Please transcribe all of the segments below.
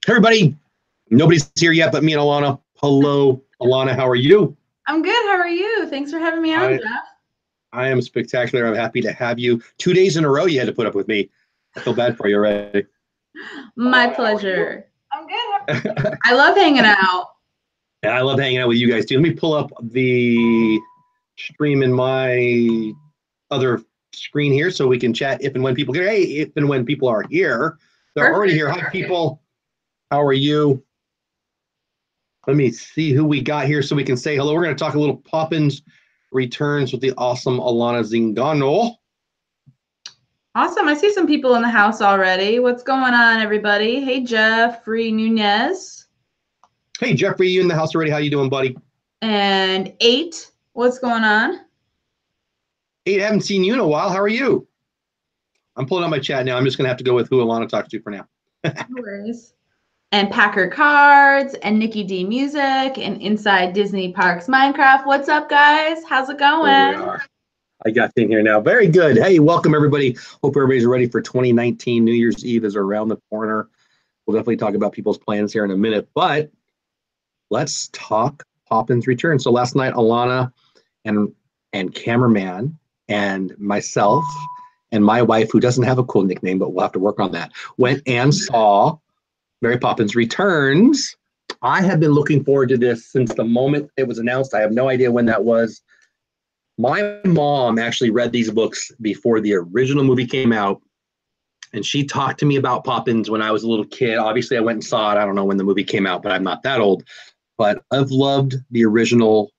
Everybody, nobody's here yet but me and Alanna. Hello, Alanna, how are you? I'm good. How are you? Thanks for having me on, I, Jeff. I am spectacular. I'm happy to have you. 2 days in a row you had to put up with me. I feel bad for you already. My pleasure. I'm good. I love hanging out. And I love hanging out with you guys too. Let me pull up the stream in my other screen here so we can chat if and when people get. Hey, if and when people are here. They're Perfect. already here. Hi, people. How are you? Let me see who we got here so we can say hello. We're going to talk a little Poppins Returns with the awesome Alanna Zingano. Awesome. I see some people in the house already. What's going on, everybody? Hey, Jeffrey Nunez. Hey, Jeffrey, you in the house already? How you doing, buddy? And 8. What's going on? 8, haven't seen you in a while. How are you? I'm pulling up my chat now. I'm just going to have to go with who Alanna talks to for now. No worries. And Packer Cards and Nikki D Music and Inside Disney Parks Minecraft. What's up, guys? How's it going? There we are. I got in here now. Very good. Hey, welcome, everybody. Hope everybody's ready for 2019. New Year's Eve is around the corner. We'll definitely talk about people's plans here in a minute, but let's talk Poppins Return. So last night, Alanna and cameraman and myself and my wife, who doesn't have a cool nickname, but we'll have to work on that, went and saw Mary Poppins Returns. I have been looking forward to this since the moment it was announced. I have no idea when that was. My mom actually read these books before the original movie came out, and she talked to me about Poppins when I was a little kid. Obviously, I went and saw it. I don't know when the movie came out, but I'm not that old. But I've loved the original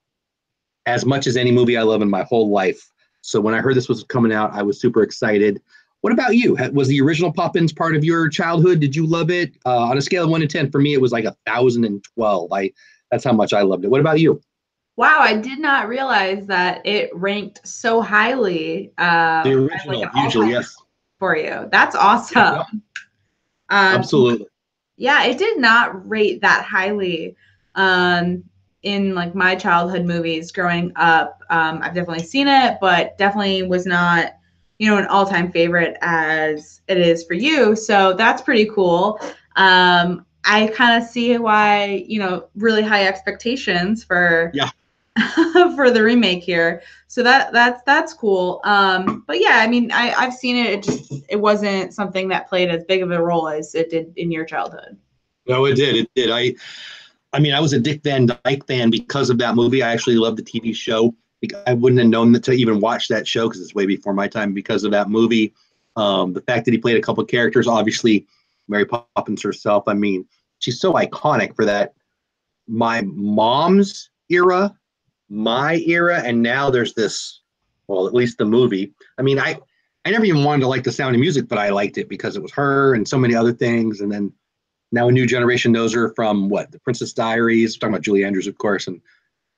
as much as any movie I love in my whole life. So when I heard this was coming out, I was super excited. What about you? Was the original Poppins part of your childhood? Did you love it? On a scale of 1 to 10, for me, it was like 1,012. That's how much I loved it. What about you? Wow, I did not realize that it ranked so highly. The original, like usually, yes. For you. That's awesome. Yep. Absolutely. Yeah, it did not rate that highly in like my childhood movies growing up. I've definitely seen it, but definitely was not, an all-time favorite as it is for you. So that's pretty cool. I kind of see why, really high expectations for for the remake here. So that's cool. But yeah, I mean, I've seen it. It wasn't something that played as big of a role as it did in your childhood. No, it did. It did. I mean, I was a Dick Van Dyke fan because of that movie. I actually loved the TV show. I wouldn't have known to even watch that show because it's way before my time because of that movie. The fact that he played a couple of characters, obviously Mary Poppins herself. I mean, she's so iconic for that. My mom's era, my era, and now there's this, well, at least the movie. I mean, I never even wanted to like The Sound of Music, but I liked it because it was her and so many other things. And then now a new generation knows her from The Princess Diaries. We're talking about Julie Andrews, of course, and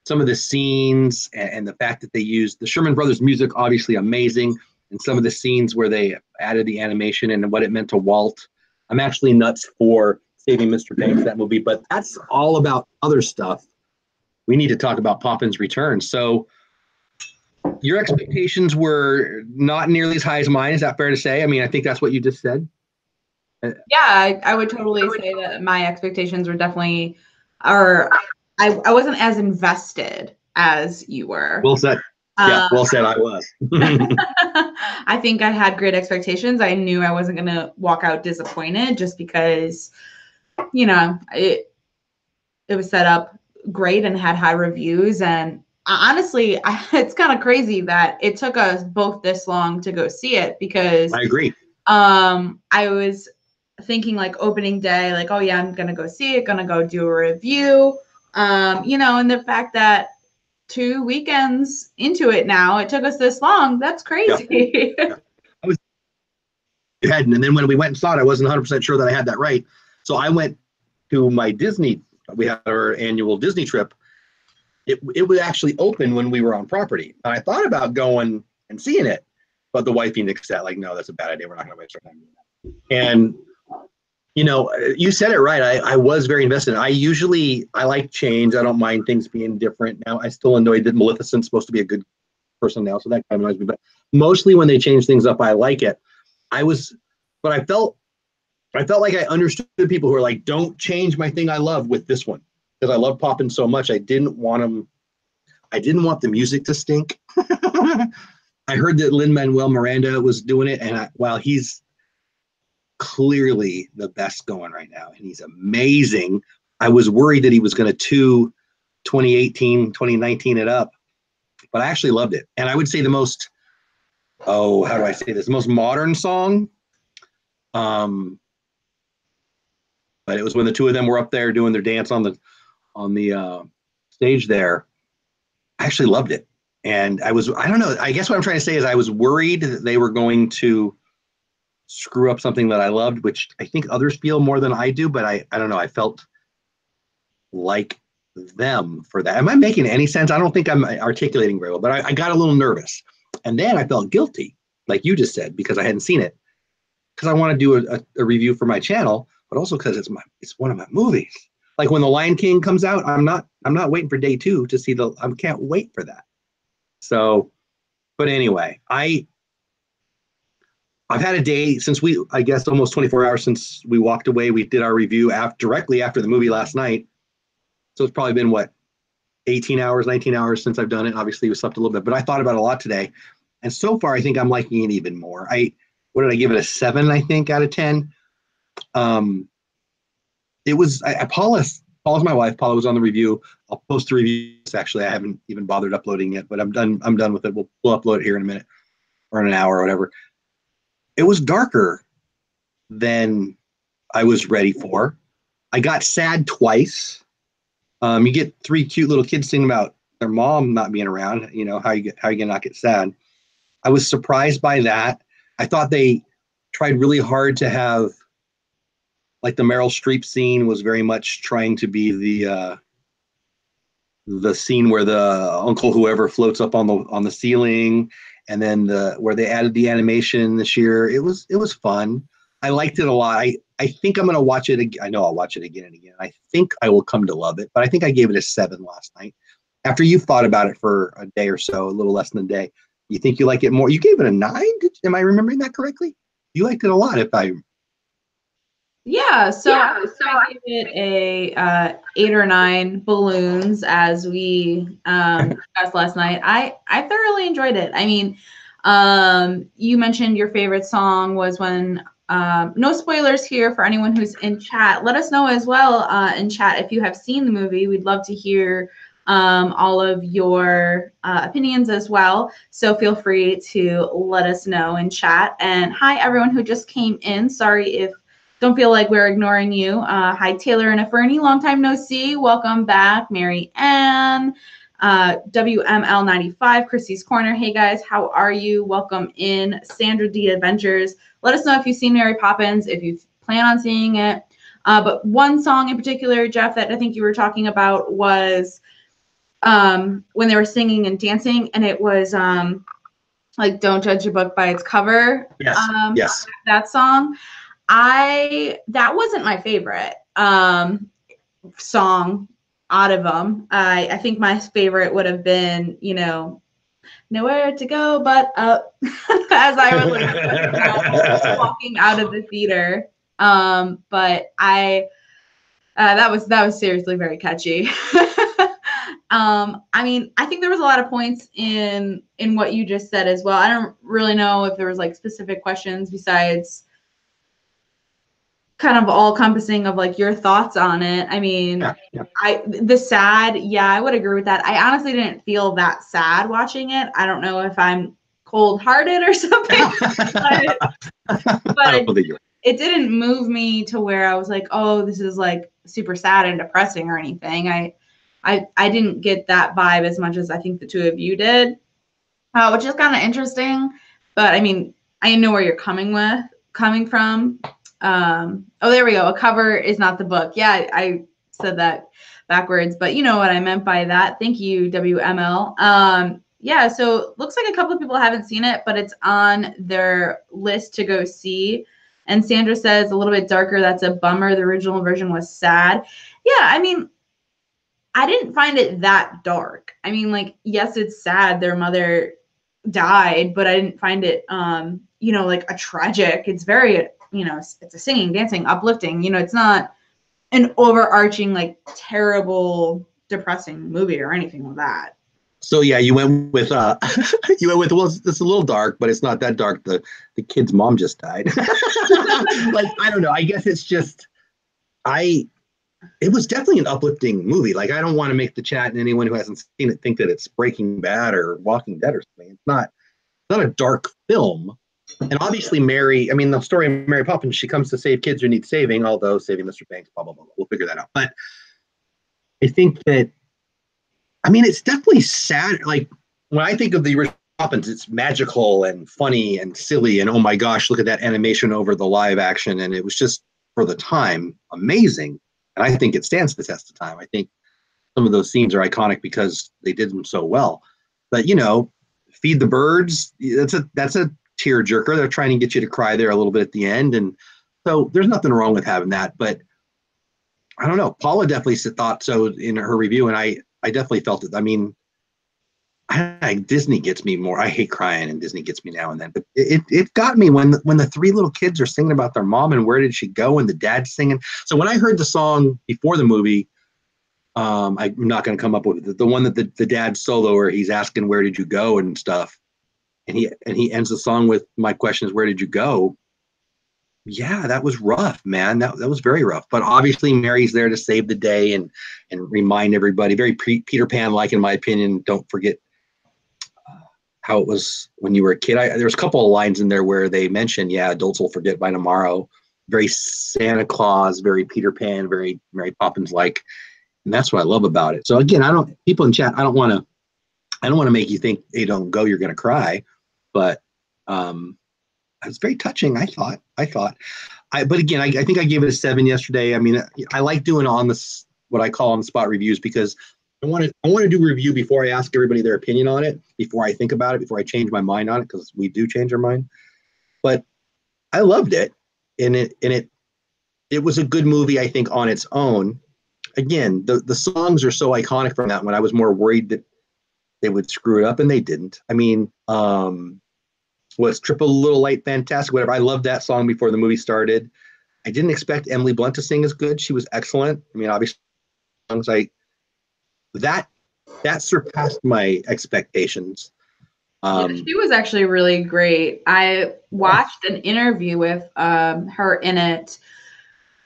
some of the scenes and the fact that they used the Sherman Brothers music, obviously amazing, and some of the scenes where they added the animation and what it meant to Walt. I'm actually nuts for Saving Mr. Banks, that movie, but that's all about other stuff. We need to talk about Poppins Return. So your expectations were not nearly as high as mine. Is that fair to say? I mean, I think that's what you just said. Yeah, I would totally say that my expectations were definitely, I wasn't as invested as you were. Well said. Yeah, well said. I was. I think I had great expectations. I knew I wasn't going to walk out disappointed just because, it was set up great and had high reviews. And honestly, it's kind of crazy that it took us both this long to go see it because I agree. I was thinking like opening day, like, oh yeah, I'm going to go see it, going to go do a review. And the fact that 2 weekends into it now, it took us this long. That's crazy. Yeah. And then when we went and saw it, I wasn't 100% sure that I had that right. So I went to my Disney. We had our annual Disney trip. It was actually open when we were on property. And I thought about going and seeing it, but the wifey nixed that. Like, no, that's a bad idea. We're not going to waste our time doing that. And you said it right. I was very invested. I like change. I don't mind things being different. Now, I still annoyed that Maleficent's supposed to be a good person now, so that kind of annoys me. But mostly when they change things up, I like it. But I felt I felt like I understood people who are like, don't change my thing I love with this one. Because I love Poppins so much. I didn't want the music to stink. I heard that Lin-Manuel Miranda was doing it, and while he's clearly the best going right now, and he's amazing, I was worried that he was going to 2018, 2019 it up, but I actually loved it. And I would say the most, how do I say this? The most modern song, but it was when the two of them were up there doing their dance on the stage there. I actually loved it. And I don't know, I guess what I'm trying to say is I was worried that they were going to screw up something that I loved, which I think others feel more than I do, but I don't know. I felt like them for that. Am I making any sense? I don't think I'm articulating very well, but I got a little nervous. And then I felt guilty, like you just said, because I hadn't seen it. Because I want to do a review for my channel, but also because it's one of my movies. Like when The Lion King comes out, I'm not waiting for day 2 to see I can't wait for that. So, but anyway, I've had a day since I guess almost 24 hours since we walked away. We did our review directly after the movie last night. So it's probably been 18 hours, 19 hours since I've done it. Obviously we slept a little bit, but I thought about it a lot today. And so far, I think I'm liking it even more. What did I give it? A 7, I think, out of 10. It was, Paula's my wife. Paula was on the review. I'll post the reviews. Actually, I haven't even bothered uploading it, but I'm done with it. We'll upload it here in a minute or in an hour or whatever. It was darker than I was ready for. I got sad twice. You get 3 cute little kids singing about their mom not being around. You know, how you gonna not get sad? I was surprised by that. I thought they tried really hard to have, like, the Meryl Streep scene was very much trying to be the scene where the uncle whoever floats up on the ceiling, and then where they added the animation this year. It was fun. I liked it a lot. I think I'm gonna watch it again. I know I'll watch it again and again. I think I will come to love it, but I think I gave it a 7 last night. After you've thought about it for a day or so, a little less than a day, you think you like it more? You gave it a 9? Am I remembering that correctly? You liked it a lot. Yeah, so I gave it a 8 or 9 balloons, as we discussed last night. I thoroughly enjoyed it. I mean, you mentioned your favorite song was when, no spoilers here for anyone who's in chat. Let us know as well in chat if you have seen the movie. We'd love to hear all of your opinions as well. So feel free to let us know in chat. And hi, everyone who just came in. Sorry if don't feel like we're ignoring you. Hi, Taylor and Fernie. Long time no see. Welcome back. Mary Ann, WML95, Chrissy's Corner. Hey, guys. How are you? Welcome in. Sandra D. Adventures. Let us know if you've seen Mary Poppins, if you plan on seeing it. But one song in particular, Jeff, that I think you were talking about was when they were singing and dancing, and it was like "Don't Judge a Book by Its Cover." Yes. Yes. That song. That wasn't my favorite song out of them. I think my favorite would have been, "Nowhere to Go But Up," as I was walking out of the theater. But that was seriously very catchy. I mean, I think there was a lot of points in what you just said as well. I don't really know if there was like specific questions besides kind of all encompassing of like your thoughts on it. I mean, yeah. The sad, I would agree with that. I honestly didn't feel that sad watching it. I don't know if I'm cold-hearted or something, but it didn't move me to where I was like, oh, this is like super sad and depressing or anything. I didn't get that vibe as much as I think the two of you did, which is kind of interesting. But I mean, I know where you're coming from. Oh, there we go. A cover is not the book. Yeah, I said that backwards, but you know what I meant by that. Thank you, WML. Yeah, so looks like a couple of people haven't seen it, but it's on their list to go see. And Sandra says a little bit darker. That's a bummer. The original version was sad. Yeah, I mean, I didn't find it that dark. I mean, like, yes, it's sad their mother died, but I didn't find it, like a tragic. It's very it's a singing, dancing, uplifting. It's not an overarching, like, terrible, depressing movie or anything like that. So yeah, you went with well, it's a little dark, but it's not that dark. The kid's mom just died. Like, I don't know. I guess it's just I it was definitely an uplifting movie. Like, I don't want to make the chat and anyone who hasn't seen it think that it's Breaking Bad or Walking Dead or something. It's not a dark film. And obviously Mary, I mean, the story of Mary Poppins, she comes to save kids who need saving, although saving Mr. Banks, blah, blah, blah. We'll figure that out. But I think that, I mean, it's definitely sad. Like, when I think of the original Poppins, it's magical and funny and silly. And oh my gosh, look at that animation over the live action. And it was just, for the time, amazing. And I think it stands the test of time. I think some of those scenes are iconic because they did them so well. But, Feed the Birds, that's a tearjerker. They're trying to get you to cry there a little bit at the end. And so there's nothing wrong with having that. But I don't know. Paula definitely thought so in her review, and I definitely felt it. I mean, Disney gets me more. I hate crying, and Disney gets me now and then. But it got me when the three little kids are singing about their mom and where did she go, and the dad's singing. So when I heard the song before the movie, I'm not going to come up with it. The one that the dad solo where he's asking where did you go and stuff, and he ends the song with my question is where did you go? Yeah, that was rough, man. That was very rough. But obviously, Mary's there to save the day and remind everybody. Very Peter Pan like, in my opinion. Don't forget how it was when you were a kid. There's a couple of lines in there where they mention, yeah, adults will forget by tomorrow. Very Santa Claus, very Peter Pan, very Mary Poppins like, and that's what I love about it. So again, people in chat, I don't want to make you think, hey, don't go, you're going to cry, but it's very touching. I thought, but again, I think I gave it a 7 yesterday. I mean, I like doing on this, what I call on the spot reviews, because I want to do a review before I ask everybody their opinion on it, before I think about it, before I change my mind on it, because we do change our mind. But I loved it, and it was a good movie, I think, on its own. Again, the songs are so iconic from that one. I was more worried that they would screw it up, and they didn't. I mean, what's Triple Little Light Fantastic, whatever. I loved that song before the movie started. I didn't expect Emily Blunt to sing as good. She was excellent. I mean, obviously, songs that surpassed my expectations. She was actually really great. I watched an interview with her in it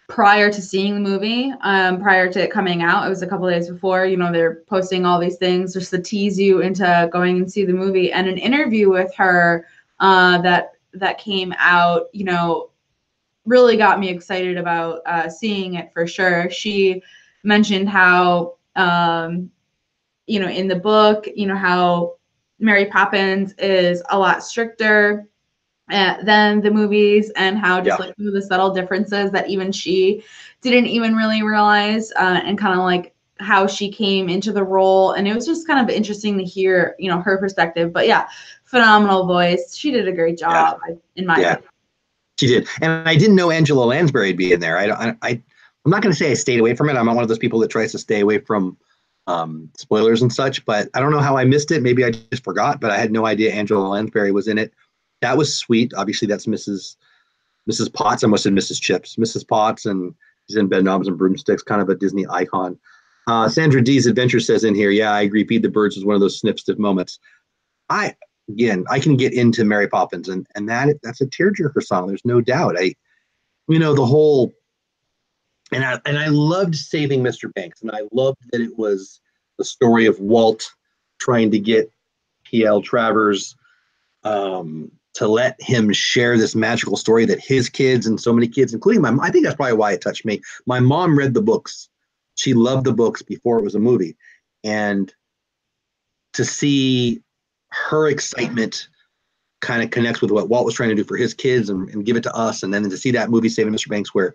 prior to seeing the movie, prior to it coming out. It was a couple of days before. They're posting all these things just to tease you into going and see the movie. And an interview with her that came out, really got me excited about seeing it for sure. She mentioned how in the book, how Mary Poppins is a lot stricter than the movies, and how just like some of the subtle differences that even she didn't even really realize, and kind of like how she came into the role. And it was just kind of interesting to hear, her perspective. But yeah, phenomenal voice. She did a great job, in my opinion. She did. And I didn't know Angela Lansbury would be in there. I'm not going to say I stayed away from it. I'm not one of those people that tries to stay away from spoilers and such, but I don't know how I missed it. Maybe I just forgot, but I had no idea Angela Lansbury was in it. That was sweet. Obviously, that's Mrs. Potts. I must have Mrs. Chips. Mrs. Potts, and she's in Bed Knobs and Broomsticks, kind of a Disney icon. Sandra D's Adventure says in here, yeah, I agree. Feed the Birds was one of those snip moments. I can get into Mary Poppins, and that's a tearjerker song. There's no doubt. The whole, and I loved Saving Mr. Banks, and I loved that it was the story of Walt trying to get P.L. Travers to let him share this magical story that his kids and so many kids, including my mom, I think that's probably why it touched me. My mom read the books. She loved the books before it was a movie. And to see her excitement kind of connects with what Walt was trying to do for his kids and give it to us. And then to see that movie, Saving Mr. Banks, where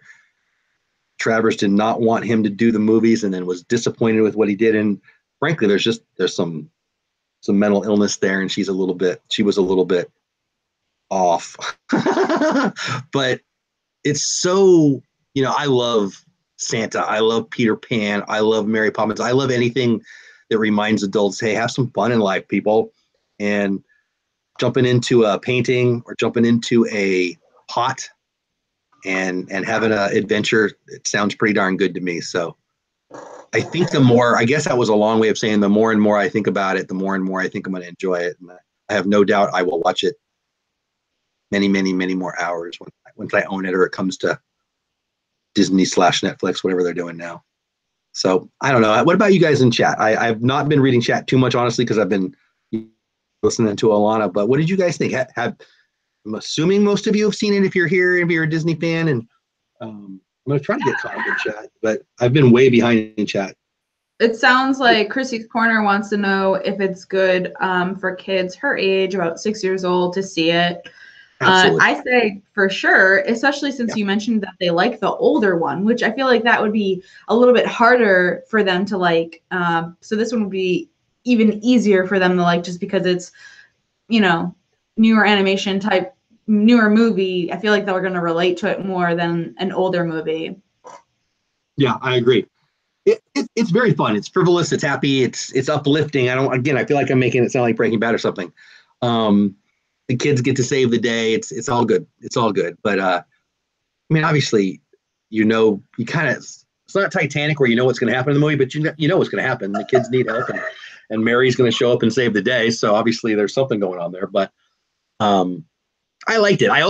Travers did not want him to do the movies and then was disappointed with what he did. And frankly, there's some mental illness there, and she was a little bit off. But it's so, I love Santa, I love Peter Pan, I love Mary Poppins, I love anything that reminds adults, hey, have some fun in life, people. And jumping into a painting or jumping into a pot and having an adventure. It sounds pretty darn good to me. So I think the more, I guess that was a long way of saying the more and more I think about it, the more and more I think I'm going to enjoy it. And I have no doubt I will watch it many, many, many more hours once I own it, or it comes to Disney/Netflix, whatever they're doing now. So I don't know. What about you guys in chat? I've not been reading chat too much, honestly, because I've been listening to Alanna. But what did you guys think? I'm assuming most of you have seen it if you're here, if you're a Disney fan. And I'm going to try to get caught up in chat, but I've been way behind in chat. It sounds like Chrissy's Corner wants to know if it's good for kids her age, about 6 years old, to see it. I say for sure, especially since you mentioned that they like the older one, which I feel like that would be a little bit harder for them to like. So this one would be even easier for them to like, just because it's, you know, newer animation type, newer movie. I feel like they're going to relate to it more than an older movie. Yeah, I agree. It's very fun. It's frivolous. It's happy. It's uplifting. I feel like I'm making it sound like Breaking Bad or something. The kids get to save the day. It's all good. It's all good. But I mean, obviously, you kind of, it's not Titanic where you know what's going to happen in the movie, but you know what's going to happen. The kids need help, and Mary's going to show up and save the day. So obviously, there's something going on there. But I liked it. I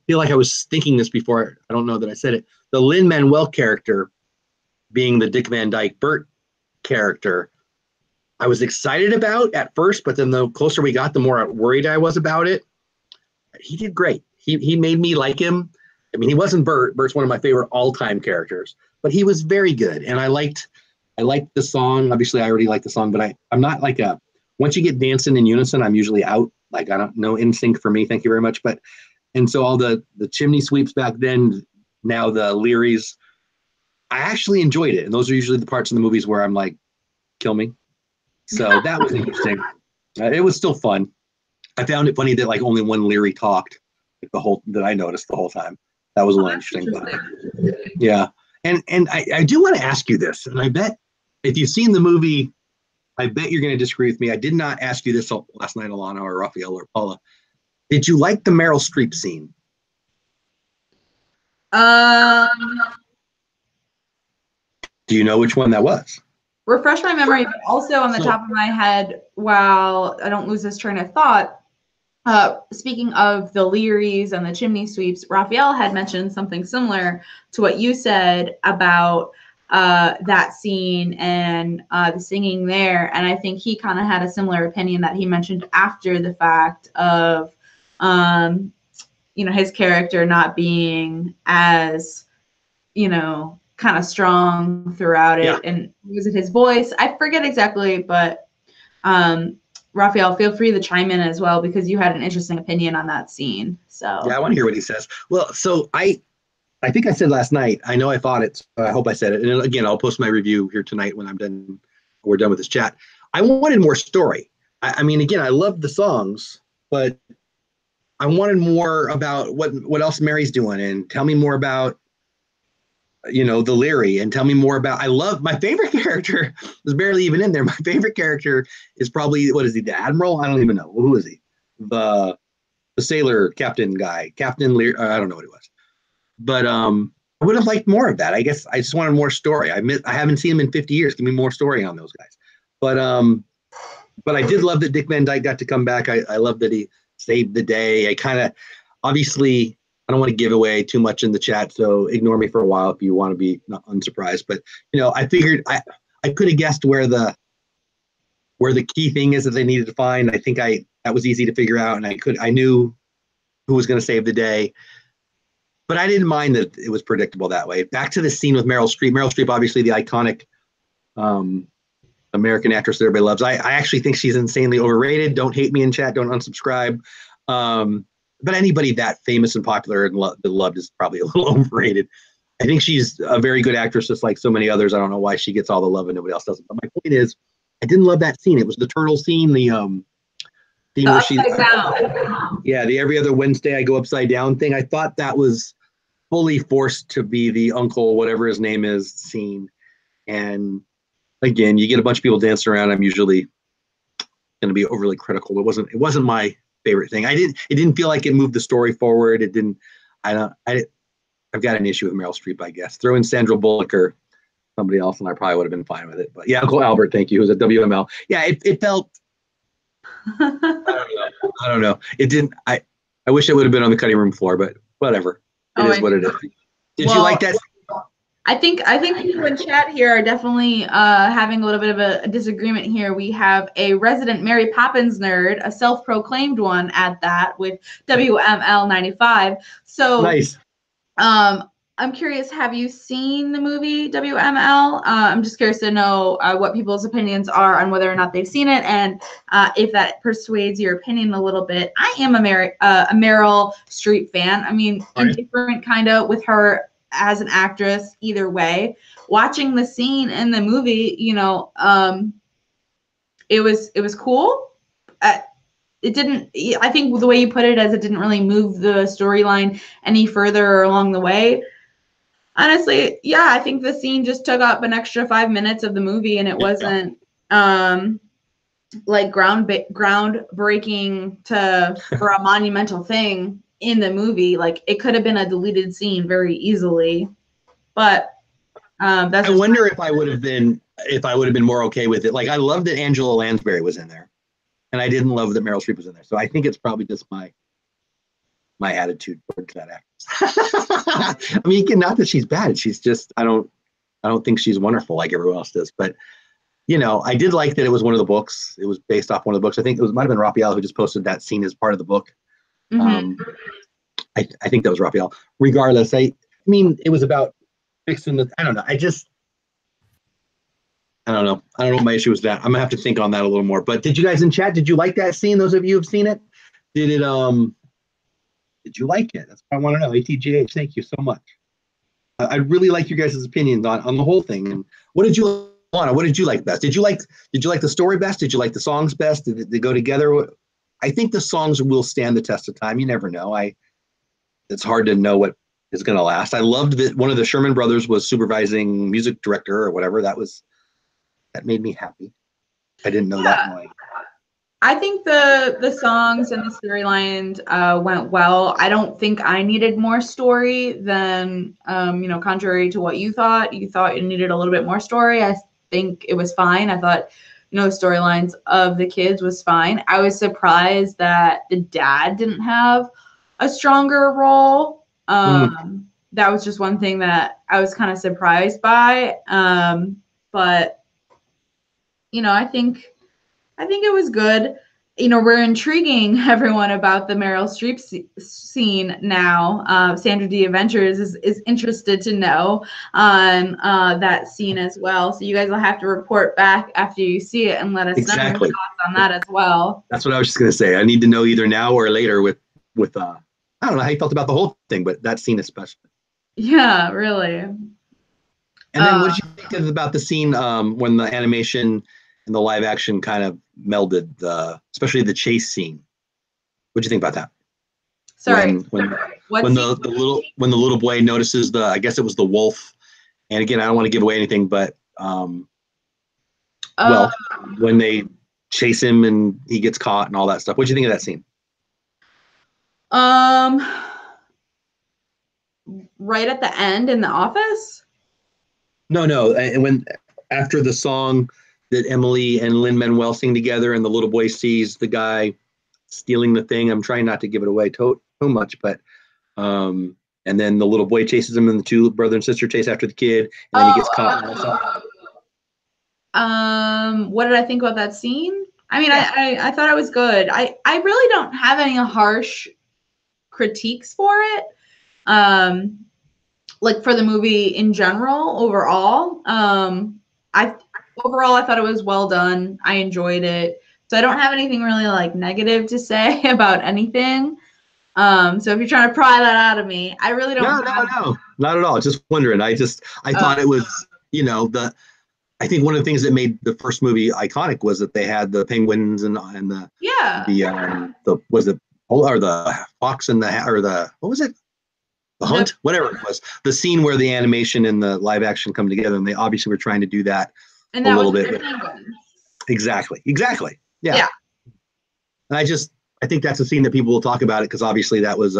feel like I was thinking this before. I don't know that I said it. The Lin-Manuel character, being the Dick Van Dyke Bert character, I was excited about at first, but then the closer we got, the more worried I was about it. He did great. He made me like him. I mean, he wasn't Bert. Bert's one of my favorite all-time characters, but he was very good. And I liked the song. Obviously, I already liked the song, but I'm not like once you get dancing in unison, I'm usually out. Like, I don't know, in sync for me. Thank you very much. And so all the chimney sweeps back then, now the Learys, I actually enjoyed it. And those are usually the parts in the movies where I'm like, kill me. So that was interesting. It was still fun. I found it funny that like only one Leary talked that I noticed the whole time. That was a little interesting. But, yeah. And I do want to ask you this, and I bet if you've seen the movie, I bet you're going to disagree with me. I did not ask you this last night, Alanna or Raphael or Paula. Did you like the Meryl Streep scene? Do you know which one that was? Refresh my memory, but also on the top of my head, while I don't lose this train of thought, speaking of the Learys and the chimney sweeps, Raphael had mentioned something similar to what you said about that scene and the singing there. And I think he kind of had a similar opinion that he mentioned after the fact of, his character not being as, kind of strong throughout it. Yeah. And was it his voice? I forget exactly, but Raphael, feel free to chime in as well, because you had an interesting opinion on that scene. So yeah, I want to hear what he says. Well, so I think I said last night, I know I thought it, so I hope I said it. And again, I'll post my review here tonight when we're done with this chat. I wanted more story. I mean, again, I loved the songs, but I wanted more about what else Mary's doing, and tell me more about the Leary, and tell me more about, I love, my favorite character was barely even in there. My favorite character is probably, what is he, the Admiral? I don't even know. Who is he? The sailor captain guy, Captain Leary. I don't know what he was. But I would have liked more of that. I guess I just wanted more story. I haven't seen him in 50 years. Give me more story on those guys. But I did love that Dick Van Dyke got to come back. I love that he saved the day. I kind of, obviously, I don't want to give away too much in the chat, so ignore me for a while if you want to be not unsurprised. But I figured I could have guessed where the key thing is that they needed to find. I think that was easy to figure out, and I knew who was going to save the day. But I didn't mind that it was predictable that way. Back to the scene with Meryl Streep. Meryl Streep, obviously the iconic American actress that everybody loves. I actually think she's insanely overrated. Don't hate me in chat. Don't unsubscribe. But anybody that famous and popular and loved is probably a little overrated. I think she's a very good actress, just like so many others. I don't know why she gets all the love and nobody else doesn't. But my point is, I didn't love that scene. It was the turtle scene, the thing where she, yeah, the every other Wednesday I go upside down thing. I thought that was fully forced to be the uncle, whatever his name is, scene. And again, you get a bunch of people dancing around. I'm usually going to be overly critical. It wasn't my favorite thing. It didn't feel like it moved the story forward. It didn't. I've got an issue with Meryl Streep, I guess. Throw in Sandra Bullock or somebody else, and I probably would have been fine with it. But yeah, Uncle Albert, thank you. Who's a WML. Yeah, it felt. I don't know. It didn't. I wish it would have been on the cutting room floor, but whatever. It is what it is. Did you like that? I think people in chat here are definitely having a little bit of a disagreement here. We have a resident Mary Poppins nerd, a self-proclaimed one at that, with WML 95. So nice. I'm curious, have you seen the movie WML? I'm just curious to know what people's opinions are on whether or not they've seen it, and if that persuades your opinion a little bit. I am a Meryl Streep fan. I mean, indifferent kind of with her as an actress either way. Watching the scene in the movie, it was cool. It didn't, I think the way you put it, as it didn't really move the storyline any further along the way. Honestly, yeah, I think the scene just took up an extra 5 minutes of the movie, and it wasn't like groundbreaking for a monumental thing in the movie. Like, it could have been a deleted scene very easily. But that's. I wonder if I would have been more okay with it. Like, I loved that Angela Lansbury was in there, and I didn't love that Meryl Streep was in there. So I think it's probably just my attitude towards that actress. I mean, not that she's bad. She's just, I don't think she's wonderful like everyone else does. But, I did like that it was one of the books. It was based off one of the books. I think might have been Raphael who just posted that scene as part of the book. Mm-hmm. I think that was Raphael. Regardless, I mean, it was about fixing I don't know. I don't know. I don't know what my issue was with that. I'm gonna have to think on that a little more. But did you guys in chat, did you like that scene? Those of you who've seen it? Did you like it? That's what I want to know. ATGH, thank you so much. I'd really like your guys' opinions on the whole thing. And what did you like best? Did you like the story best? Did you like the songs best? Did they go together? I think the songs will stand the test of time. You never know. It's hard to know what is going to last. I loved that one of the Sherman brothers was supervising music director or whatever. That made me happy. I didn't know that. I think the songs and the storylines went well. I don't think I needed more story than, contrary to what you thought. You thought you needed a little bit more story. I think it was fine. I thought, the storylines of the kids was fine. I was surprised that the dad didn't have a stronger role. That was just one thing that I was kind of surprised by. But, I think it was good. We're intriguing everyone about the Meryl Streep scene now. Sandra D. Adventures is interested to know on that scene as well. So you guys will have to report back after you see it and let us know your thoughts on that as well. That's what I was just going to say. I need to know either now or later with I don't know how you felt about the whole thing, but that scene especially. Yeah, really. And then what did you think about the scene when the animation and the live action kind of melded, especially the chase scene? What do you think about that? Sorry. When the little boy notices I guess it was the wolf, and again, I don't want to give away anything, but when they chase him and he gets caught and all that stuff. What do you think of that scene? Right at the end in the office? No. And when after the song that Emily and Lin-Manuel sing together, and the little boy sees the guy stealing the thing. I'm trying not to give it away too much, but and then the little boy chases him, and the two brother and sister chase after the kid, and then he gets caught. What did I think about that scene? I mean, I thought it was good. I really don't have any harsh critiques for it. Like for the movie in general, overall. Overall, I thought it was well done. I enjoyed it. So I don't have anything really like negative to say about anything. So if you're trying to pry that out of me, I really don't. No, not at all. Just wondering. I thought it was, I think one of the things that made the first movie iconic was that they had the penguins and the fox and what was it? The hunt, whatever it was. The scene where the animation and the live action come together, and they obviously were trying to do that. And that a little was bit. Exactly. Yeah. And I think that's a scene that people will talk about it, because obviously that was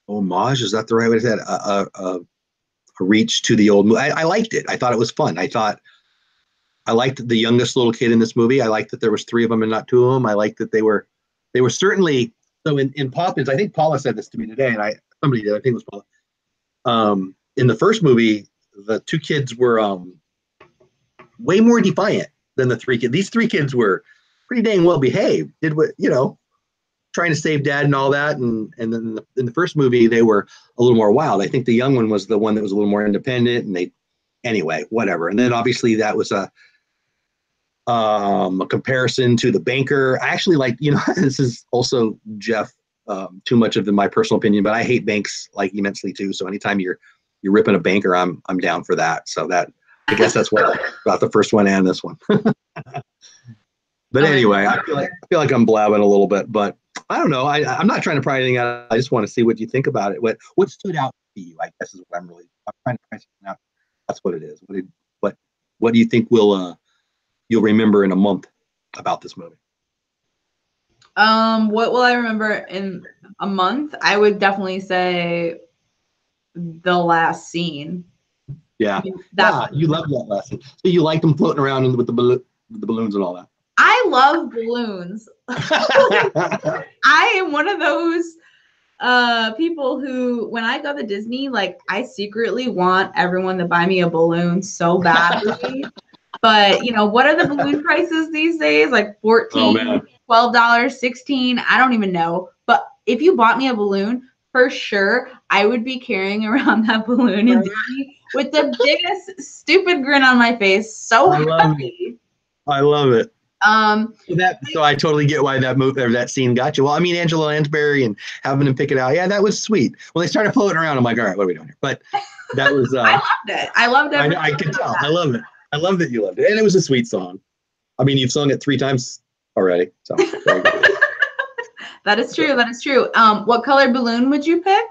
homage. Is that the right way to say it? A reach to the old movie. I liked it. I thought it was fun. I liked the youngest little kid in this movie. I liked that there was three of them and not two of them. I liked that they were certainly so in Poppins. I think Paula said this to me today, and somebody did. I think it was Paula. In the first movie, the two kids were way more defiant than the three kids. These three kids were pretty dang well behaved. Did what trying to save dad and all that. And then in the first movie, they were a little more wild. I think the young one was the one that was a little more independent. And anyway, whatever. And then obviously that was a comparison to the banker. I actually like, this is also Jeff, too much of my personal opinion, but I hate banks like immensely too. So anytime you're ripping a banker, I'm down for that. So I guess that's what about the first one and this one. But anyway, I feel like I'm blabbing a little bit, but I don't know. I'm not trying to pry anything out. I just want to see what you think about it. What stood out to you, I guess, is what I'm trying to pry something out. That's what it is. What do you think you'll remember in a month about this movie? What will I remember in a month? I would definitely say the last scene. Yeah, you love that last scene. So you like them floating around with the balloons and all that. I love balloons. I am one of those people who, when I go to Disney, like I secretly want everyone to buy me a balloon so badly. But what are the balloon prices these days? Like $14, $12, $16. I don't even know. But if you bought me a balloon, for sure, I would be carrying around that balloon in Disney with the biggest stupid grin on my face. So happy. I love it. So I totally get why that scene got you. Well, I mean, Angela Lansbury and having him pick it out. Yeah, that was sweet. When they started floating around, I'm like, all right, what are we doing here? But that was. I loved it. I loved it. I can tell. I love it. I love that you loved it, and it was a sweet song. I mean, you've sung it 3 times already. So that is true. That is true. What color balloon would you pick?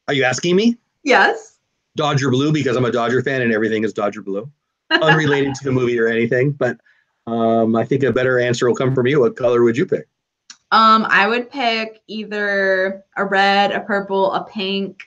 Are you asking me? Yes. Dodger blue, because I'm a Dodger fan and everything is Dodger blue. Unrelated to the movie or anything, but I think a better answer will come from you. What color would you pick? I would pick either a red, a purple, a pink.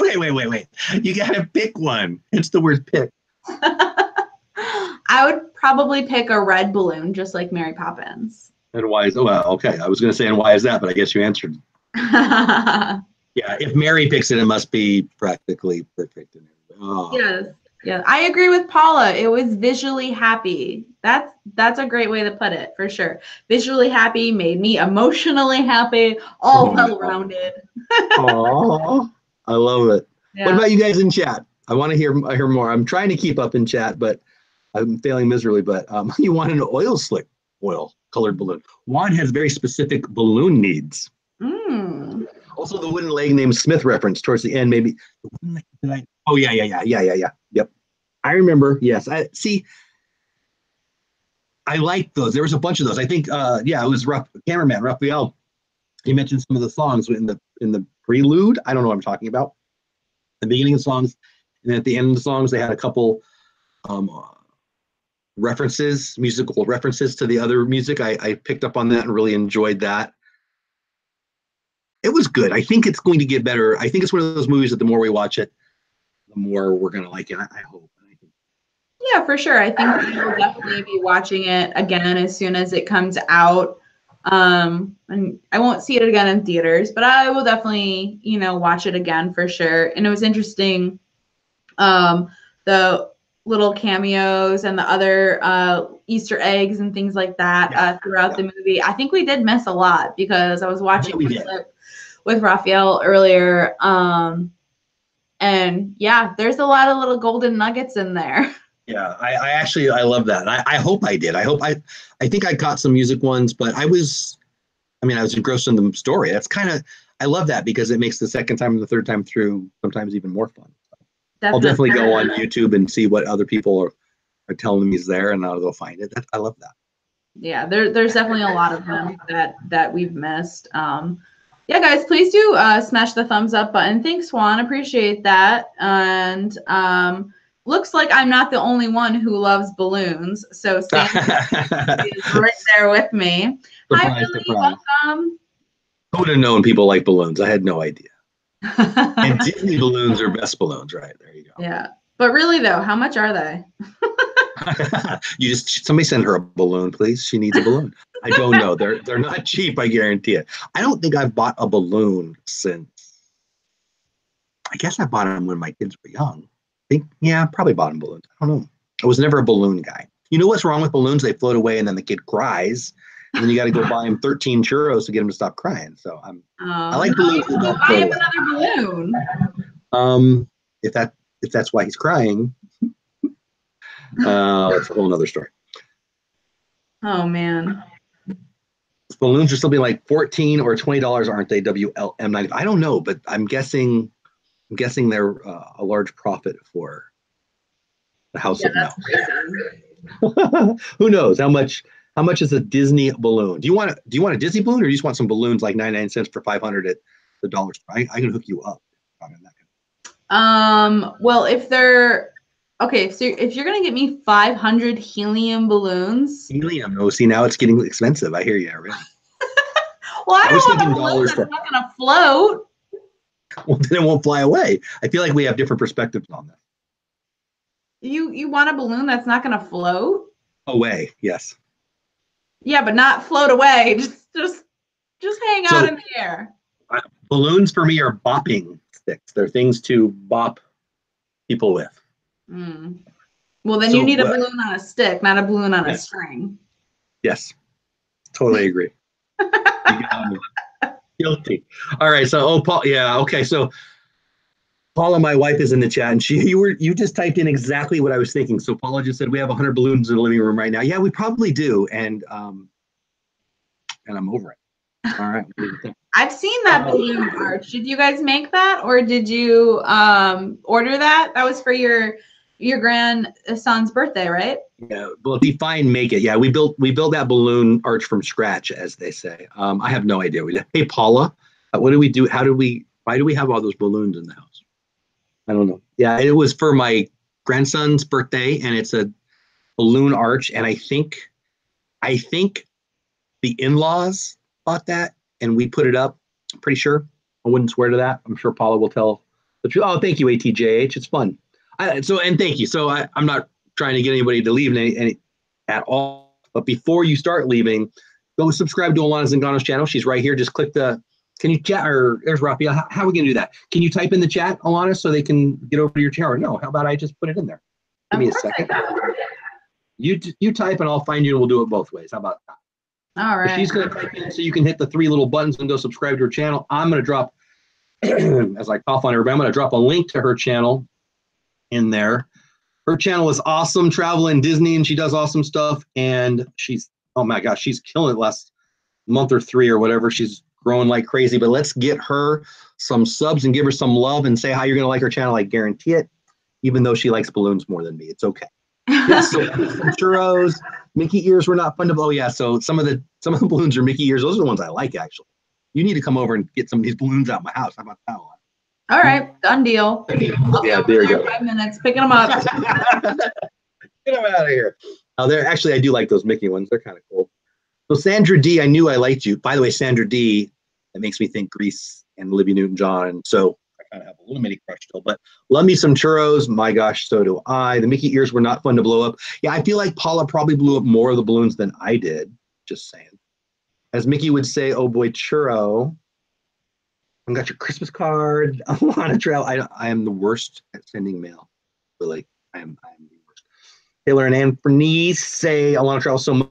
Wait. You gotta pick one. It's the word pick. I would probably pick a red balloon, just like Mary Poppins. And why is okay? I was gonna say, and why is that? But I guess you answered. Yeah, if Mary picks it, it must be practically perfect. Oh. Yes. Yeah, I agree with Paula. It was visually happy. That's a great way to put it, for sure. Visually happy, made me emotionally happy, all well-rounded. Oh, I love it. Yeah. What about you guys in chat? I want to hear more. I'm trying to keep up in chat, but I'm failing miserably. But you want an oil-colored balloon. Juan has very specific balloon needs. Also, the wooden leg named Smith reference towards the end, maybe. Oh, yeah. Yep. I remember. Yes. I like those. There was a bunch of those. I think, it was cameraman Raphael. He mentioned some of the songs in the prelude. I don't know what I'm talking about. The beginning of the songs, and then at the end of the songs, they had a couple musical references to the other music. I picked up on that and really enjoyed that. It was good. I think it's going to get better. I think it's one of those movies that the more we watch it, the more we're going to like it. I hope. Yeah, for sure. I think I will definitely be watching it again as soon as it comes out. And I won't see it again in theaters, but I will definitely, watch it again for sure. And it was interesting, the little cameos and the other Easter eggs and things like that throughout the movie. I think we did miss a lot because I was watching with Raphael earlier. And yeah, there's a lot of little golden nuggets in there. Yeah, I love that. I hope I did. I think I caught some music ones, but I was engrossed in the story. That's I love that because it makes the second time and the third time through sometimes even more fun. I'll definitely go on YouTube and see what other people are telling me is there, and I'll go find it. I love that. Yeah, there's definitely a lot of them that we've missed. Yeah, guys, please do smash the thumbs up button. Thanks, Juan. Appreciate that. And looks like I'm not the only one who loves balloons. So Sam is right there with me. Hi, Billy. Welcome. Who would have known people like balloons? I had no idea. And Disney balloons are best balloons, right? There you go. Yeah. But really though, how much are they? Somebody send her a balloon, please. She needs a balloon. I don't know. They're not cheap, I guarantee it. I don't think I've bought a balloon since. I guess I bought them when my kids were young. I probably bought them balloons. I don't know. I was never a balloon guy. You know what's wrong with balloons? They float away and then the kid cries. And then you got to go buy him 13 churros to get him to stop crying. So I like balloons. Buy him another balloon. If that's why he's crying, that's a whole other story. Oh man. Balloons are still being like $14 or $20, aren't they? WLM95. I don't know, but I'm guessing they're a large profit for the House of Mouse. Who knows how much is a Disney balloon? Do you want a Disney balloon, or do you just want some balloons like 99 cents for 500 at the dollar store? I can hook you up. Well, if they're okay, so if you're gonna get me 500 helium balloons. Helium, no, see, now it's getting expensive. I hear you already. Well, I was thinking dollars that's not gonna float. Well, then it won't fly away. I feel like we have different perspectives on that. You want a balloon that's not gonna float? Away, yes. Yeah, but not float away. Just hang out in the air. Balloons for me are bopping sticks. They're things to bop people with. Mm. Well, then you need a balloon on a stick, not a balloon on a string. Yes, totally agree. Guilty. All right, so Paul, yeah, okay, so Paula, my wife, is in the chat, and you just typed in exactly what I was thinking. So Paula just said we have 100 balloons in the living room right now. Yeah, we probably do, and I'm over it. All right. I've seen that balloon arch. Did you guys make that, or did you order that? That was for your grandson's birthday, right? Yeah. Well, define make it. Yeah, we built that balloon arch from scratch, as they say. I have no idea. Hey, Paula, what do we do? Why do we have all those balloons in the house? I don't know. Yeah, it was for my grandson's birthday, and it's a balloon arch, and I think the in-laws bought that, and we put it up. I'm pretty sure. I wouldn't swear to that. I'm sure Paula will tell the truth. Oh, thank you, ATJH. It's fun. And thank you. So I'm not trying to get anybody to leave any at all. But before you start leaving, go subscribe to Alanna Zingano's channel. She's right here. Just click the. Can you chat? Or there's Raphael. How are we gonna do that? Can you type in the chat, Alanna, so they can get over to your channel? Or no. How about I just put it in there? Give me a second. You type and I'll find you, and we'll do it both ways. How about that? All right. She's going to type in so you can hit the 3 little buttons and go subscribe to her channel. I'm going to drop, as I cough on everybody, I'm going to drop a link to her channel in there. Her channel is awesome, travel in Disney, and she does awesome stuff. And she's, oh my gosh, she's killing it last month or 3 or whatever. She's growing like crazy. But let's get her some subs and give her some love and say how you're going to like her channel. I guarantee it, even though she likes balloons more than me. It's okay. Yes, so churros, Mickey ears were not fun to blow. Yeah, so some of the balloons are Mickey ears. Those are the ones I like, actually. You need to come over and get some of these balloons out of my house. How about that one? All right, done deal. Yeah, there you go. 5 minutes, picking them up. Get them out of here. Oh, I do like those Mickey ones. They're kind of cool. So Sandra D, I knew I liked you. By the way, Sandra D, that makes me think Grease and Olivia Newton-John. So I kind of have a little mini crush still, but love me some churros. My gosh, so do I. The Mickey ears were not fun to blow up. Yeah, I feel like Paula probably blew up more of the balloons than I did. Just saying. As Mickey would say, oh boy, churro. I got your Christmas card. I want to travel. I am the worst at sending mail. Really, I am the worst. Taylor and Anne Bernice say Alanna travels so much.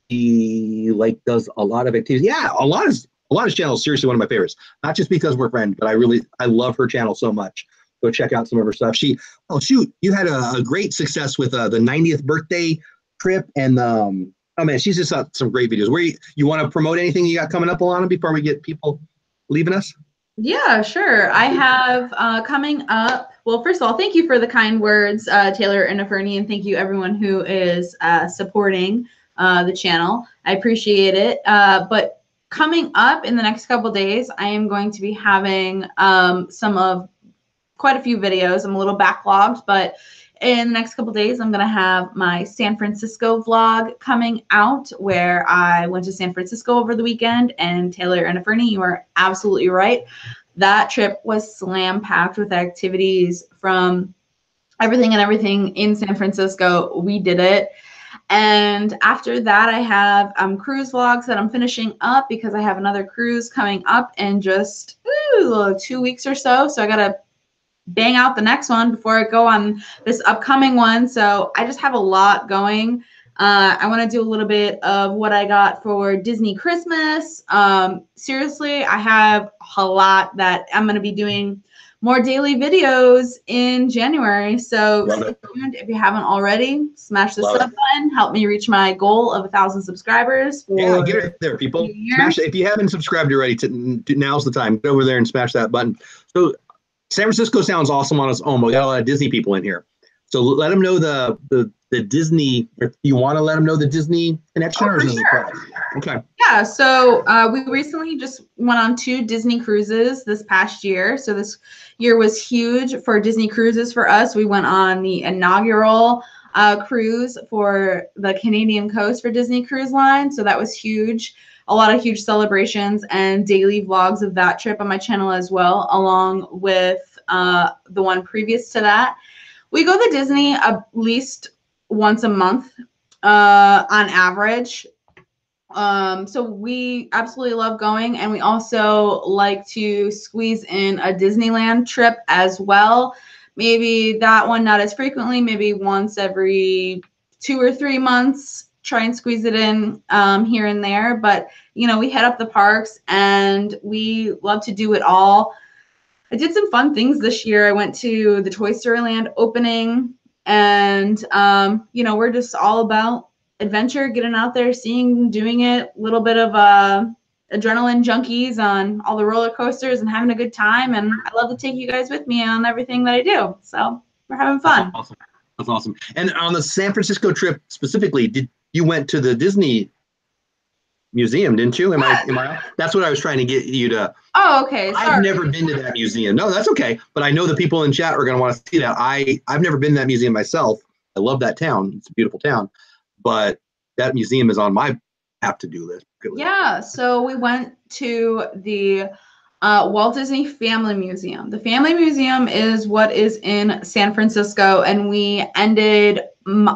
He does a lot of activities. Yeah, Alana's channel is seriously one of my favorites. Not just because we're friends, but I love her channel so much. Go check out some of her stuff. You had a great success with the 90th birthday trip, and oh man, she's just got some great videos. Where you want to promote anything you got coming up, Alanna, before we get people leaving us? Yeah, sure. I have coming up. Well, first of all, thank you for the kind words, Taylor and Fernie, and thank you everyone who is supporting the channel. I appreciate it. But coming up in the next couple days, I am going to be having quite a few videos. I'm a little backlogged, but in the next couple days, I'm going to have my San Francisco vlog coming out where I went to San Francisco over the weekend. And Taylor and Fernie, you are absolutely right. That trip was slam packed with activities from everything and everything in San Francisco. We did it. And after that, I have cruise vlogs that I'm finishing up because I have another cruise coming up in just 2 weeks or so. So I got to bang out the next one before I go on this upcoming one. So I just have a lot going. I want to do a little bit of what I got for Disney Christmas. Seriously, I have a lot that I'm going to be doing more daily videos in January. So stay tuned. If you haven't already, smash the sub button. Help me reach my goal of 1,000 subscribers. Yeah, get it there, people. Smash it. If you haven't subscribed already, now's the time. Get over there and smash that button. So San Francisco sounds awesome on its own. We got a lot of Disney people in here. So let them know the Disney, if you want to let them know the Disney connection, or is it okay? Yeah, so we recently just went on 2 Disney cruises this past year. So this year was huge for Disney cruises for us. We went on the inaugural cruise for the Canadian coast for Disney Cruise Line. So that was huge. A lot of huge celebrations and daily vlogs of that trip on my channel as well, along with the one previous to that. We go to Disney at least once a month on average. So we absolutely love going, and we also like to squeeze in a Disneyland trip as well. Maybe that one not as frequently, maybe once every 2 or 3 months. Try and squeeze it in here and there. But, you know, we head up the parks and we love to do it all. I did some fun things this year. I went to the Toy Story Land opening, and, you know, we're just all about adventure, getting out there, seeing, doing it, a little bit of adrenaline junkies on all the roller coasters and having a good time. And I love to take you guys with me on everything that I do. So we're having fun. That's awesome. That's awesome. And on the San Francisco trip specifically, you went to the Disney museum, didn't you? Am I? That's what I was trying to get you to. Oh, okay. Sorry. I've never been to that museum. No, that's okay. But I know the people in chat are going to want to see that. I've never been to that museum myself. I love that town. It's a beautiful town. But that museum is on my have-to-do list. Yeah. So we went to the Walt Disney Family Museum. The Family Museum is what is in San Francisco, and we ended when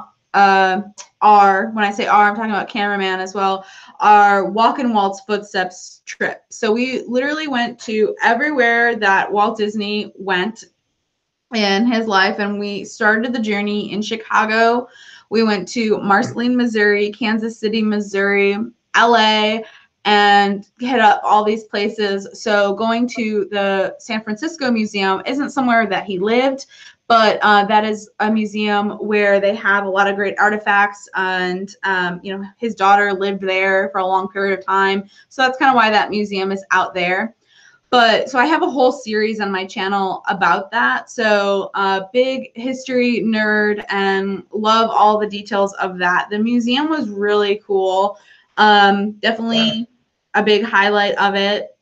I say I'm talking about cameraman as well, our Walk in Walt's Footsteps trip. So we literally went to everywhere that Walt Disney went in his life, and we started the journey in Chicago. We went to Marceline, Missouri, Kansas City, Missouri, LA, and hit up all these places. So going to the San Francisco Museum isn't somewhere that he lived, but that is a museum where they have a lot of great artifacts, and you know, his daughter lived there for a long period of time. So that's kind of why that museum is out there. But so I have a whole series on my channel about that. So big history nerd and love all the details of that. The museum was really cool. Definitely a big highlight of it.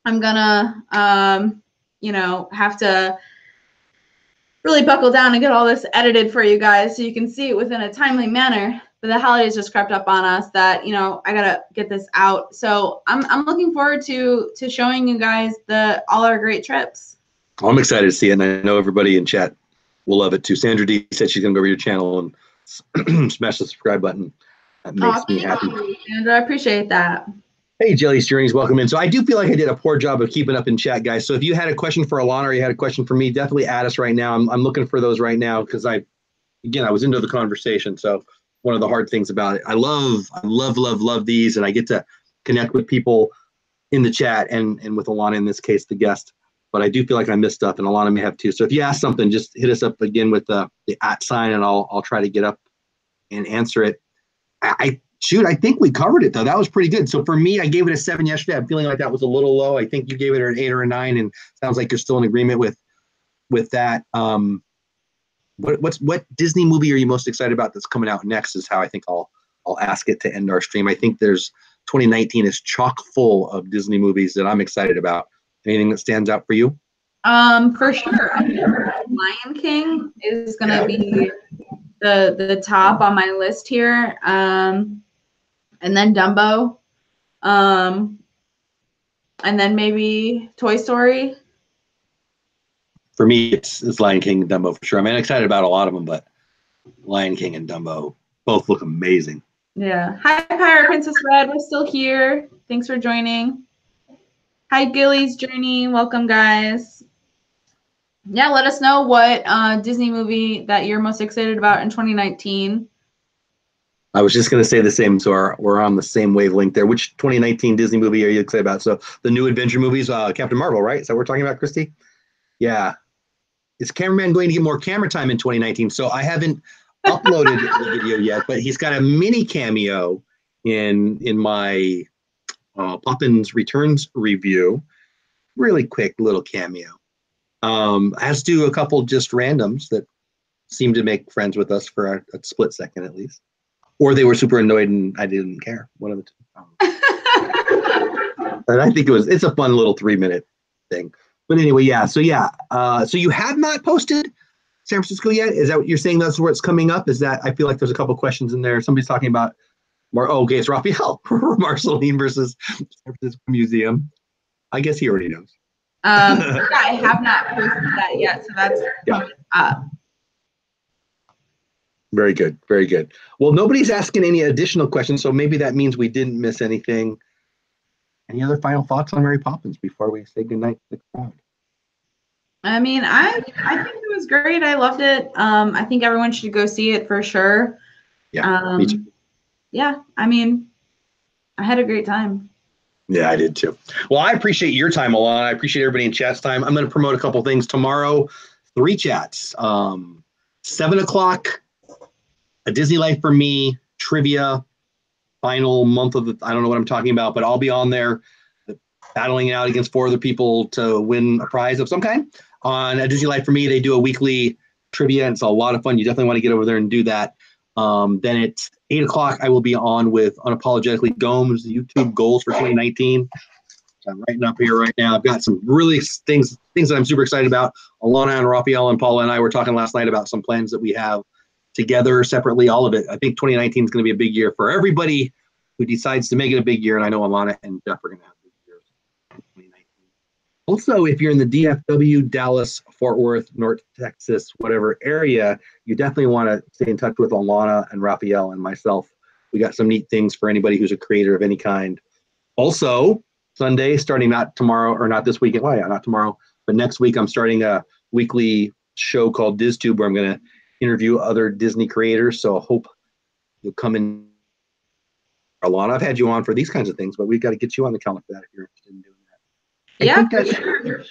I'm gonna, you know, have to really buckle down and get all this edited for you guys so you can see it within a timely manner. But the holidays just crept up on us that, you know, I gotta get this out. So I'm looking forward to showing you guys all our great trips. I'm excited to see it, and I know everybody in chat will love it too. Sandra D said she's gonna go over your channel and smash the subscribe button. That makes me happy. You, Sandra, I appreciate that. Hey, Jelly's Journeys, welcome in. So I do feel like I did a poor job of keeping up in chat, guys. So if you had a question for Alanna or you had a question for me, definitely add us right now. I'm looking for those right now because I was into the conversation. So one of the hard things about it, I love these, and I get to connect with people in the chat and with Alanna, in this case, the guest. But I do feel like I missed stuff, and Alanna may have too. So if you ask something, just hit us up again with the @ sign, and I'll try to get up and answer it. I think we covered it, though. That was pretty good. So for me, I gave it a 7 yesterday. I'm feeling like that was a little low. I think you gave it an 8 or a 9, and sounds like you're still in agreement with that. What Disney movie are you most excited about that's coming out next is how I think I'll ask it to end our stream. I think 2019 is chock full of Disney movies that I'm excited about. Anything that stands out for you? For sure. I think Lion King is gonna be the top on my list here. And then Dumbo. Um, and then maybe Toy Story. For me, it's Lion King and Dumbo for sure. I mean, I'm excited about a lot of them, but Lion King and Dumbo both look amazing. Yeah. Hi, Pirate Princess Red. We're still here. Thanks for joining. Hi, Gilly's Journey. Welcome, guys. Yeah, let us know what Disney movie that you're most excited about in 2019. I was just going to say the same, so we're on the same wavelength there. Which 2019 Disney movie are you excited about? So the new adventure movies, Captain Marvel, right? Is that what we're talking about, Christy? Yeah. Is cameraman going to get more camera time in 2019? So I haven't uploaded the video yet, but he's got a mini cameo in my Poppins Returns review. Really quick little cameo. Has to do a couple just randoms that seemed to make friends with us for a split second at least. Or they were super annoyed and I didn't care. One of the two. And I think it's a fun little 3-minute thing. But anyway, yeah. So you have not posted San Francisco yet? Is that what you're saying? That's where it's coming up? Is that I feel like there's a couple questions in there. Somebody's talking about okay, it's Raphael Marceline versus San Francisco Museum. I guess he already knows. Yeah, I have not posted that yet, so that's coming up. Very good. Very good. Well, nobody's asking any additional questions, so maybe that means we didn't miss anything. Any other final thoughts on Mary Poppins before we say goodnight to the crowd? I mean, I think it was great. I loved it. I think everyone should go see it for sure. Yeah, me too. Yeah, I mean, I had a great time. Yeah, I did too. Well, I appreciate your time, Alanna. I appreciate everybody in chat's time. I'm going to promote a couple things tomorrow. 3 chats. 7 o'clock. A Disney Life for Me trivia. Final month of I don't know what I'm talking about, but I'll be on there battling it out against 4 other people to win a prize of some kind. On A Disney Life for Me, they do a weekly trivia, and it's a lot of fun. You definitely want to get over there and do that. Then at 8 o'clock, I will be on with Unapologetically Gomes, YouTube goals for 2019. I'm writing up here right now. I've got some really things that I'm super excited about. Alanna and Raphael and Paula and I were talking last night about some plans that we have together, separately, all of it. I think 2019 is going to be a big year for everybody who decides to make it a big year, and I know Alanna and Jeff are going to have big years in 2019. Also, if you're in the DFW, Dallas, Fort Worth, North Texas, whatever area, you definitely want to stay in touch with Alanna and Raphael and myself. We got some neat things for anybody who's a creator of any kind. Also, Sunday, starting not tomorrow or not this weekend. Well, yeah, not tomorrow, but next week, I'm starting a weekly show called DizTube where I'm going to interview other Disney creators. So I hope you'll come in. Alanna, I've had you on for these kinds of things, but we've got to get you on the calendar for that if you're interested in doing that. Yeah, for sure.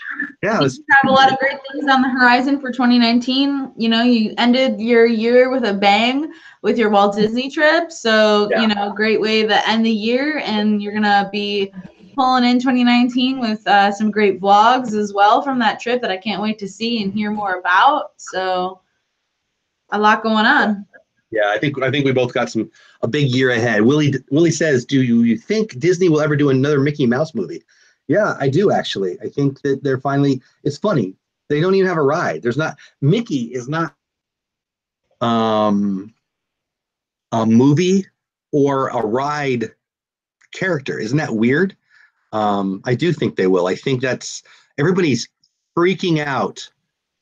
Yeah, you have a lot of great things on the horizon for 2019. You know, you ended your year with a bang with your Walt Disney trip. So, you know, great way to end the year. And you're going to be pulling in 2019 with some great vlogs as well from that trip that I can't wait to see and hear more about. So a lot going on. Yeah, I think we both got a big year ahead. Willie says, "Do you think Disney will ever do another Mickey Mouse movie?" Yeah, I do actually. I think that they're finally. It's funny. They don't even have a ride. Mickey is not a movie or a ride character. Isn't that weird? I do think they will. I think everybody's freaking out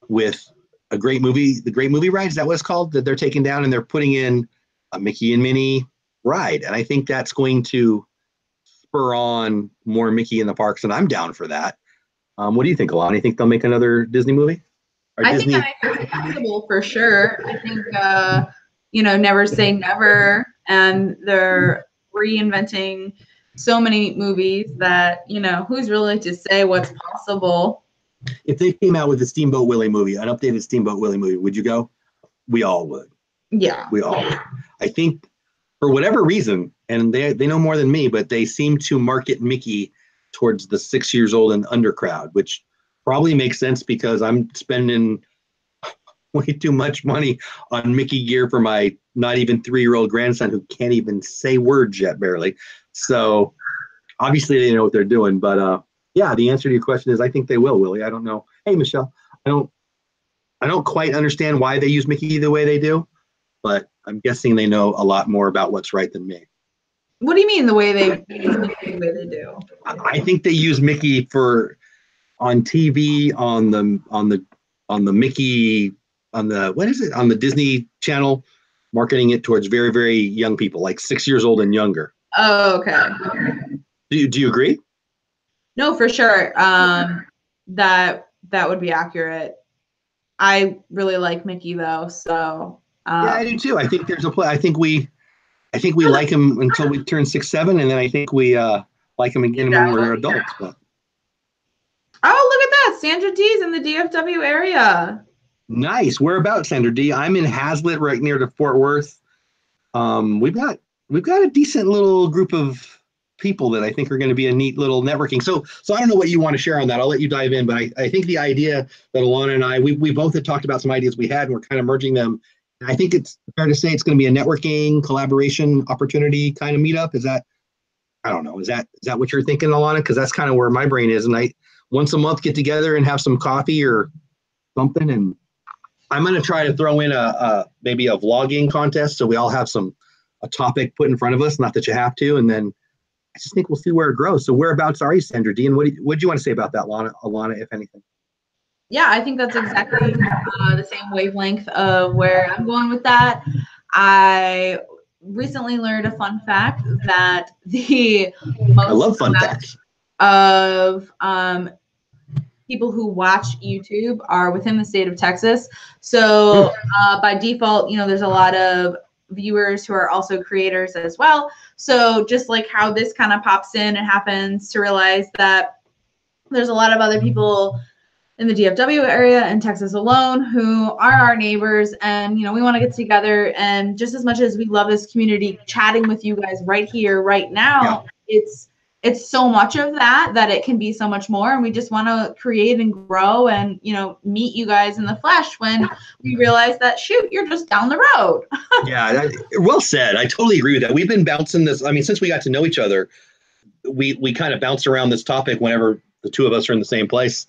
with a great movie, the Great Movie Ride. Is that what it's called? That they're taking down and they're putting in a Mickey and Minnie ride. And I think that's going to spur on more Mickey in the parks, and I'm down for that. What do you think, Alanna? You think they'll make another Disney movie? I think it's possible for sure. I think, never say never. And they're reinventing so many movies that, who's really to say what's possible? If they came out with a Steamboat Willie movie, an updated Steamboat Willie movie, would you go? We all would. Yeah. We all would. I think for whatever reason, and they know more than me, but they seem to market Mickey towards the 6 years old and under crowd, which probably makes sense because I'm spending way too much money on Mickey gear for my not even 3-year-old grandson who can't even say words yet, barely. So obviously they know what they're doing, but yeah, the answer to your question is I think they will, Willie. I don't know hey, Michelle, I don't quite understand why they use Mickey the way they do, but I'm guessing they know a lot more about what's right than me. What do you mean the way they do? I think they use Mickey for on TV on the Mickey on the what is it on the Disney Channel, marketing it towards very very young people, like 6 years old and younger. Oh, okay. Do you agree? No, for sure. That would be accurate. I really like Mickey though, so Yeah, I do too. I think there's a play. I think we like him until we turn 6, 7, and then I think we like him again when we're adults. But oh, look at that! Sandra D's in the DFW area. nice. Whereabouts, Sandra D? I'm in Hazlitt, right near to Fort Worth. We've got a decent little group of people that I think are going to be a neat little networking. So I don't know what you want to share on that. I'll let you dive in, but I think the idea that Alanna and I we both had talked about some ideas we had, and we're kind of merging them. And I think it's fair to say it's going to be a networking collaboration opportunity kind of meetup. Is that I don't know. Is that what you're thinking, Alanna? Because that's kind of where my brain is. And I once a month get together and have some coffee or something. And I'm going to try to throw in a maybe a vlogging contest so we all have a topic put in front of us. Not that you have to, and then I just think we'll see where it grows. So whereabouts are you, Sandra D? And what do you want to say about that, Alanna, if anything? Yeah, I think that's exactly the same wavelength of where I'm going with that. I recently learned a fun fact that the I love fun facts of people who watch YouTube are within the state of Texas. So by default, there's a lot of viewers who are also creators as well. So just like how this kind of pops in, it happens to realize that there's a lot of other people in the DFW area and Texas alone who are our neighbors. And, we want to get together. And just as much as we love this community, chatting with you guys right here, right now, it's so much of that it can be so much more. And we just want to create and grow and, meet you guys in the flesh when we realize that, shoot, you're just down the road. Yeah, well said. I totally agree with that. We've been bouncing this. I mean, since we got to know each other, we kind of bounce around this topic whenever the two of us are in the same place.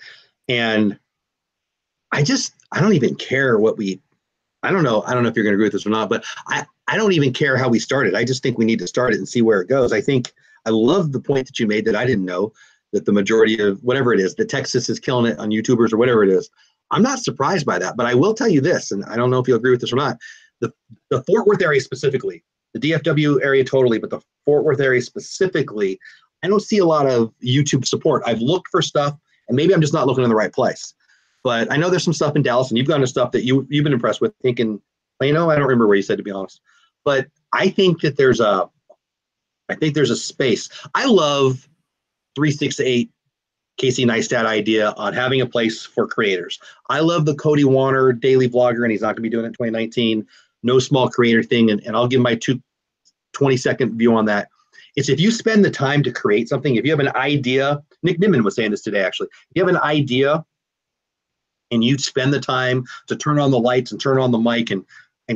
And I don't even care I don't know if you're going to agree with this or not, but I don't even care how we started. I just think we need to start it and see where it goes. I love the point that you made that I didn't know, that the majority of whatever it is, that Texas is killing it on YouTubers or whatever it is. I'm not surprised by that, but I will tell you this, and I don't know if you'll agree with this or not. The Fort Worth area specifically, the DFW area totally, but the Fort Worth area specifically, I don't see a lot of YouTube support. I've looked for stuff, and maybe I'm just not looking in the right place. But I know there's some stuff in Dallas, and you've gone to stuff that you've been impressed with. Thinking Plano, I don't remember where you said, to be honest. But I think that there's a space. I love 368 Casey Neistat idea on having a place for creators. I love the Cody Warner daily vlogger, and he's not going to be doing it in 2019. No small creator thing, and I'll give my 20-second view on that. It's if you spend the time to create something, if you have an idea, Nick Nimmin was saying this today, actually. If you have an idea and you spend the time to turn on the lights and turn on the mic and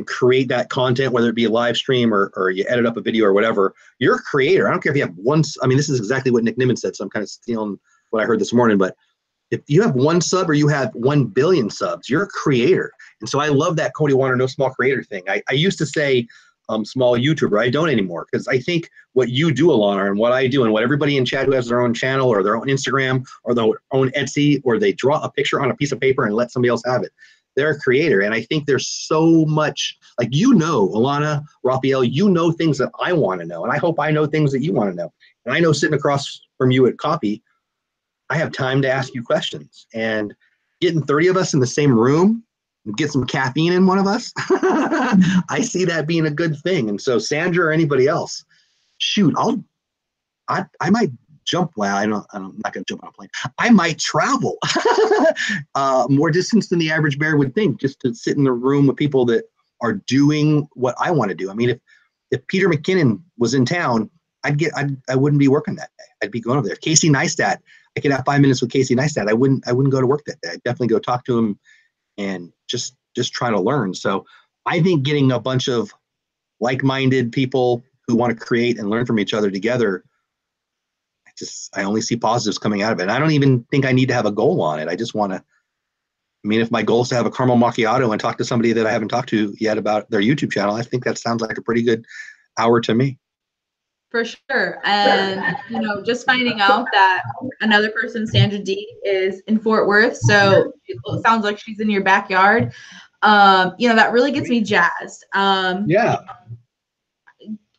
create that content, whether it be a live stream or you edit up a video or whatever, you're a creator. I don't care if you have one. I mean, this is exactly what Nick Nimmin said, so I'm kind of stealing what I heard this morning. But if you have one sub or you have 1 billion subs, you're a creator. And so I love that Cody Warner no small creator thing. I used to say small YouTuber. I don't anymore, because I think what you do, Alanna, and what I do, and what everybody in chat who has their own channel or their own Instagram or their own Etsy, or they draw a picture on a piece of paper and let somebody else have it. They're a creator. And I think there's so much, like, Alanna, Raphael, things that I want to know. And I hope I know things that you want to know. And I know sitting across from you at coffee, I have time to ask you questions. And getting 30 of us in the same room, get some caffeine in one of us, I see that being a good thing. And so Sandra or anybody else, shoot, I might jump. Well, I'm not going to jump on a plane. I might travel more distance than the average bear would think, just to sit in the room with people that are doing what I want to do. I mean, if Peter McKinnon was in town, I wouldn't be working that day. I'd be going over there. Casey Neistat, I could have 5 minutes with Casey Neistat. I wouldn't go to work that day. I'd definitely go talk to him and just try to learn. So I think getting a bunch of like-minded people who want to create and learn from each other together, I only see positives coming out of it. And I don't even think I need to have a goal on it. I just want to I mean, if my goal is to have a caramel macchiato and talk to somebody that I haven't talked to yet about their YouTube channel, I think that sounds like a pretty good hour to me. For sure. And, just finding out that another person, Sandra D, is in Fort Worth. So it sounds like she's in your backyard. That really gets me jazzed. Yeah.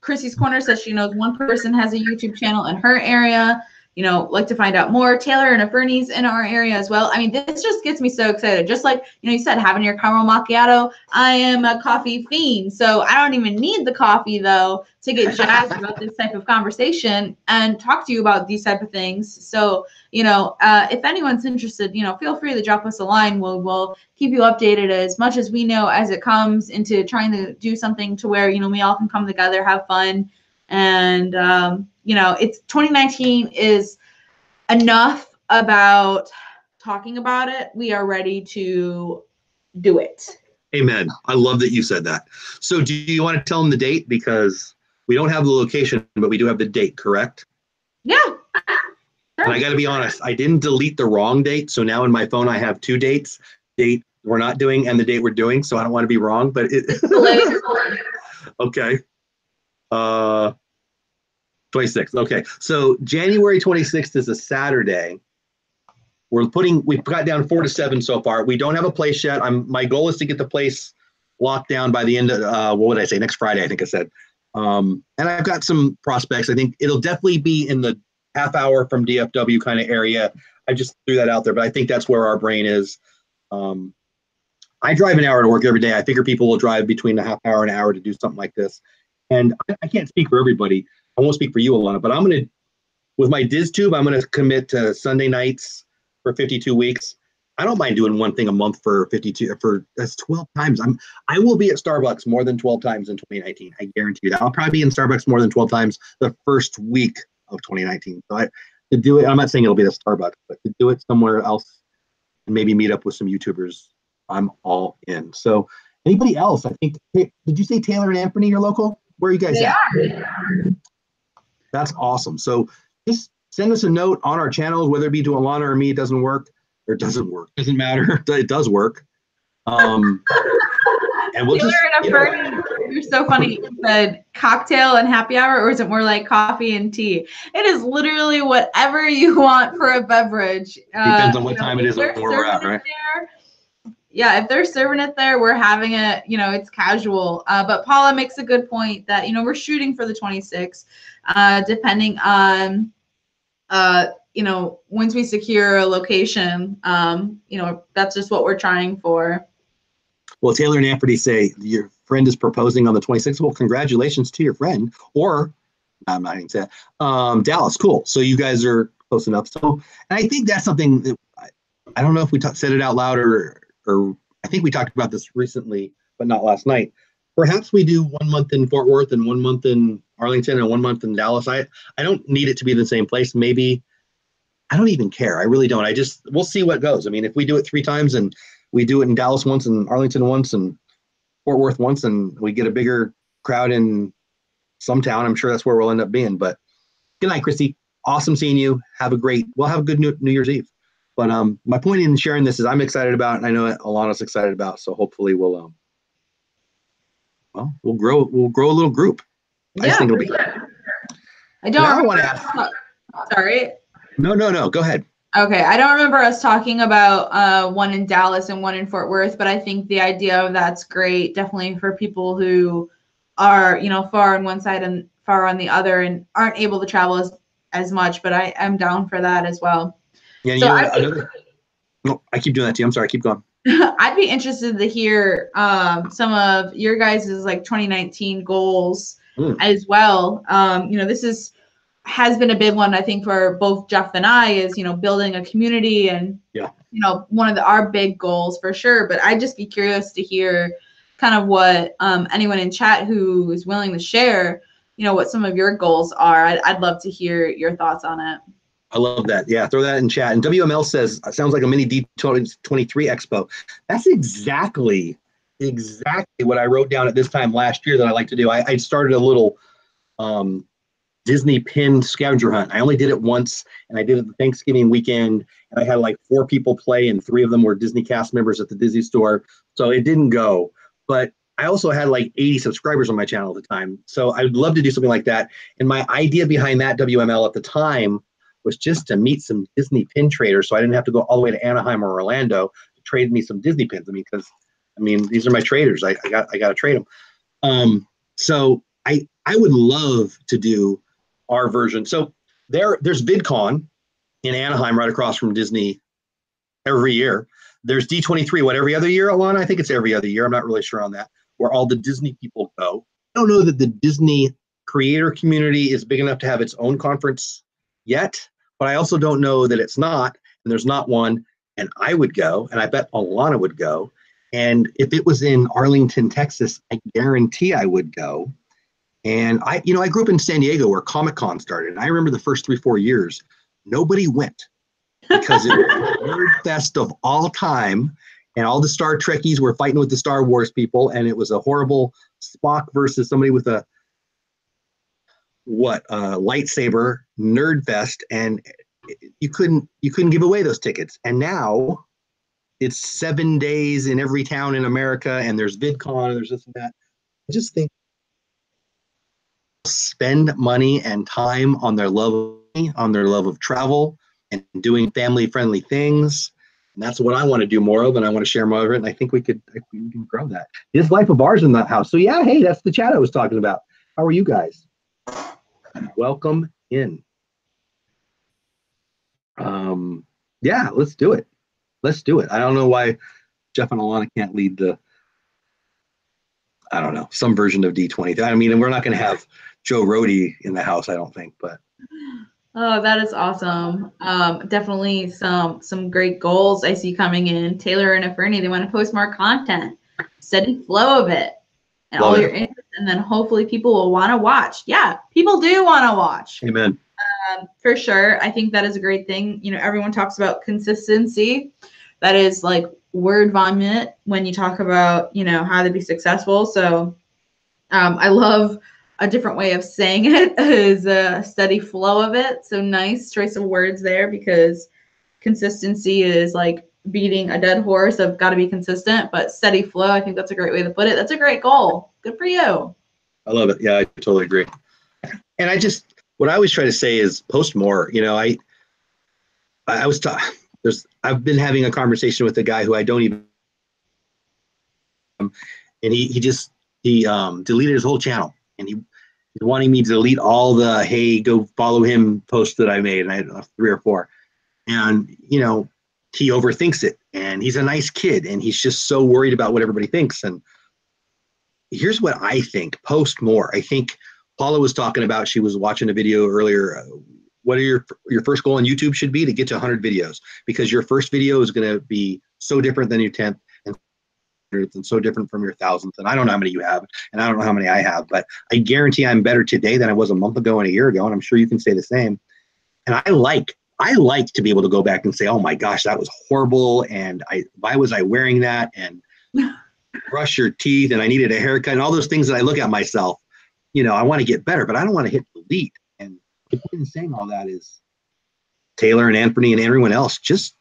Chrissy's Corner says she knows one person has a YouTube channel in her area. Like to find out more. Taylor and Bernie's in our area as well. I mean, this just gets me so excited. Just like, you said, having your caramel macchiato. I am a coffee fiend, so I don't even need the coffee, though, to get jazzed about this type of conversation and talk to you about these type of things. So, if anyone's interested, feel free to drop us a line. We'll keep you updated as much as we know as it comes into trying to do something to where, we all can come together, have fun. And, it's 2019 is enough about talking about it. We are ready to do it. Amen. I love that you said that. So do you want to tell them the date? Because we don't have the location, but we do have the date, correct? Yeah. Sure. And I got to be honest, I didn't delete the wrong date. So now in my phone, I have 2 dates, date we're not doing and the date we're doing. So I don't want to be wrong, but okay. 26th. Okay. So January 26th is a Saturday. We've got down 4 to 7 so far. We don't have a place yet. My goal is to get the place locked down by the end of, what would I say? Next Friday, I think I said. And I've got some prospects. I think it'll definitely be in the half hour from DFW kind of area. I just threw that out there, but I think that's where our brain is. I drive an hour to work every day. I figure people will drive between a half hour and an hour to do something like this. And I can't speak for everybody. I won't speak for you, Alanna, but with my DizTube, I'm going to commit to Sunday nights for 52 weeks. I don't mind doing one thing a month for 52, that's 12 times. I will be at Starbucks more than 12 times in 2019. I guarantee you that. I'll probably be in Starbucks more than 12 times the first week of 2019. So to do it, I'm not saying it'll be the Starbucks, but to do it somewhere else and maybe meet up with some YouTubers, I'm all in. So anybody else? I think, did you say Taylor and Anthony are local? Where are you guys at? That's awesome. So just send us a note on our channels, whether it be to Alanna or me. It doesn't work. Doesn't matter. It does work. And we'll Taylor and Bernie, you're so funny. You said cocktail and happy hour, or is it more like coffee and tea? It is literally whatever you want for a beverage. Depends on what time it is and where we're at, right? Yeah, if they're serving it there, we're having it, it's casual. But Paula makes a good point that, we're shooting for the 26th, depending on, once we secure a location, that's just what we're trying for. Well, Taylor and Anthony say your friend is proposing on the 26th. Well, congratulations to your friend. Or, I'm not even saying Dallas. Cool. So you guys are close enough. So, and I think that's something that I don't know if we said it out loud or I think we talked about this recently, but not last night. Perhaps we do 1 month in Fort Worth and 1 month in Arlington and 1 month in Dallas. I don't need it to be in the same place. Maybe I don't even care. I really don't. We'll see what goes. I mean, if we do it 3 times and we do it in Dallas once and Arlington once and Fort Worth once and we get a bigger crowd in some town, I'm sure that's where we'll end up being. But good night, Christy. Awesome seeing you. Have a good New Year's Eve. But my point in sharing this is I'm excited about it, and I know Alanna's excited about it, so hopefully we'll grow a little group. I just think it'll be good. I don't want to ask. Sorry. No. Go ahead. Okay, I don't remember us talking about one in Dallas and one in Fort Worth, but I think the idea of that's great, definitely for people who are, far on one side and far on the other and aren't able to travel as much, but I am down for that as well. Yeah, so I keep doing that to you. I'm sorry, keep going. I'd be interested to hear some of your guys' 2019 goals as well. This has been a big one, I think, for both Jeff and I is, building a community and, one of our big goals for sure. But I'd just be curious to hear kind of what anyone in chat who is willing to share, what some of your goals are. I'd love to hear your thoughts on it. I love that. Yeah, throw that in chat. And WML says, sounds like a mini D23 Expo. That's exactly what I wrote down at this time last year that I like to do. I started a little Disney pin scavenger hunt. I only did it once, and I did it the Thanksgiving weekend, and I had like 4 people play, and 3 of them were Disney cast members at the Disney store. So it didn't go. But I also had like 80 subscribers on my channel at the time. So I'd love to do something like that. And my idea behind that WML at the time was just to meet some Disney pin traders, so I didn't have to go all the way to Anaheim or Orlando to trade me some Disney pins. I mean, these are my traders. I got to trade them. So I would love to do our version. So there's VidCon in Anaheim, right across from Disney, every year. There's D23, what, every other year, Alanna? I think it's every other year. I'm not really sure on that, where all the Disney people go. I don't know that the Disney creator community is big enough to have its own conference yet, but I also don't know that it's not, and there's not one, and I would go, and I bet Alanna would go. And if it was in Arlington, Texas, I guarantee I would go. And I grew up in San Diego where Comic-Con started. And I remember the first 3-4 years, nobody went because it was the nerd fest of all time. And all the Star Trekkies were fighting with the Star Wars people. And it was a horrible Spock versus somebody with a lightsaber nerd fest. And you couldn't give away those tickets. And now it's 7 days in every town in America, and there's VidCon, and there's this and that. I just think spend money and time on their love of travel and doing family-friendly things. And that's what I want to do more of, and I want to share more of it. And I think we can grow that. This life of ours in the house. So yeah, hey, that's the chat I was talking about. How are you guys? Welcome in. Yeah, let's do it. Let's do it. I don't know why Jeff and Alanna can't lead I don't know, some version of D20. I mean, we're not going to have Joe Rohde in the house, I don't think, but. Oh, that is awesome. Definitely some great goals I see coming in. Taylor and Fernie, they want to post more content, steady flow of it, and Love all it. your interest, and then hopefully people will want to watch. Yeah, people do want to watch. Amen. For sure. I think that is a great thing. Everyone talks about consistency. That is like word vomit when you talk about, how to be successful. So I love a different way of saying it is a steady flow of it. So nice choice of words there, because consistency is like beating a dead horse of got to be consistent, but steady flow. I think that's a great way to put it. That's a great goal. Good for you. I love it. Yeah, I totally agree. And what I always try to say is post more. I've been having a conversation with a guy who I don't even, and he deleted his whole channel, and he's wanting me to delete all the, hey, go follow him posts that I made, and I had 3 or 4. And, he overthinks it, and he's a nice kid, and he's just so worried about what everybody thinks. And here's what I think: post more. I think Paula was talking about, she was watching a video earlier. What are your first goal on YouTube should be to get to 100 videos, because your first video is going to be so different than your 10th and so different from your 1000th. And I don't know how many you have, and I don't know how many I have, but I guarantee I'm better today than I was a month ago and a year ago. And I'm sure you can say the same. And I like to be able to go back and say, oh my gosh, that was horrible. And why was I wearing that? And brush your teeth, and I needed a haircut, and all those things that I look at myself. I want to get better, but I don't want to hit delete. And the point in saying all that is, Taylor and Anthony and everyone else, just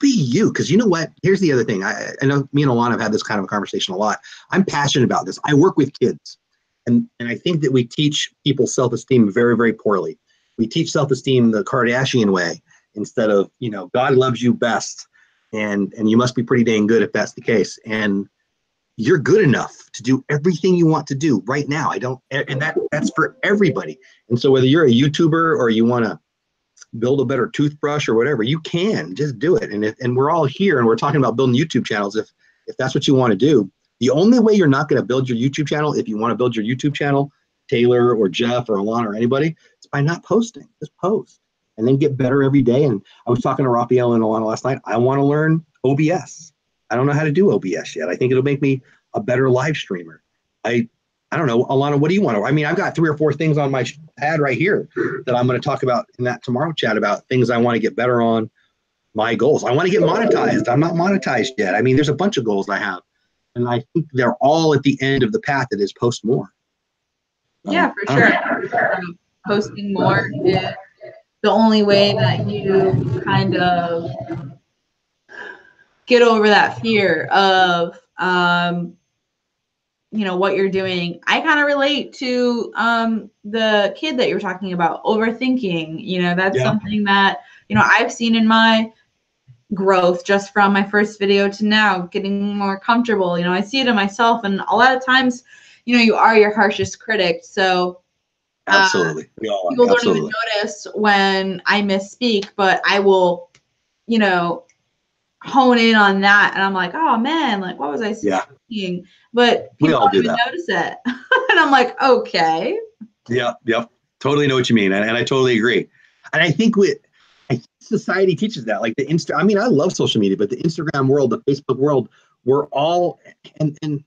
be you. Because you know what? Here's the other thing. I know me and Alanna have had this kind of a conversation a lot. I'm passionate about this. I work with kids. And I think that we teach people self-esteem very, very poorly. We teach self-esteem the Kardashian way instead of, God loves you best. And you must be pretty dang good if that's the case. And you're good enough to do everything you want to do right now. That's for everybody. And so whether you're a YouTuber or you want to build a better toothbrush or whatever, you can just do it. And we're all here, and we're talking about building YouTube channels. If that's what you want to do, the only way you're not going to build your YouTube channel, if you want to build your YouTube channel, Taylor or Jeff or Alanna or anybody, it's by not posting. Just post and then get better every day. And I was talking to Raphael and Alanna last night. I want to learn OBS. I don't know how to do OBS yet. I think it'll make me a better live streamer. I don't know, Alanna, what do you want to? I mean, I've got 3 or 4 things on my pad right here that I'm going to talk about in that tomorrow chat about things I want to get better on, my goals. I want to get monetized. I'm not monetized yet. I mean, there's a bunch of goals I have, and I think they're all at the end of the path that is post more. Yeah, for sure. posting more is the only way that you kind of get over that fear of what you're doing. I kind of relate to the kid that you're talking about, overthinking. That's something that I've seen in my growth just from my first video to now, getting more comfortable. I see it in myself, and a lot of times you are your harshest critic. So absolutely, we all people are. don't Absolutely. even notice when I misspeak, but I will hone in on that, and I'm like, oh man, like what was I saying? But we people all don't do even that. notice it. And I'm like, okay. Yep. Totally know what you mean, and I totally agree. And I think society teaches that, like I mean, I love social media, but the Instagram world, the Facebook world, we're all and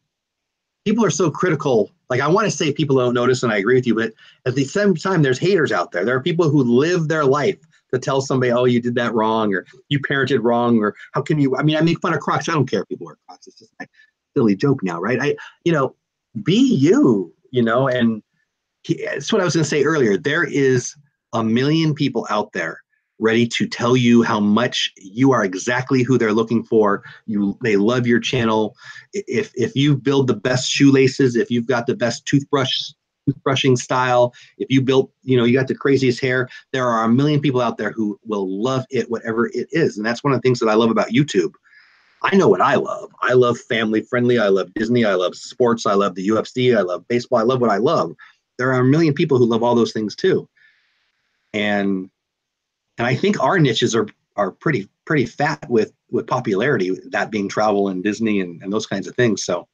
people are so critical. Like, I want to say people don't notice, and I agree with you, but at the same time, there's haters out there. There are people who live their life to tell somebody, oh, you did that wrong, or you parented wrong, or how can you? I mean, I make fun of Crocs. I don't care if people wear Crocs. It's just a silly joke now, right? Be you, and that's what I was going to say earlier. There is a million people out there ready to tell you how much you are exactly who they're looking for. They love your channel. If you build the best shoelaces, if you've got the best toothbrushing style, if you built, you got the craziest hair, there are a million people out there who will love it, whatever it is. And that's one of the things that I love about YouTube. I know what I love. I love family friendly. I love Disney. I love sports. I love the UFC. I love baseball. I love what I love. There are a million people who love all those things too. And I think our niches are pretty fat with popularity, that being travel and Disney and those kinds of things. So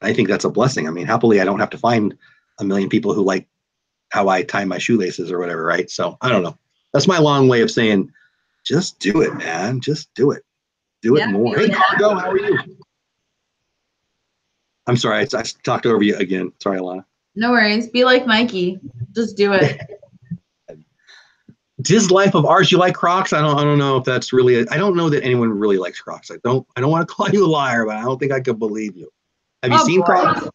I think that's a blessing. I mean, happily, I don't have to find a million people who like how I tie my shoelaces or whatever, right? So I don't know. That's my long way of saying, just do it, man. Just do it. Do it more. Hey, Cargo, how are you? I'm sorry, I talked over you again. Sorry, Alanna. No worries. Be like Mikey. Just do it. This life of ours, you like Crocs? I don't know if that's really. I don't know that anyone really likes Crocs. I don't want to call you a liar, but I don't think I could believe you. Have you seen Crocs?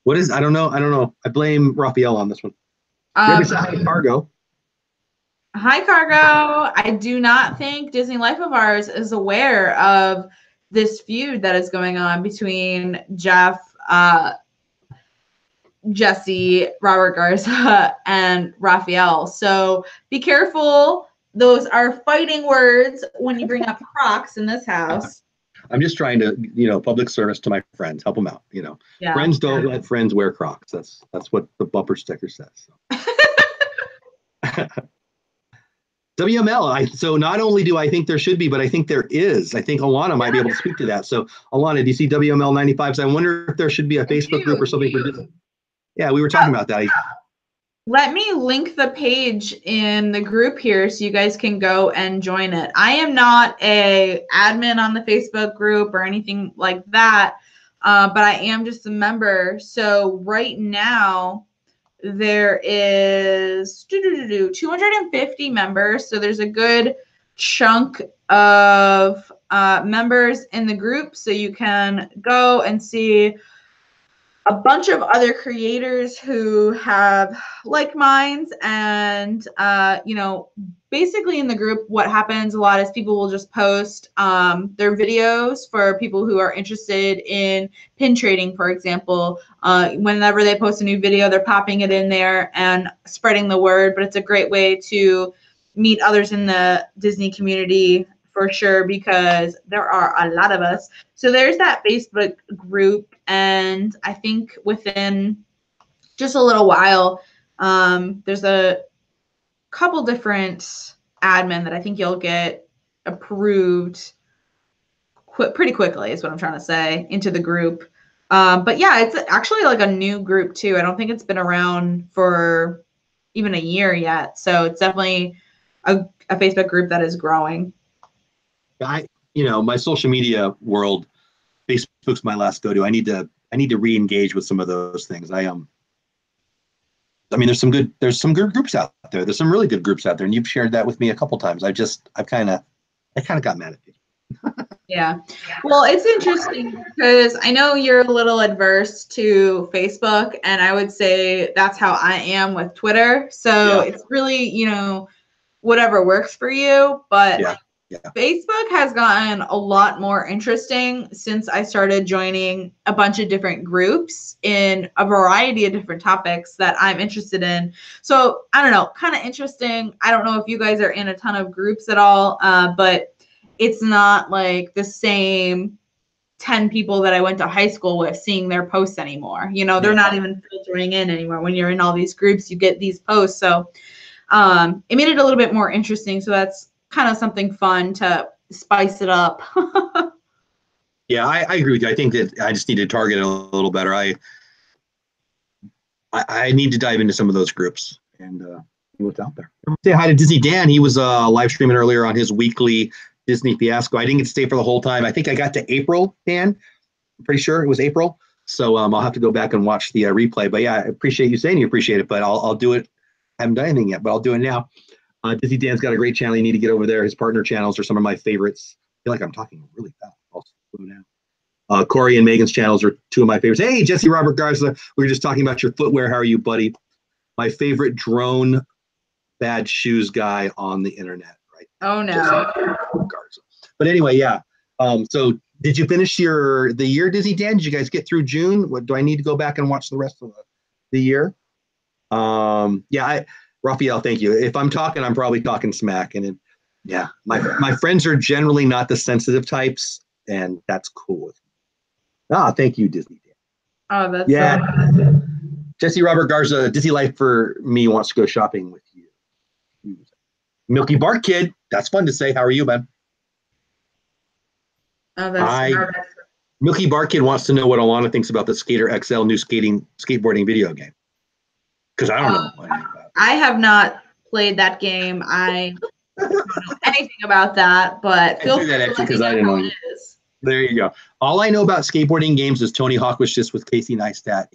What is? I don't know. I blame Raphael on this one. Hi, Cargo. Hi, Cargo. I do not think Disney Life of Ours is aware of this feud that is going on between Jeff, Jesse, Robert Garza, and Raphael. So be careful. Those are fighting words when you bring up Crocs in this house. I'm just trying to, public service to my friends, help them out. Friends don't let friends wear Crocs. That's what the bumper sticker says. So. WML. So not only do I think there should be, but I think there is. I think Alanna might be able to speak to that. So Alanna, do you see WML 95? So I wonder if there should be a Facebook group or something for Disney. Yeah, we were talking about that. Let me link the page in the group here so you guys can go and join it. I am not a admin on the Facebook group or anything like that, but I am just a member. So right now there is 250 members. So there's a good chunk of members in the group. So you can go and see a bunch of other creators who have like minds, and basically in the group what happens a lot is people will just post their videos for people who are interested in pin trading, for example. Whenever they post a new video, they're popping it in there and spreading the word, but it's a great way to meet others in the Disney community for sure, because there are a lot of us. So there's that Facebook group, and I think within just a little while, there's a couple different admin that I think you'll get approved pretty quickly, is what I'm trying to say, into the group. But yeah, it's actually like a new group too. I don't think it's been around for even a year yet. So it's definitely a Facebook group that is growing. My social media world, Facebook's my last go-to. I need to re-engage with some of those things. I mean, there's some good groups out there. There's some really good groups out there, and you've shared that with me a couple times. I kind of got mad at you. Yeah. Well, it's interesting because I know you're a little adverse to Facebook, and I would say that's how I am with Twitter. So Yeah. it's really, whatever works for you. But Yeah. Yeah. Facebook has gotten a lot more interesting since I started joining a bunch of different groups in a variety of different topics that I'm interested in. So I don't know, kind of interesting. I don't know if you guys are in a ton of groups at all, but it's not like the same 10 people that I went to high school with seeing their posts anymore. They're not even filtering in anymore. When you're in all these groups, you get these posts. So it made it a little bit more interesting. So that's kind of something fun to spice it up. Yeah, I agree with you. I think that I just need to target it a little better. I need to dive into some of those groups and see what's out there. Say hi to Disney Dan. He was live streaming earlier on his weekly Disney fiasco. I didn't get to stay for the whole time. I think I got to April, Dan. I'm pretty sure it was April. So I'll have to go back and watch the replay. But yeah, I appreciate you saying you appreciate it, but I'll do it. I haven't done anything yet, but I'll do it now. Disney Dan's got a great channel. You need to get over there. His partner channels are some of my favorites. I feel like I'm talking really fast. I'll slow down. Corey and Megan's channels are two of my favorites. Hey, Jesse Robert Garza. We were just talking about your footwear. How are you, buddy? My favorite drone bad shoes guy on the internet, right? Oh no. Garza. But anyway, yeah. So did you finish the year, Disney Dan? Did you guys get through June? What do I need to go back and watch the rest of the year? Raphael, thank you. If I'm talking, I'm probably talking smack. And yeah, my friends are generally not the sensitive types, and that's cool with me. Thank you, Disney Dan. Oh, that's so Jesse Robert Garza, Disney Life for me wants to go shopping with you. Milky Bark Kid, that's fun to say. How are you, man? Oh, that's Milky Bark Kid wants to know what Alanna thinks about the Skater XL new skateboarding video game. Because I don't know. I have not played that game. I don't know anything about that, but feel free to let me know how it is. There you go. All I know about skateboarding games is Tony Hawk was just with Casey Neistat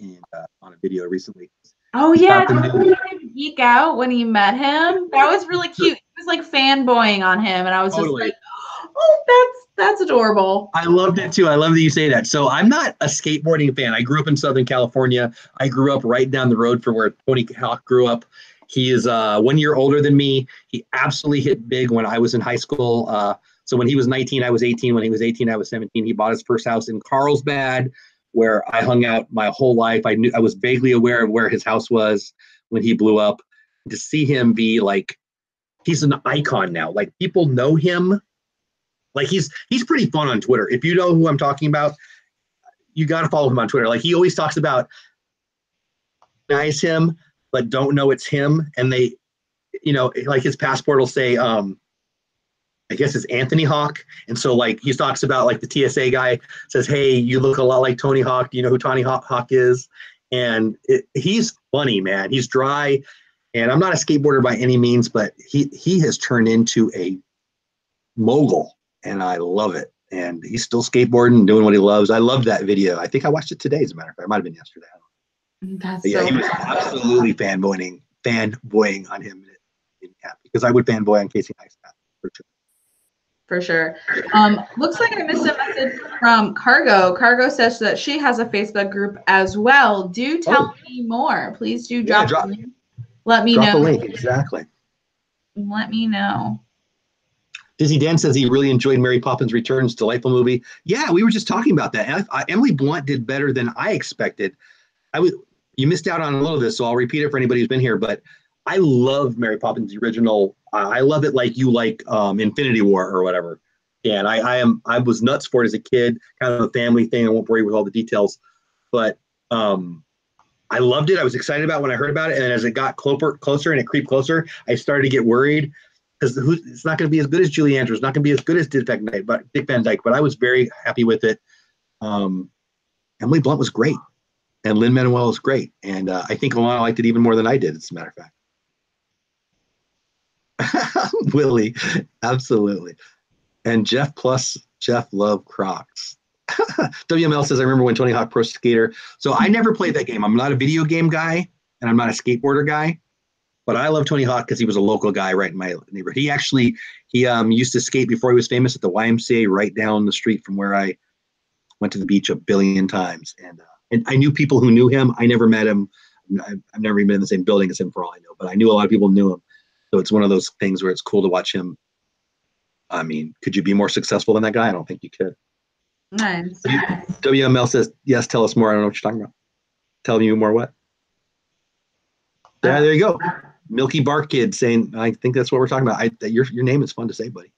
on a video recently. Oh yeah, did you geek out when you met him? That was really cute. He was like fanboying on him, and I was just like, "Oh, that's adorable." I loved it too. I love that you say that. So I'm not a skateboarding fan. I grew up in Southern California. I grew up right down the road from where Tony Hawk grew up. He is 1 year older than me. He absolutely hit big when I was in high school. So when he was 19, I was 18. When he was 18, I was 17. He bought his first house in Carlsbad, where I hung out my whole life. I was vaguely aware of where his house was when he blew up. To see him be like, he's an icon now. Like people know him. Like he's pretty fun on Twitter. If you know who I'm talking about, you got to follow him on Twitter. Like he always talks about recognize him, but don't know it's him. And they, like his passport will say, I guess it's Anthony Hawk. And so like he talks about like the TSA guy says, hey, you look a lot like Tony Hawk. Do you know who Tony Hawk is? And he's funny, man. He's dry. And I'm not a skateboarder by any means, but he has turned into a mogul, and I love it. And he's still skateboarding and doing what he loves. I love that video. I think I watched it today, as a matter of fact. It might have been yesterday. He was absolutely fanboying on him because I would fanboy on Casey Neistat for sure. For sure. Looks like I missed a message from Cargo. Cargo says that she has a Facebook group as well. Do tell me more. Please do drop the link. Let me know. Drop the link, exactly. Let me know. Disney Dan says he really enjoyed Mary Poppins Returns, delightful movie. Yeah, we were just talking about that. Emily Blunt did better than I expected. You missed out on a little of this, so I'll repeat it for anybody who's been here. But I love Mary Poppins the original. I love it like you like Infinity War or whatever. And I was nuts for it as a kid, kind of a family thing. I won't bore you with all the details, but I loved it. I was excited about it when I heard about it, and as it got closer and it creeped closer, I started to get worried because it's not going to be as good as Julie Andrews, not going to be as good as Dick Van Dyke. But I was very happy with it. Emily Blunt was great, and Lin-Manuel was great, and I think Alanna liked it even more than I did, as a matter of fact. Willie, absolutely. And Jeff love Crocs. WML says, I remember when Tony Hawk Pro Skater. So I never played that game. I'm not a video game guy, and I'm not a skateboarder guy. But I love Tony Hawk because he was a local guy right in my neighborhood. He used to skate before he was famous at the YMCA right down the street from where I went to the beach a billion times. And I knew people who knew him. I never met him. I've never even been in the same building as him for all I know, but I knew a lot of people knew him. So it's one of those things where it's cool to watch him. I mean, could you be more successful than that guy? I don't think you could. Nice. WML says, yes, tell us more. I don't know what you're talking about. Telling you more what? Yeah, there you go. Milky Bark Kid saying, I think that's what we're talking about. Your name is fun to say, buddy.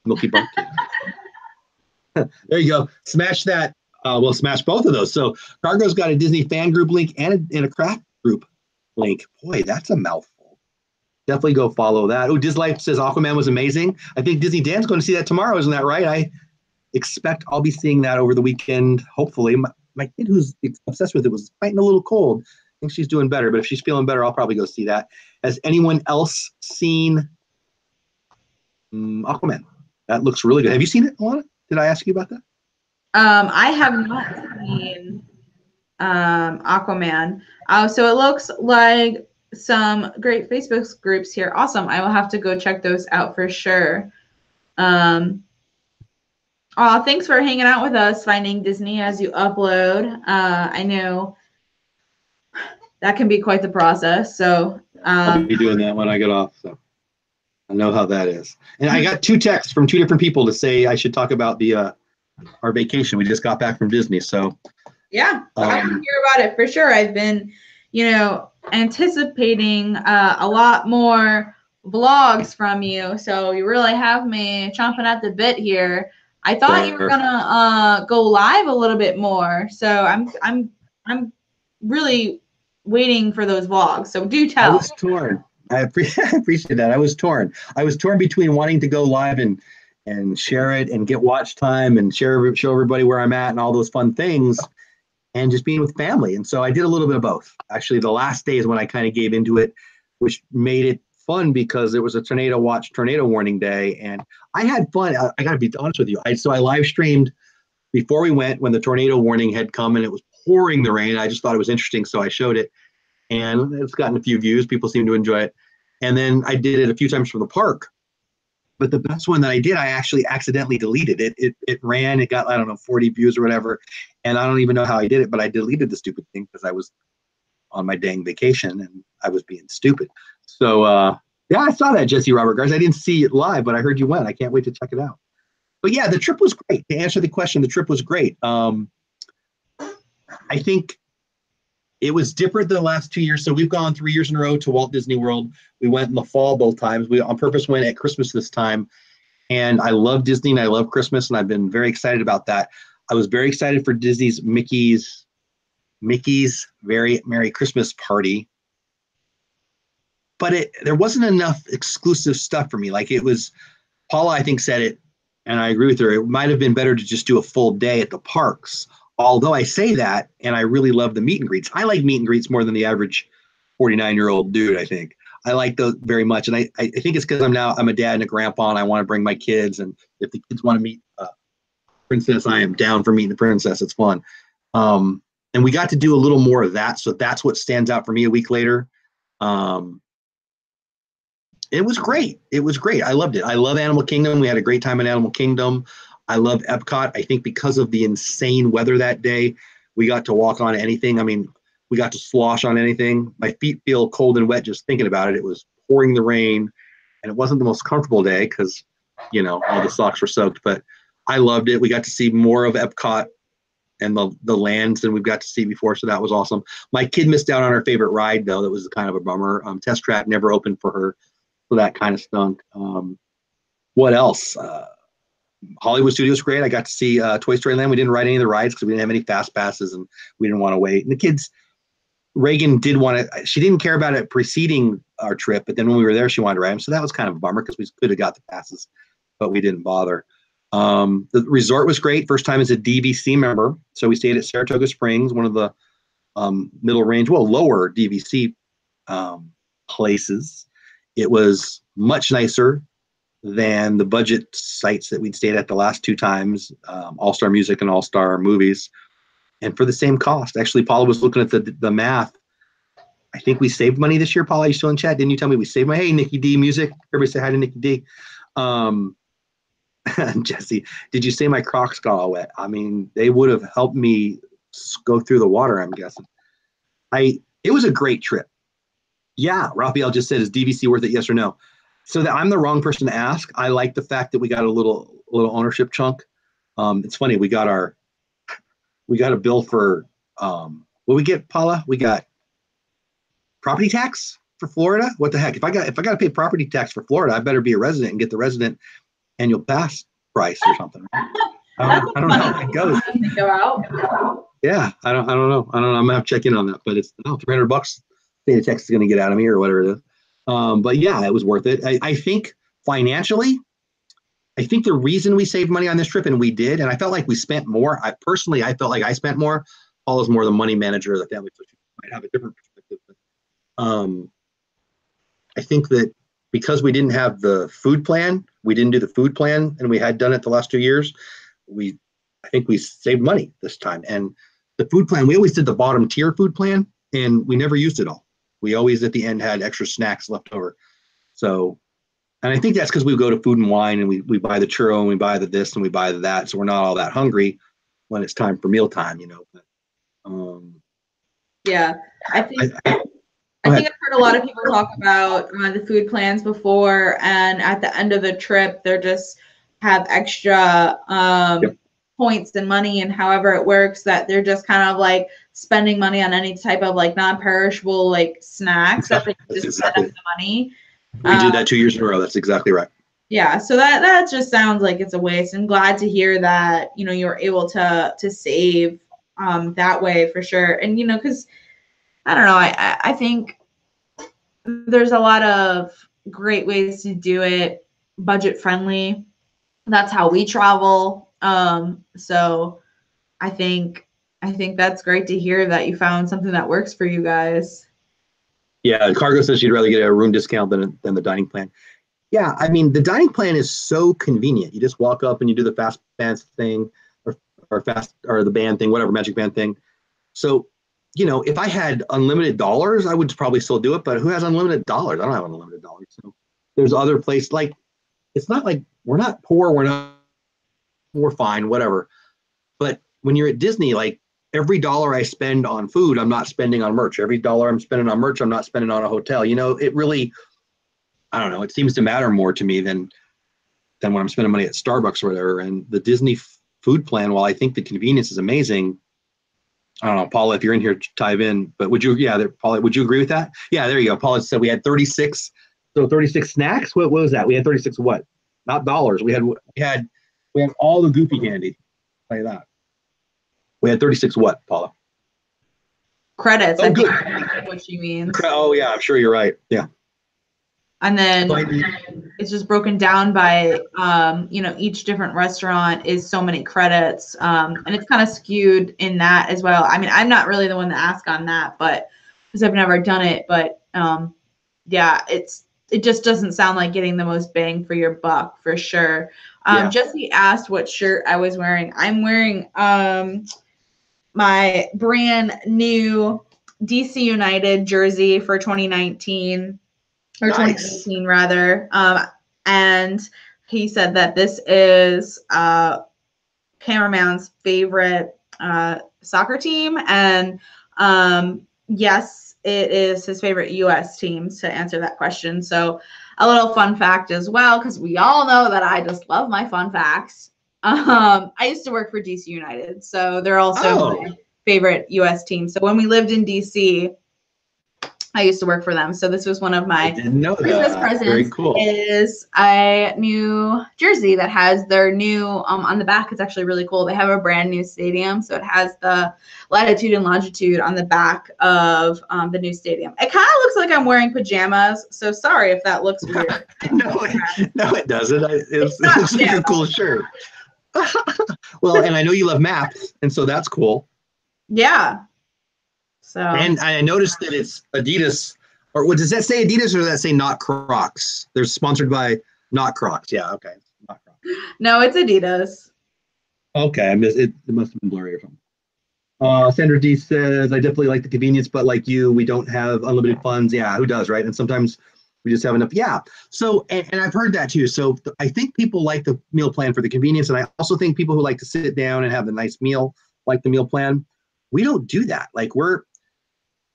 Milky Bark Kid. There you go. Smash that. We'll smash both of those. So Cargo's got a Disney fan group link and a craft group link. Boy, that's a mouthful. Definitely go follow that. Oh, Dislife says Aquaman was amazing. I think Disney Dan's going to see that tomorrow. Isn't that right? I expect I'll be seeing that over the weekend. Hopefully, my kid who's obsessed with it was fighting a little cold. I think she's doing better, but if she's feeling better, I'll probably go see that. Has anyone else seen Aquaman? That looks really good. Have you seen it, Alanna? Did I ask you about that? I have not seen Aquaman. So it looks like some great Facebook groups here. Awesome. I will have to go check those out for sure. Thanks for hanging out with us, Finding Disney, as you upload. I know that can be quite the process. So I'll be doing that when I get off. So I know how that is. And I got 2 texts from 2 different people to say I should talk about our vacation. We just got back from Disney. So yeah, I can hear about it for sure. I've been, anticipating a lot more vlogs from you. So you really have me chomping at the bit here. I thought you were gonna go live a little bit more. So I'm really waiting for those vlogs. So do tell. I was torn. I appreciate that. I was torn. I was torn between wanting to go live and share it and get watch time and show everybody where I'm at and all those fun things, and just being with family. And so I did a little bit of both. Actually, the last day is when I kind of gave into it, which made it fun because it was a tornado warning day, and I had fun. I got to be honest with you. I live streamed before we went when the tornado warning had come and it was pouring the rain. I just thought it was interesting, so I showed it, and it's gotten a few views. People seem to enjoy it. And then I did it a few times from the park. But the best one that I did, I actually accidentally deleted it. It ran, it got, I don't know, 40 views or whatever. And I don't even know how I did it, but I deleted the stupid thing because I was on my dang vacation and I was being stupid. So, yeah, I saw that, Jesse Robert Gars. I didn't see it live, but I heard you went. I can't wait to check it out. But yeah, the trip was great. To answer the question, the trip was great. I think it was different than the last 2 years. So we've gone 3 years in a row to Walt Disney World. We went in the fall both times. We on purpose went at Christmas this time. And I love Disney and I love Christmas, and I've been very excited about that. I was very excited for Disney's Mickey's Very Merry Christmas Party. But there wasn't enough exclusive stuff for me. Like it was, Paula, I think, said it, and I agree with her. It might have been better to just do a full day at the parks. Although I say that, and I really love the meet and greets. I like meet and greets more than the average 49-year-old dude, I think. I like those very much. And I think it's because I'm a dad and a grandpa, and I want to bring my kids. And if the kids want to meet princess, I am down for meeting the princess. It's fun. And we got to do a little more of that. So that's what stands out for me a week later. It was great. It was great. I loved it. I love Animal Kingdom. We had a great time in Animal Kingdom. I love Epcot. I think because of the insane weather that day, we got to walk on anything. I mean, we got to slosh on anything. My feet feel cold and wet just thinking about it. It was pouring the rain, and it wasn't the most comfortable day because, all the socks were soaked. But I loved it. We got to see more of Epcot and the lands than we've got to see before, so that was awesome. My kid missed out on her favorite ride, though. That was kind of a bummer. Test Track never opened for her, so that kind of stunk. What else? Hollywood Studios great. I got to see Toy Story Land. We didn't ride any of the rides because we didn't have any fast passes and we didn't want to wait. And the kids, Reagan did want to, she didn't care about it preceding our trip, but then when we were there, she wanted to ride them. So that was kind of a bummer because we could have got the passes, but we didn't bother. The resort was great. First time as a DVC member. So we stayed at Saratoga Springs, one of the lower DVC places. It was much nicer than the budget sites that we'd stayed at the last 2 times, All-Star Music and All-Star Movies, and for the same cost. Actually, Paula was looking at the math. I think we saved money this year. Paul, are you still in chat? Didn't you tell me we saved money? Hey, Nikki D Music. Everybody say hi to Nikki D. Jesse, did you say my Crocs got all wet? I mean, they would have helped me go through the water, I'm guessing. It was a great trip. Yeah, Raphael just said, is DVC worth it? Yes or no? So that I'm the wrong person to ask. I like the fact that we got a little ownership chunk. It's funny, we got a bill for what we get, Paula? We got property tax for Florida. What the heck? If I got to pay property tax for Florida, I better be a resident and get the resident annual pass price or something. I don't know how it goes. Go out. Yeah, I don't know. I'm gonna have to check in on that, but it's $300 state of Texas is gonna get out of me or whatever it is. But yeah, it was worth it. I think financially, I think the reason we saved money on this trip, and we did, and I felt like we spent more. I felt like I spent more. Paul is more the money manager of the family, so she might have a different perspective. But, I think that because we didn't have the food plan, we didn't do the food plan, and we had done it the last 2 years. I think we saved money this time. And the food plan, we always did the bottom tier food plan, and we never used it all. We always at the end had extra snacks left over. So, and I think that's because we go to Food and Wine and we buy the churro and we buy the this and we buy the that. So we're not all that hungry when it's time for mealtime, you know. But, yeah, I think I've heard a lot of people talk about the food plans before, and at the end of the trip, they're just have extra points and money, and however it works, that they're just kind of like spending money on any type of like non-perishable like snacks that they just spend up the money. We did that 2 years in a row. That's exactly right. Yeah, so that just sounds like it's a waste. I'm glad to hear that you're able to save that way for sure. And because I don't know, I think there's a lot of great ways to do it, budget friendly. That's how we travel. So I think that's great to hear that you found something that works for you guys. Yeah, Cargo says she'd rather get a room discount than the dining plan. Yeah, I mean, the dining plan is so convenient. You just walk up and you do the fast band thing or the band thing, whatever, magic band thing. So, if I had unlimited dollars, I would probably still do it. But who has unlimited dollars? I don't have unlimited dollars. So there's other places. Like, it's not like we're not poor. We're fine, whatever. But when you're at Disney, like every dollar I spend on food, I'm not spending on merch. Every dollar I'm spending on merch, I'm not spending on a hotel. It really, I don't know. It seems to matter more to me than when I'm spending money at Starbucks or whatever. And the Disney food plan, while I think the convenience is amazing, I don't know, Paula, if you're in here, dive in. But Paula, would you agree with that? Yeah, there you go. Paula said we had 36. So 36 snacks. What was that? We had 36 what? Not dollars. We had all the goofy candy. I'll tell you that. We had 36 what, Paula? Credits. Oh, I good. think what she means. Oh yeah, I'm sure you're right. Yeah. And then it's just broken down by, each different restaurant is so many credits. And it's kind of skewed in that as well. I mean, I'm not really the one to ask on that, but because I've never done it. But yeah, it just doesn't sound like getting the most bang for your buck for sure. Yeah. Jesse asked what shirt I was wearing. I'm wearing my brand new DC United jersey for 2019. Or nice. 2018 rather. And he said that this is cameraman's favorite soccer team. And yes, it is his favorite US team, to answer that question. So a little fun fact as well, because we all know that I just love my fun facts. I used to work for DC United, so they're also my favorite US team. So when we lived in DC, I used to work for them. So this was one of my Christmas presents. Very cool. Is a new jersey that has their new on the back. It's actually really cool. They have a brand new stadium. So it has the latitude and longitude on the back of the new stadium. It kind of looks like I'm wearing pajamas. So sorry if that looks weird. No, it doesn't. It looks like a cool shirt. Well, and I know you love maps, and so that's cool. Yeah. So. And I noticed that it's Adidas, or does that say Adidas or does that say Not Crocs? They're sponsored by Not Crocs. Yeah, okay. Not Crocs. No, it's Adidas. Okay, it must have been blurry or something. Sandra D says, I definitely like the convenience, but like you, we don't have unlimited funds. Yeah, who does, right? And sometimes we just have enough. Yeah. So, and I've heard that too. So I think people like the meal plan for the convenience. And I also think people who like to sit down and have a nice meal like the meal plan. We don't do that. Like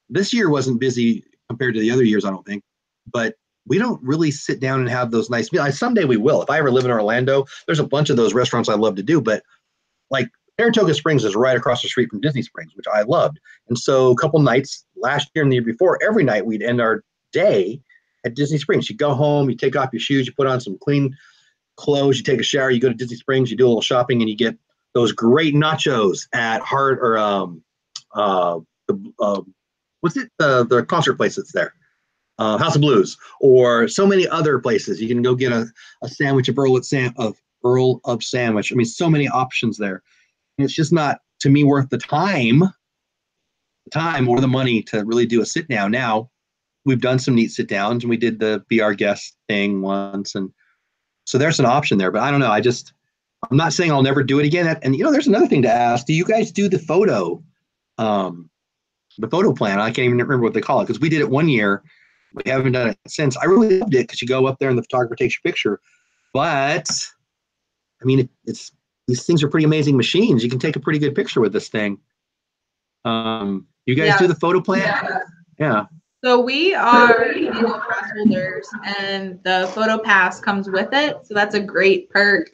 this year wasn't busy compared to the other years, I don't think, but we don't really sit down and have those nice meals. Someday we will. If I ever live in Orlando, there's a bunch of those restaurants I love to do, but like Saratoga Springs is right across the street from Disney Springs, which I loved. And so a couple nights last year and the year before, every night we'd end our day at Disney Springs. You go home, you take off your shoes, you put on some clean clothes, you take a shower, you go to Disney Springs, you do a little shopping, and you get those great nachos at Heart or the what's it the concert place that's there, House of Blues, or so many other places. You can go get a sandwich of Earl of sandwich. I mean, so many options there. And it's just not to me worth the time or the money to really do a sit down. Now we've done some neat sit downs, and we did the Be Our Guest thing once, and so there's an option there. But I don't know. I'm not saying I'll never do it again. And there's another thing to ask: do you guys do um, the photo plan? I can't even remember what they call it because we did it one year. We haven't done it since. I really loved it because you go up there and the photographer takes your picture. But I mean, it's these things are pretty amazing machines. You can take a pretty good picture with this thing. You guys do the photo plan? Yeah. So we are annual pass holders, and the photo pass comes with it. So that's a great perk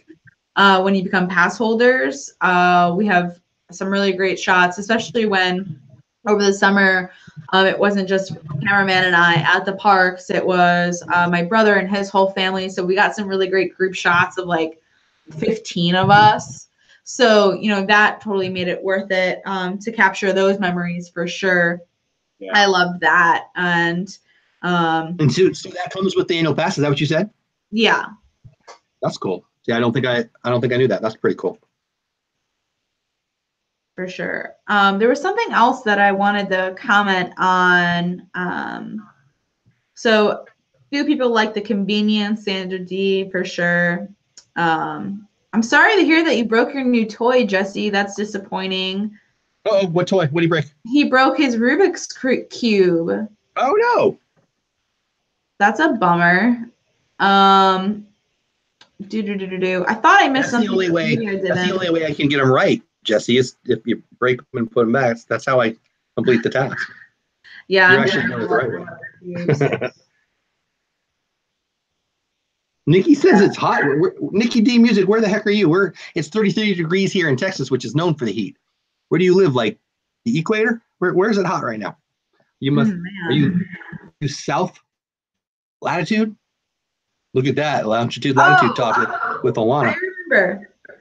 when you become pass holders. We have some really great shots, especially when over the summer, it wasn't just cameraman and I at the parks. It was my brother and his whole family. So we got some really great group shots of like 15 of us. So, that totally made it worth it to capture those memories for sure. Yeah. I loved that. And so that comes with the annual pass. Is that what you said? Yeah. That's cool. Yeah, I don't think I knew that. That's pretty cool. For sure. There was something else that I wanted to comment on. So few people like the convenience, Sandra D for sure. I'm sorry to hear that you broke your new toy, Jesse. That's disappointing. Oh, what toy? What did he break? He broke his Rubik's Cube. Oh no. That's a bummer. I thought I missed something. That's the only way I can get them right, Jesse, is if you break them and put them back. That's how I complete the task. Yeah. You're actually doing it the right way. Nikki says it's hot. Nikki D Music, where the heck are you? It's 33 degrees here in Texas, which is known for the heat. Where do you live? Like the equator? Where is it hot right now? You must. Are you south latitude? Look at that latitude talk with Alanna.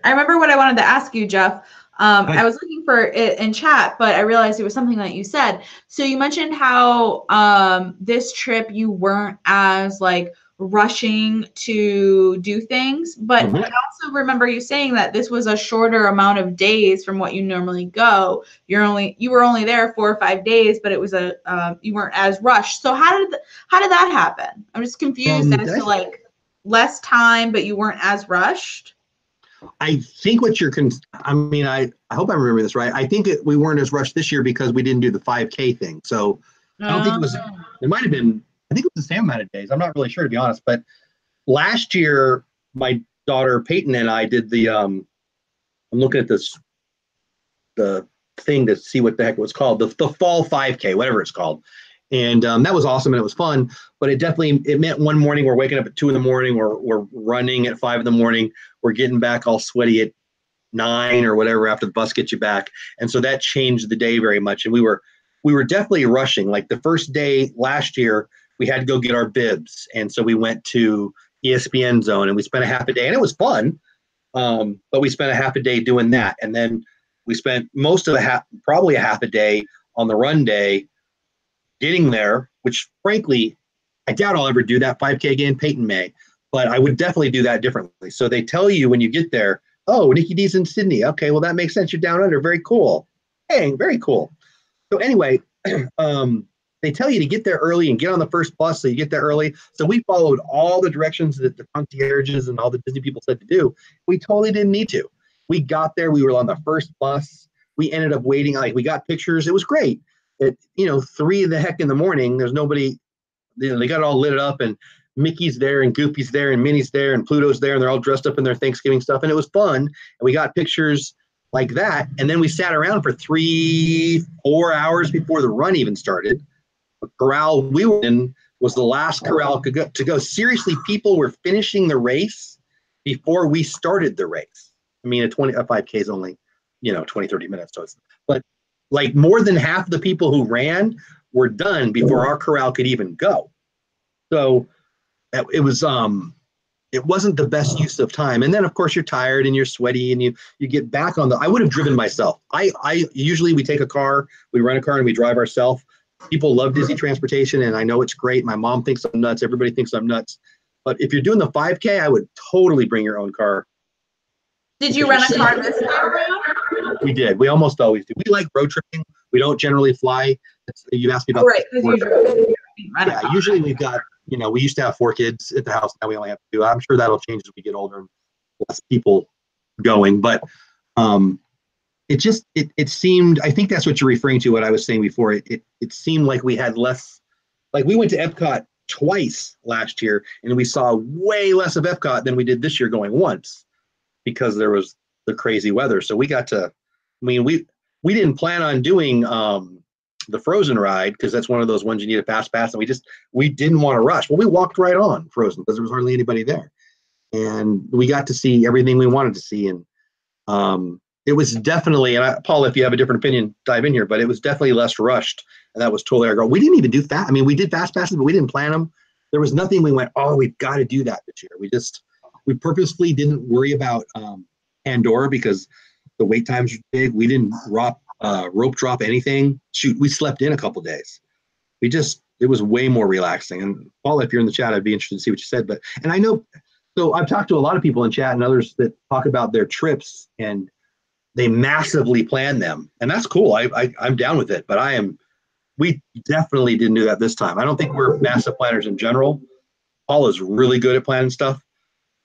I remember what I wanted to ask you, Jeff. I was looking for it in chat, but I realized it was something that you said. So you mentioned how this trip you weren't as like rushing to do things, but I also remember you saying that this was a shorter amount of days from what you normally go. You were only there 4 or 5 days, but it was you weren't as rushed. So how did that happen? I'm just confused as to like less time, but you weren't as rushed. I think what I hope I remember this right. I think we weren't as rushed this year because we didn't do the 5K thing. So I don't think it might have been, I think it was the same amount of days. I'm not really sure, to be honest. But last year, my daughter Peyton and I did I'm looking at the thing to see what the heck it was called, the fall 5K, whatever it's called. And that was awesome and it was fun, but it meant one morning we're waking up at 2 a.m, we're running at 5 a.m, we're getting back all sweaty at 9 or whatever after the bus gets you back. And so that changed the day very much. And we were definitely rushing. Like the first day last year, we had to go get our bibs. And so we went to ESPN Zone and we spent a half a day and it was fun. But we spent a half a day doing that. And then we spent most of probably a half a day on the run day getting there, which frankly, I doubt I'll ever do that 5K again. Peyton may, but I would definitely do that differently. So they tell you when you get there, oh, Nikki D's in Sydney. Okay, well, that makes sense. You're down under. Very cool. Hey, very cool. So anyway, they tell you to get there early and get on the first bus so you get there early. So we followed all the directions that the concierges and all the Disney people said to do. We totally didn't need to. We got there. We were on the first bus. we ended up waiting. Like we got pictures. It was great. At 3 in the morning, there's nobody. They got it all lit up, and Mickey's there, and Goofy's there, and Minnie's there, and Pluto's there, and they're all dressed up in their Thanksgiving stuff, and it was fun. And we got pictures like that, and then we sat around for 3-4 hours before the run even started. The corral we were in was the last corral to go. Seriously, people were finishing the race before we started the race. I mean, a 5K is only 20-30 minutes, but like more than half the people who ran were done before our corral could even go. So it wasn't the best use of time. And then of course you're tired and you're sweaty, and you get back on I would have driven myself. I usually, we take a car, we rent a car, and we drive ourselves. People love Disney transportation, and I know it's great. My mom thinks I'm nuts. Everybody thinks I'm nuts. But if you're doing the 5K, I would totally bring your own car. Did you rent a car this time around? We did. We almost always do. We like road tripping. We don't generally fly. You asked me about usually we've got, we used to have 4 kids at the house. Now we only have 2. I'm sure that'll change as we get older and less people going. But it seemed, I think that's what you're referring to, what I was saying before. It seemed like we had less, like we went to Epcot twice last year, and we saw way less of Epcot than we did this year going once, because there was the crazy weather. So we got to, we didn't plan on doing the Frozen ride, because that's one of those ones you need a fast pass, and we didn't want to rush. Well, we walked right on Frozen because there was hardly anybody there, and we got to see everything we wanted to see. And it was definitely, and Paul, if you have a different opinion, dive in here, but it was definitely less rushed, and that was totally our goal. We didn't even do fast. I mean, we did fast passes, but we didn't plan them. There was nothing we went, oh, we've got to do that this year. We purposely didn't worry about Pandora, because the wait times are big. We didn't rope drop anything. Shoot, we slept in a couple days. It was way more relaxing. And Paul, if you're in the chat, I'd be interested to see what you said. And I know, so I've talked to a lot of people in chat and others that talk about their trips, and they massively plan them, and that's cool. I'm down with it, but we definitely didn't do that this time. I don't think we're massive planners in general. Paul is really good at planning stuff.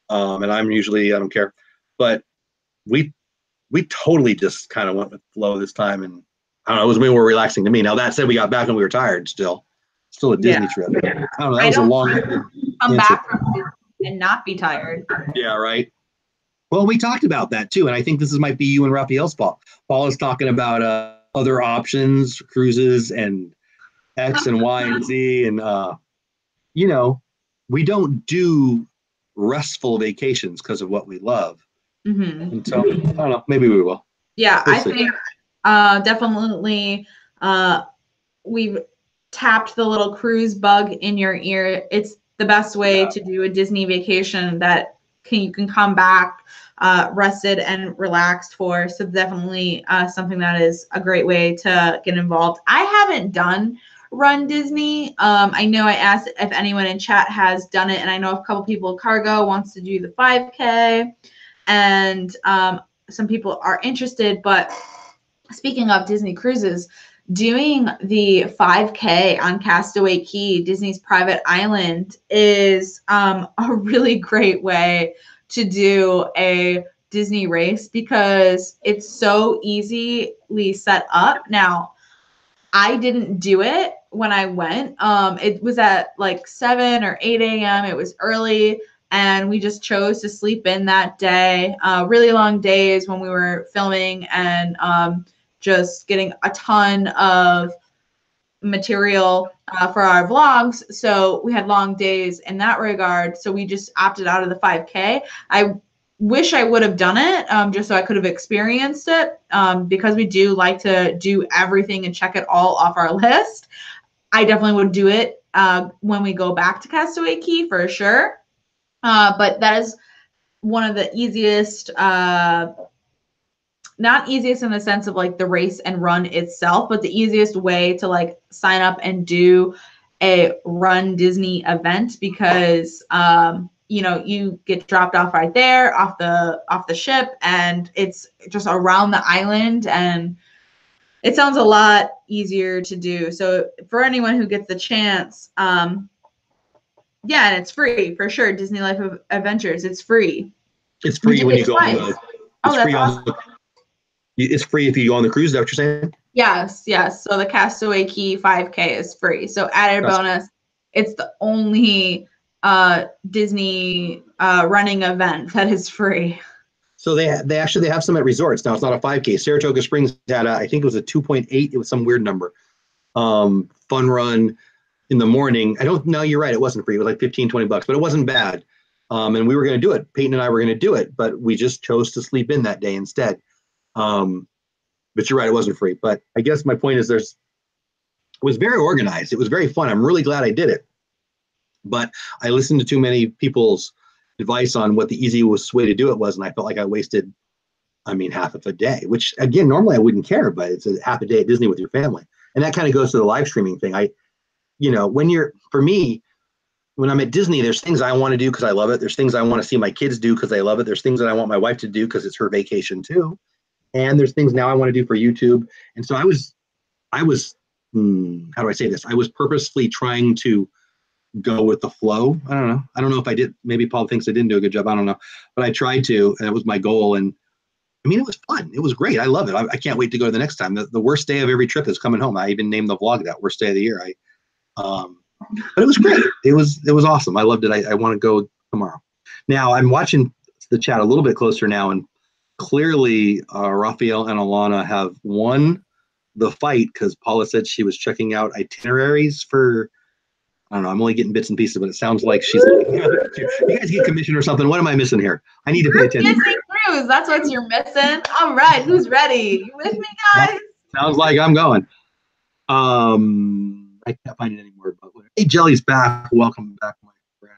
And I'm usually, I don't care, but we totally just kind of went with the flow this time. And I don't know, it was way more relaxing to me. Now that said, we got back and we were tired still a Disney trip. I don't know, that was a long come back from and not be tired. Yeah, right. Well, we talked about that too, and I think this might be you and Raphael's fault. Paul is talking about other options, cruises, and X and Y and Z, and we don't do restful vacations because of what we love. Mm-hmm. And so I don't know, maybe we will. Yeah, I think definitely we've tapped the little cruise bug in your ear. It's the best way to do a Disney vacation that you can come back rested and relaxed for. So definitely something that is a great way to get involved. I haven't done Run Disney. I know I asked if anyone in chat has done it, and I know a couple people, Cargo wants to do the 5K, and some people are interested. But speaking of Disney cruises, doing the 5K on Castaway Cay, Disney's private island, is a really great way to do a Disney race, because it's so easily set up. Now, I didn't do it when I went. It was at like 7 or 8 a.m. It was early, and we just chose to sleep in that day. Really long days when we were filming and just getting a ton of material for our vlogs. So we had long days in that regard. So we just opted out of the 5K. I wish I would have done it just so I could have experienced it, because we do like to do everything and check it all off our list. I definitely would do it when we go back to Castaway Cay for sure. But that is one of the easiest, not easiest in the sense of like the race and run itself, but the easiest way to like sign up and do a Run Disney event, because you get dropped off right there off the ship, and it's just around the island, and it sounds a lot easier to do. So for anyone who gets the chance, and it's free for sure. Disney Life of Adventures, it's free. It's free when you go on the. It's free on the. It's free if you go on the cruise. Is that what you're saying? Yes, yes. So the Castaway Key 5K is free. So added bonus, it's the only Disney running event that is free. So they have some at resorts. Now it's not a 5K. Saratoga Springs had I think it was a 2.8. It was some weird number. Fun run in the morning. I don't know. You're right. It wasn't free. It was like $15-20, but it wasn't bad. And we were going to do it. Peyton and I were going to do it, but we just chose to sleep in that day instead. But you're right. It wasn't free. But I guess my point is it was very organized. It was very fun. I'm really glad I did it. But I listened to too many people's advice on what the easiest way to do it was, and I felt like I wasted, half of a day, which again, normally I wouldn't care, but it's a half a day at Disney with your family. And that kind of goes to the live streaming thing. For me, when I'm at Disney, there's things I want to do because I love it. There's things I want to see my kids do because I love it. There's things that I want my wife to do because it's her vacation too. And there's things now I want to do for YouTube. And so I was, how do I say this? I was purposefully trying to go with the flow. I don't know if I did. Maybe Paul thinks I didn't do a good job. I don't know, but I tried to, and that was my goal. And it was fun. It was great. I love it. I can't wait to go the next time. The worst day of every trip is coming home. I even named the vlog that worst day of the year. But it was great. It was awesome. I loved it. I want to go tomorrow. Now I'm watching the chat a little bit closer now, and clearly Raphael and Alanna have won the fight because Paula said she was checking out itineraries for, I don't know, I'm only getting bits and pieces, but it sounds like she's like, you guys get commission or something. What am I missing here? I need to pay attention. Disney Cruise, that's what you're missing. All right, who's ready? You with me, guys? Sounds like I'm going. I can't find it anymore. But hey, Jelly's back. Welcome back, my friend.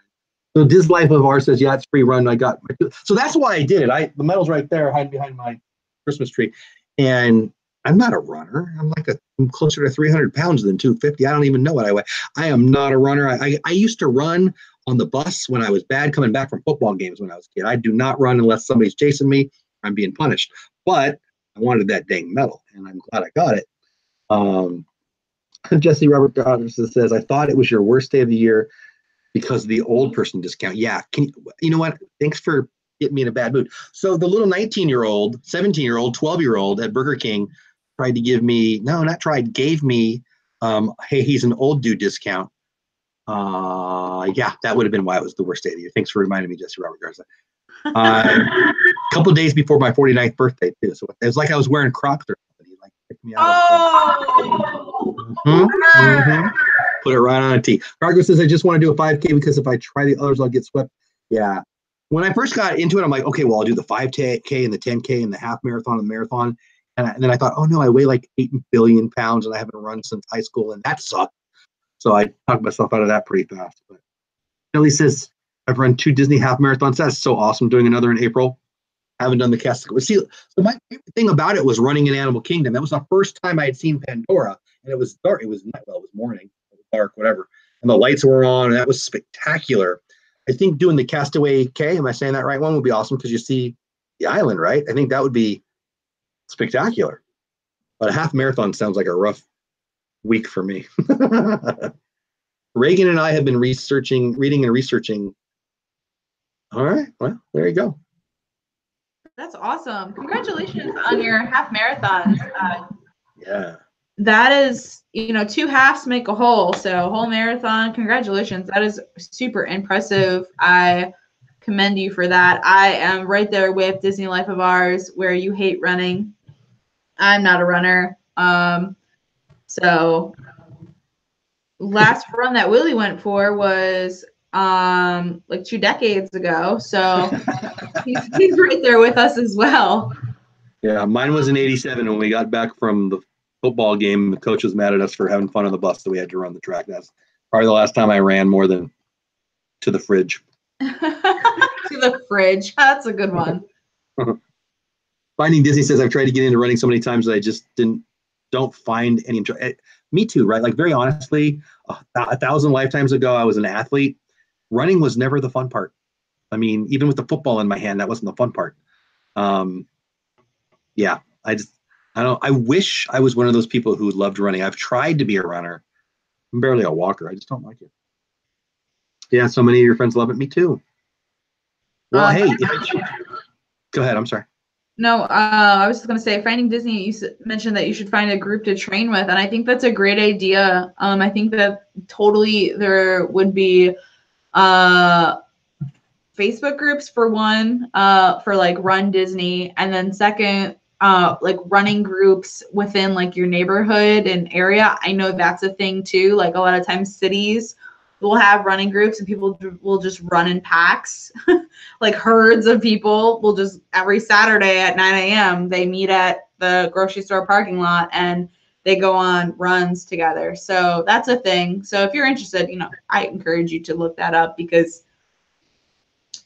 So Diz Life of R says, yeah, it's free run. I got so that's why I did it. The medal's right there, hiding behind my Christmas tree. And I'm not a runner. I'm closer to 300 pounds than 250. I don't even know what I weigh. I am not a runner. I used to run on the bus when I was bad coming back from football games when I was a kid. I do not run unless somebody's chasing me. I'm being punished. But I wanted that dang medal, and I'm glad I got it. Jesse Robert says, I thought it was your worst day of the year because of the old person discount. Yeah. You know what? Thanks for getting me in a bad mood. So the little 19-year-old, 17-year-old, 12-year-old at Burger King tried to gave me, hey, he's an old dude discount. Yeah, that would have been why it was the worst day of the year. Thanks for reminding me, Jesse Robert Garza. A couple of days before my 49th birthday, too. So it was like I was wearing Crocs or something. He picked me out. Put it right on a tee. Gargo says, I just want to do a 5K because if I try the others, I'll get swept. Yeah. When I first got into it, I'm like, okay, well, I'll do the 5K and the 10K and the half marathon and the marathon. And then I thought, oh, no, I weigh like 8 billion pounds and I haven't run since high school, and that sucked. So I talked myself out of that pretty fast. But Kelly says, I've run 2 Disney half marathons. That's so awesome. Doing another in April. Haven't done the Castaway. See, so my favorite thing about it was running in Animal Kingdom. That was the first time I had seen Pandora, and it was dark. It was night. Well, it was morning. It was dark, whatever. And the lights were on, and that was spectacular. I think doing the Castaway K, am I saying that right? One would be awesome because you see the island, right? I think that would be spectacular. But a half marathon sounds like a rough week for me. Reagan and I have been reading and researching. All right. Well, there you go. That's awesome. Congratulations on your half marathons. Yeah. That is, 2 halves make a whole. So whole marathon, congratulations. That is super impressive. I commend you for that. I am right there with Disney Life of Ours where you hate running. I'm not a runner. So last run that Willie went for was like 2 decades ago. So he's right there with us as well. Yeah, mine was in '87 when we got back from the football game. The coach was mad at us for having fun on the bus, so we had to run the track. That's probably the last time I ran more than to the fridge. To the fridge. That's a good one. Finding Disney says, I've tried to get into running so many times that I just don't find any enjoyment. Me too, right? Like, very honestly, 1,000 lifetimes ago, I was an athlete. Running was never the fun part. I mean, even with the football in my hand, that wasn't the fun part. Yeah, I wish I was one of those people who loved running. I've tried to be a runner. I'm barely a walker. I just don't like it. Yeah, so many of your friends love it. Me too. Well, hey, go ahead. I'm sorry. No, I was just gonna say, Finding Disney. You mentioned that you should find a group to train with, and I think that's a great idea. I think that totally there would be Facebook groups for one, for like Run Disney, and then second, like running groups within like your neighborhood and area. I know that's a thing too. Like a lot of times cities will have running groups and people will just run in packs. Like herds of people will just every Saturday at 9 a.m. they meet at the grocery store parking lot and they go on runs together. So that's a thing. So if you're interested, I encourage you to look that up because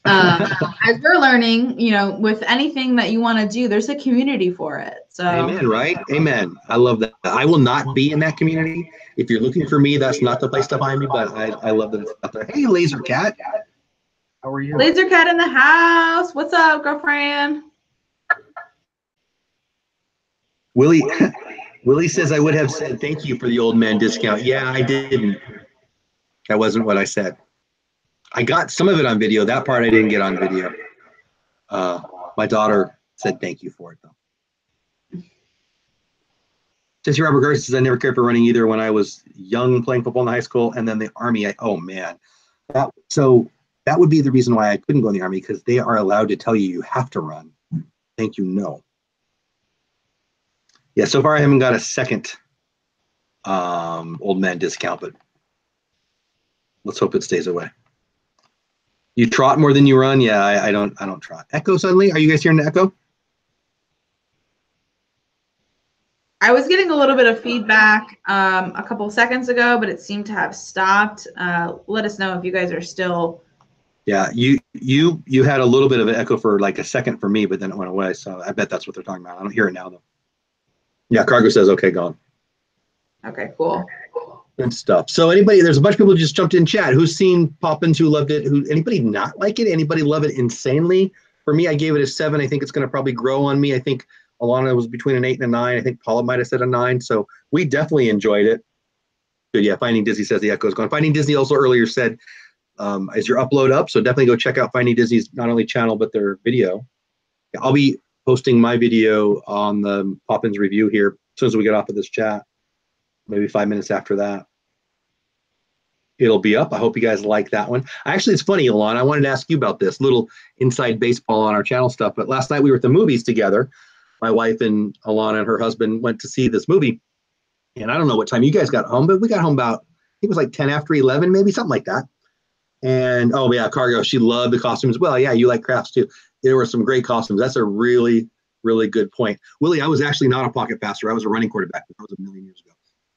as we're learning, with anything that you want to do, there's a community for it. So Amen, right? Amen. I love that. I will not be in that community. If you're looking for me, that's not the place to find me, but I love that it's out there. Hey, Laser Cat. How are you? Laser Cat in the house. What's up, girlfriend? Willie says I would have said thank you for the old man discount. Yeah, I didn't. That wasn't what I said. I got some of it on video. That part I didn't get on video. My daughter said thank you for it, though. Jesse Robert Garza says I never cared for running either when I was young, playing football in high school, and then the Army. Oh, man. So that would be the reason why I couldn't go in the Army, because they are allowed to tell you have to run. Thank you, no. Yeah, so far I haven't got a second old man discount, but let's hope it stays away. You trot more than you run? Yeah, I don't trot. Echo suddenly? Are you guys hearing the echo? I was getting a little bit of feedback a couple of seconds ago, but it seemed to have stopped. Let us know if you guys are still. Yeah, you had a little bit of an echo for like a second for me, but then it went away. So I bet that's what they're talking about. I don't hear it now though. Yeah, Cargo says okay, gone. Okay, cool. Good stuff. So there's a bunch of people who just jumped in chat. Who's seen Poppins? Who loved it? Anybody not like it? Anybody love it insanely? For me, I gave it a 7. I think it's going to probably grow on me. I think Alanna was between an 8 and a 9. I think Paula might have said a 9. So we definitely enjoyed it. But yeah, Finding Disney says the echo's gone. Finding Disney also earlier said, is your upload up? So definitely go check out Finding Disney's not only channel, but their video. I'll be posting my video on the Poppins review here as soon as we get off of this chat. Maybe 5 minutes after that. It'll be up. I hope you guys like that one. Actually, it's funny, Alanna. I wanted to ask you about this little inside baseball on our channel stuff. But last night we were at the movies together. My wife and Alanna and her husband went to see this movie. And I don't know what time you guys got home, but we got home about, I think it was like 10 after 11, maybe something like that. And oh yeah, Cargo, she loved the costumes. Well, yeah, you like crafts too. There were some great costumes. That's a really, really good point. Willie, I was actually not a pocket passer. I was a running quarterback. That was a million years ago.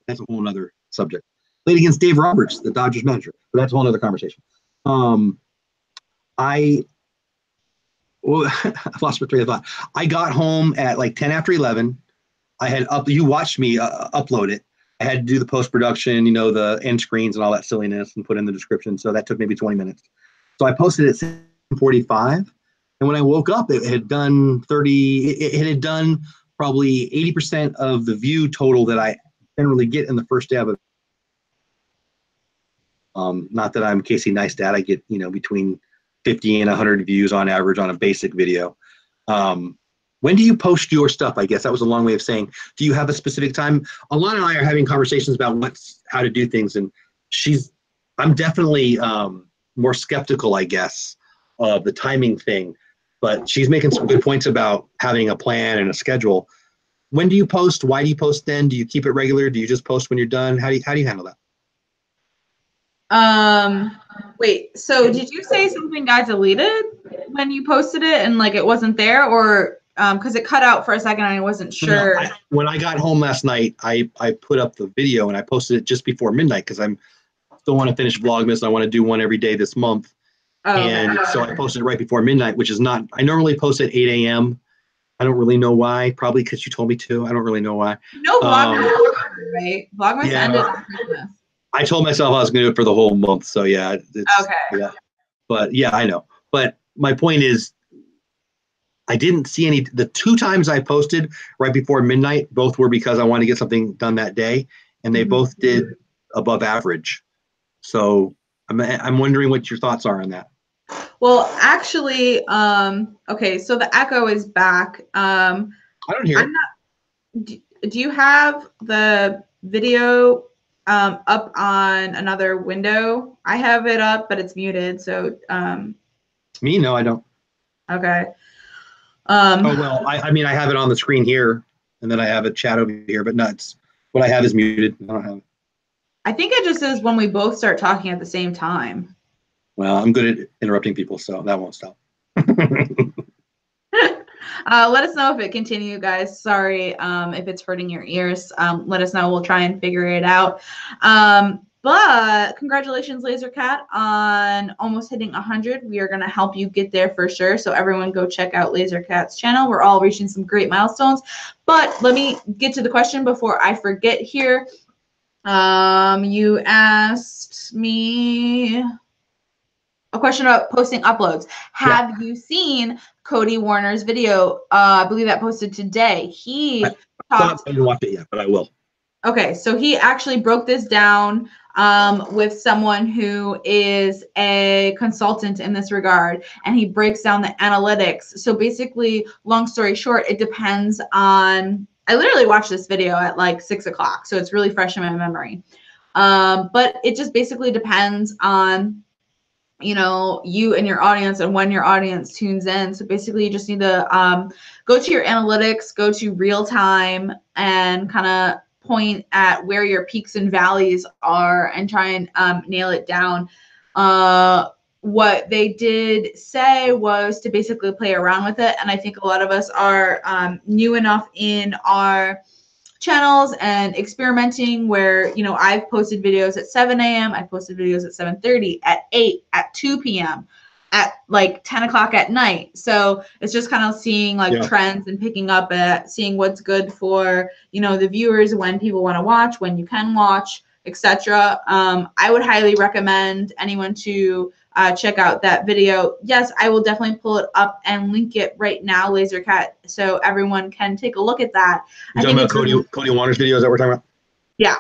That's a whole other subject. Played against Dave Roberts, the Dodgers manager, but that's a whole other conversation. I lost my train of thought. I got home at like 10 after 11. You watched me upload it. I had to do the post-production, the end screens and all that silliness and put in the description. So that took maybe 20 minutes. So I posted it at 7:45. And when I woke up, it had done probably 80% of the view total that I generally get in the first day of it. Not that I'm Casey Neistat. I get, between 50 and 100 views on average on a basic video. When do you post your stuff? I guess that was a long way of saying, do you have a specific time? Alanna and I are having conversations about how to do things. And I'm definitely more skeptical, I guess, of the timing thing. But she's making some good points about having a plan and a schedule. When do you post? Why do you post then? Do you keep it regular? Do you just post when you're done? How do you handle that? Wait, so did you say something got deleted when you posted it and like it wasn't there, or because it cut out for a second and I wasn't sure? No, when I got home last night, I put up the video and I posted it just before midnight because I'm still want to finish Vlogmas. I want to do one every day this month. And so I posted it right before midnight, which is not, I normally post at 8 a.m. I don't really know why. Probably because you told me to. I don't really know why. No, Vlogmas, right? Vlogmas ended on Christmas. I told myself I was going to do it for the whole month. So yeah. Okay. Yeah. But yeah, I know. But my point is, I didn't see the 2 times I posted right before midnight, both were because I wanted to get something done that day. And they both did above average. So I'm wondering what your thoughts are on that. Well, actually, okay, so the echo is back. I don't hear it. Do you have the video up on another window? I have it up, but it's muted. So, Me? No, I don't. okay. Oh, well, I mean, I have it on the screen here, and then I have a chat over here, but nuts. What I have is muted. I don't have it. I think it just says when we both start talking at the same time. Well, I'm good at interrupting people, so that won't stop. Let us know if it continue, guys. Sorry if it's hurting your ears. Let us know. We'll try and figure it out. But congratulations, Lasercat, on almost hitting 100. We are going to help you get there for sure. So everyone go check out Lasercat's channel. We're all reaching some great milestones. But let me get to the question before I forget here. You asked me a question about posting uploads. Have you seen Cody Warner's video? I believe that posted today. I didn't watch it yet, but I will. Okay, so he actually broke this down with someone who is a consultant in this regard, and he breaks down the analytics. So basically, long story short, it depends on. I literally watched this video at like 6 o'clock, so it's really fresh in my memory. But it just basically depends on, you know, you and your audience and when your audience tunes in. So basically you just need to go to your analytics, go to real time, and kind of point at where your peaks and valleys are and try and nail it down. What they did say was to basically play around with it. And I think a lot of us are new enough in our channels and experimenting where, you know, I've posted videos at 7 a.m. I've posted videos at 7:30, at 8, at 2 p.m., at like 10 o'clock at night. So it's just kind of seeing like trends and picking up at seeing what's good for, you know, the viewers, when people want to watch, when you can watch, etc. I would highly recommend anyone to check out that video. Yes, I will definitely pull it up and link it right now, Lasercat, so everyone can take a look at that. You're talking about Cody Warner's videos that we're talking about? Yeah.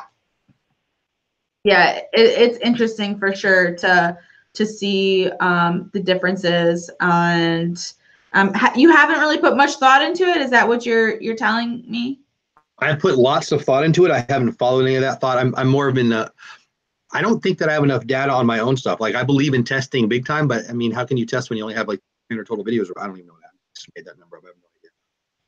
Yeah, it's interesting for sure to see the differences. And you haven't really put much thought into it. Is that what you're telling me? I put lots of thought into it. I haven't followed any of that thought. I'm more of in I don't think that I have enough data on my own stuff. Like, I believe in testing big time, but I mean, how can you test when you only have like 300 total videos? I don't even know that. I just made that number up. I have no idea.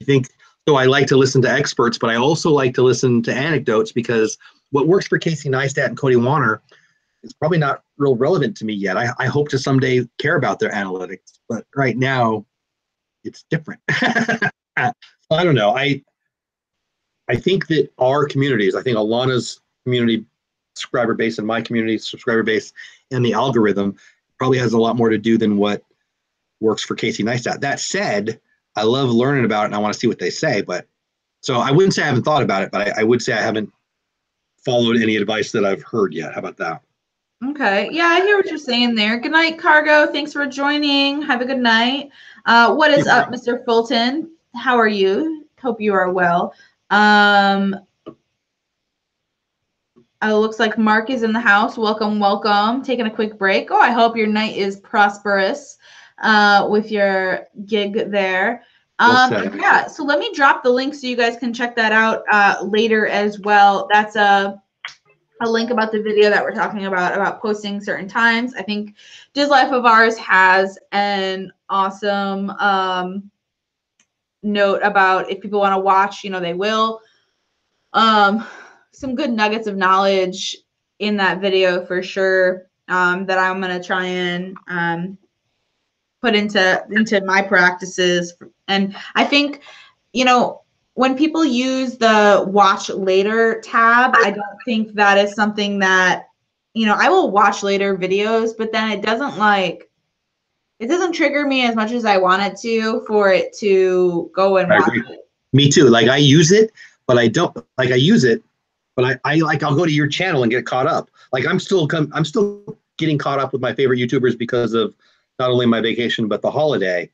I think so. I like to listen to experts, but I also like to listen to anecdotes, because what works for Casey Neistat and Cody Warner is probably not real relevant to me yet. I hope to someday care about their analytics, but right now it's different. I don't know. I think that our communities, I think Alanna's community subscriber base and my community subscriber base and the algorithm probably has a lot more to do than what works for Casey Neistat. That said, I love learning about it and I want to see what they say. But so I wouldn't say I haven't thought about it, but I would say I haven't followed any advice that I've heard yet. How about that? Okay. Yeah, I hear what you're saying there. Good night, Cargo. Thanks for joining. Have a good night. What is up, Mr. Fulton? How are you? Hope you are well. Looks like Mark is in the house. Welcome, welcome. Taking a quick break. Oh, I hope your night is prosperous with your gig there. Yeah, so let me drop the link so you guys can check that out later as well. That's a link about the video that we're talking about posting certain times. I think Diz Life of Ours has an awesome note about if people want to watch, you know, they will. Some good nuggets of knowledge in that video for sure, that I'm going to try and put into my practices. And I think, you know, when people use the watch later tab, I don't think that is something that, you know, I will watch later videos, but then it doesn't trigger me as much as I want it to for it to go and watch it. Me too. Like, I use it, but I don't like, I use it, but I like, I'll go to your channel and get caught up. Like, I'm still getting caught up with my favorite YouTubers because of not only my vacation, but the holiday.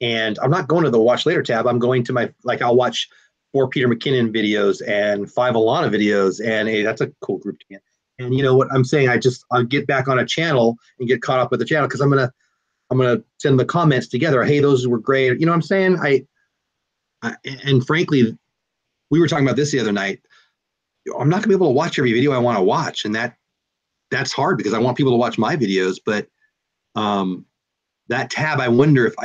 And I'm not going to the watch later tab. I'm going to my, like, I'll watch 4 Peter McKinnon videos and 5 Alanna videos. And hey, that's a cool group to me. And you know what I'm saying? I'll get back on a channel and get caught up with the channel, because I'm going to I'm gonna send the comments together. Hey, those were great. You know what I'm saying? And frankly, we were talking about this the other night. I'm not gonna be able to watch every video I want to watch, and that's hard because I want people to watch my videos. But that tab, I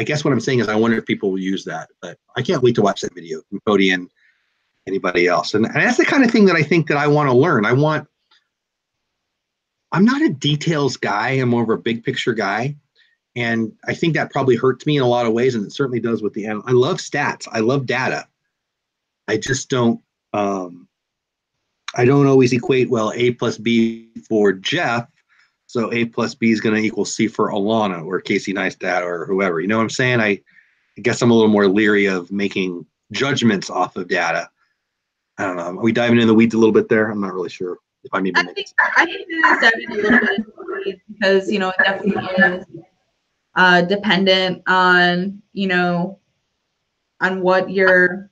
guess what I'm saying is I wonder if people will use that. But I can't wait to watch that video from Cody and anybody else. And that's the kind of thing that I think that I want to learn. I'm not a details guy. I'm more of a big picture guy. And I think that probably hurts me in a lot of ways. And it certainly does with I love stats. I love data. I just don't, I don't always equate, well, A plus B for Jeff. So A plus B is going to equal C for Alanna or Casey Neistat or whoever. You know what I'm saying? I guess I'm a little more leery of making judgments off of data. I don't know. Are we diving in the weeds a little bit there? I'm not really sure if I'm even. I think this is definitely a little bit into the weeds because it definitely is dependent on on what your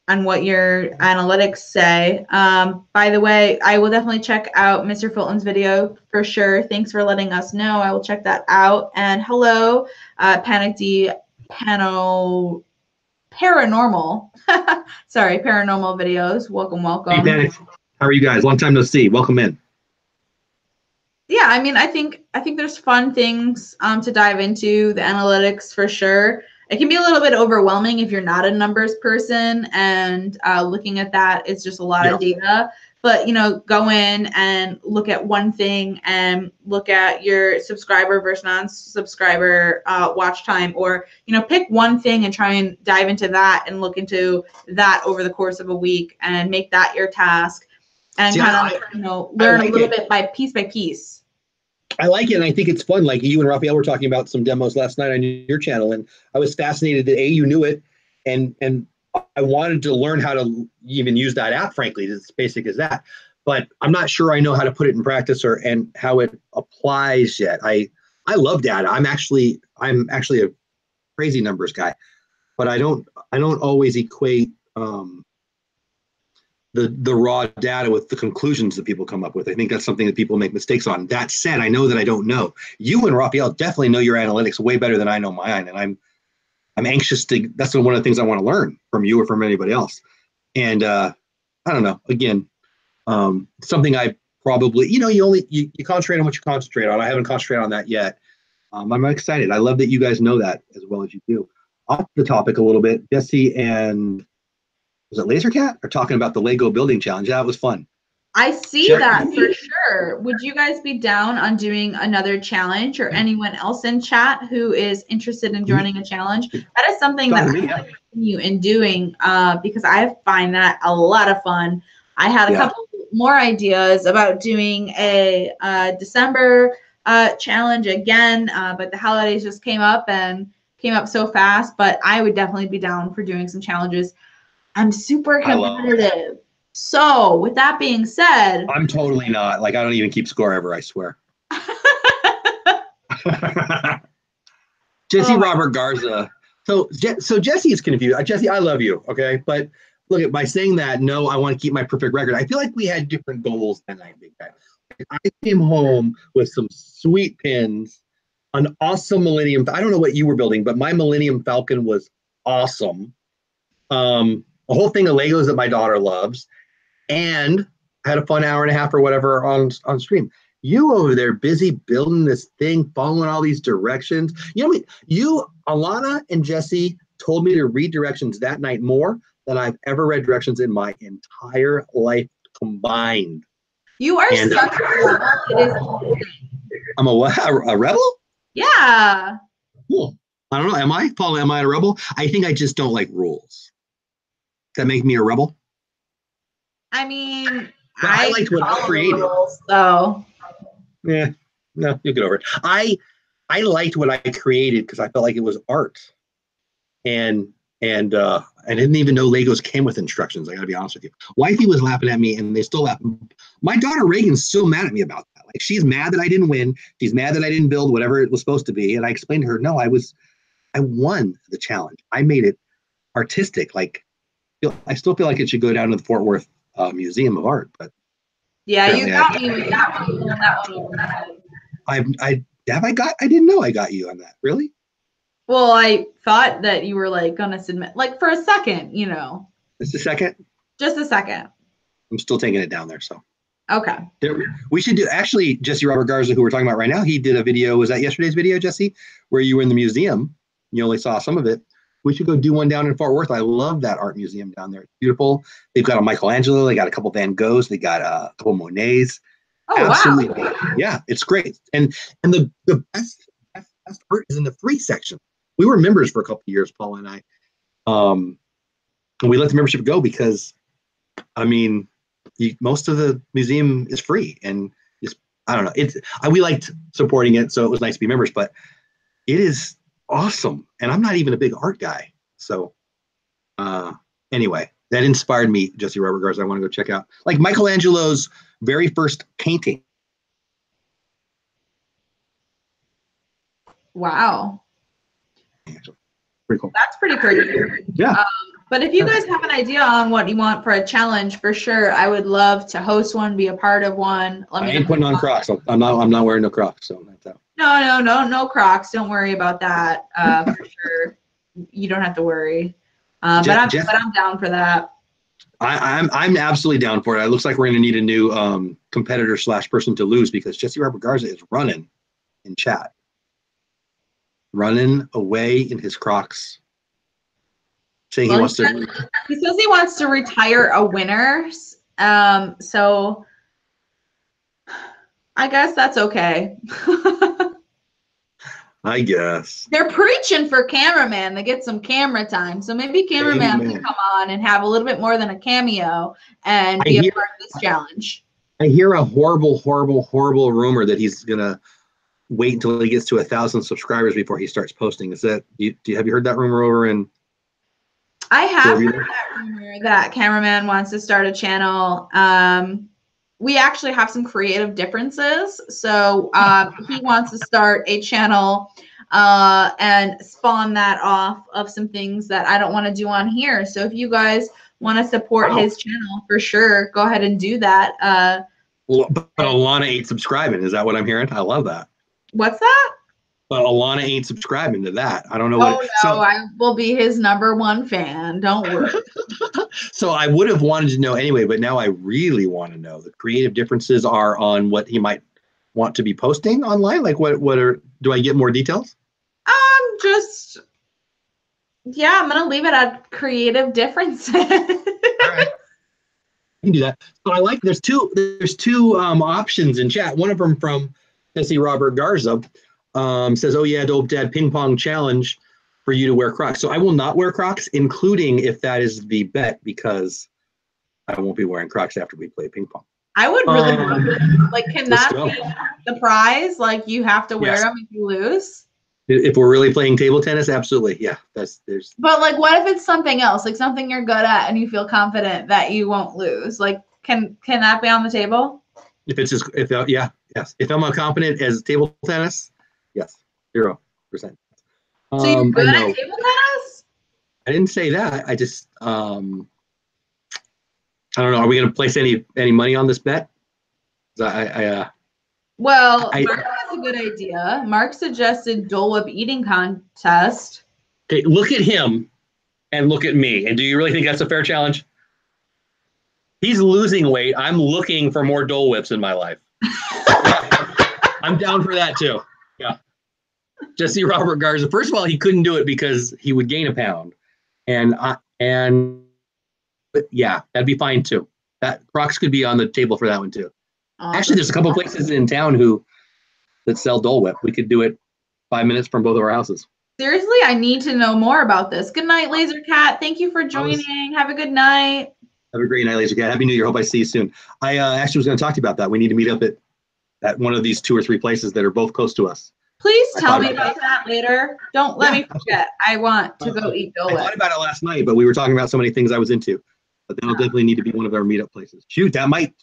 analytics say. By the way, I will definitely check out Mr. Fulton's video for sure. Thanks for letting us know. I will check that out. And hello, Panic D Panel Paranormal. Sorry, Paranormal Videos. Welcome. Hey, Panic. How are you guys? Long time no see. Welcome in. Yeah, I mean, I think there's fun things to dive into, the analytics for sure. It can be a little bit overwhelming if you're not a numbers person, and looking at that, it's just a lot of data. But go in and look at one thing and look at your subscriber versus non-subscriber watch time, or pick one thing and try and dive into that and look into that over the course of a week and make that your task, and learn a little bit by piece. I like it, and I think it's fun. Like you and Raphael were talking about some demos last night on your channel, and I was fascinated that you knew it, and I wanted to learn how to even use that app. Frankly, it's as basic as that, but I'm not sure I know how to put it in practice and how it applies yet. I love data. I'm actually a crazy numbers guy, but I don't always equate the raw data with the conclusions that people come up with. I think that's something that people make mistakes on. That said, I know that I don't know. You and Raphael definitely know your analytics way better than I know mine, and I'm anxious to. That's one of the things I want to learn from you or from anybody else. And I don't know. Again, something I probably you concentrate on what you concentrate on. I haven't concentrated on that yet. I'm excited. I love that you guys know that as well as you do. Off the topic a little bit, Jesse and was it Lasercat are talking about the Lego building challenge. That was fun. I see that for sure. Would you guys be down on doing another challenge, or anyone else in chat who is interested in joining a challenge? That is something that I continue in doing because I find that a lot of fun. I had a couple more ideas about doing a December challenge again, but the holidays just came up so fast. But I would definitely be down for doing some challenges. I'm super competitive. So with that being said, I'm totally not. Like, I don't even keep score ever, I swear. Jesse Robert Garza. So Jesse is confused. Jesse, I love you, okay? But look, by saying that, no, I want to keep my perfect record. I feel like we had different goals that night, big guy. I came home with some sweet pins, an awesome Millennium. I don't know what you were building, but my Millennium Falcon was awesome. A whole thing of Legos that my daughter loves, and had a fun hour and a half or whatever on stream. You over there busy building this thing, following all these directions. You, Alanna and Jesse told me to read directions that night more than I've ever read directions in my entire life combined. You are such a rebel. I'm a rebel? Yeah. Cool. I don't know. Am I, Paul? Am I a rebel? I think I just don't like rules. Does that make me a rebel? I mean, I liked what I created. Rules, so. Yeah, no, you'll get over it. I liked what I created because I felt like it was art, and I didn't even know Legos came with instructions. I got to be honest with you. Wifey was laughing at me, and they still laugh. My daughter Reagan's still mad at me about that. Like, she's mad that I didn't win. She's mad that I didn't build whatever it was supposed to be. And I explained to her, no, I won the challenge. I made it artistic. Like, I still feel like it should go down to the Fort Worth Museum of Art, but yeah, you got me with that one. That one over my head. I didn't know I got you on that. Really? Well, I thought that you were like gonna submit, like for a second, Just a second. just a second. I'm still taking it down there. So Okay. we should do, actually, Jesse Robert Garza, who we're talking about right now, he did a video. Was that yesterday's video, Jesse, where you were in the museum? You only saw some of it. We should go do one down in Fort Worth. I love that art museum down there. It's beautiful. They've got a Michelangelo. They got a couple Van Goghs. They got a couple Monets. Oh, Absolutely. wow. Yeah, it's great. And the best art is in the free section. We were members for a couple of years, Paul and I. And we let the membership go because, I mean, most of the museum is free, and I don't know. We liked supporting it, so it was nice to be members. But it is awesome, and I'm not even a big art guy. So anyway, that inspired me, Jesse Robert Garza. I want to go check out like Michelangelo's very first painting. Wow. Pretty cool. That's pretty crazy. Yeah. But if you guys have an idea on what you want for a challenge, for sure, I would love to host one, be a part of one. I ain't putting on Crocs. I'm not wearing no Crocs, so that's out. No Crocs. Don't worry about that. For sure, you don't have to worry. But I'm down for that. I'm absolutely down for it. It looks like we're going to need a new competitor / person to lose, because Jesse Robert Garza is running in chat, running away in his Crocs, saying he says he wants to retire a winner. So I guess that's okay. I guess they're preaching for cameraman to get some camera time, so maybe cameraman can come on and have a little bit more than a cameo and be a part of this challenge. I hear a horrible rumor that he's gonna wait until he gets to 1,000 subscribers before he starts posting. Is that have you heard that rumor over in? I have heard that rumor that cameraman wants to start a channel. We actually have some creative differences. So he wants to start a channel and spawn that off of some things that I don't want to do on here. So if you guys want to support his channel, for sure, go ahead and do that. But Alanna ain't subscribing. Is that what I'm hearing? I love that. What's that? But Alanna ain't subscribing to that. I don't know I will be his #1 fan. Don't worry. So I would have wanted to know anyway, but now I really want to know. The creative differences are on what he might want to be posting online. Like do I get more details? I'm gonna leave it at creative differences. All right. You can do that. So I like there's two options in chat. One of them from Jesse Robert Garza. Says, "Oh yeah, Dope Dad ping pong challenge for you to wear Crocs." So I will not wear Crocs, including if that is the bet, because I won't be wearing Crocs after we play ping pong. I would really love it. Like, can that be the prize? Like, you have to wear them if you lose? If we're really playing table tennis, absolutely, yeah. But like, what if it's something else, like something you're good at and you feel confident that you won't lose? Like, can that be on the table? Yes. If I'm confident as table tennis. Yes, 0%. So you're good at table tennis? I didn't say that. I just, I don't know. Are we going to place any money on this bet? Mark has a good idea. Mark suggested Dole Whip eating contest. Okay, look at him and look at me. And do you really think that's a fair challenge? He's losing weight. I'm looking for more Dole Whips in my life. I'm down for that too. Yeah. Jesse Robert Garza. First of all, he couldn't do it because he would gain a pound. But yeah, that'd be fine too. That Crocs could be on the table for that one too. Actually, there's a couple places in town that sell Dole Whip. We could do it 5 minutes from both of our houses. Seriously, I need to know more about this. Good night, Laser Cat. Thank you for joining. Have a good night. Have a great night, Laser Cat. Happy New Year. Hope I see you soon. I actually was going to talk to you about that. We need to meet up at one of these 2 or 3 places that are both close to us. Please tell me about that later. Don't let me forget. I want to go eat Dole Whip. I thought about it last night, but we were talking about so many things I was into. But that'll definitely need to be one of our meetup places. Shoot, that might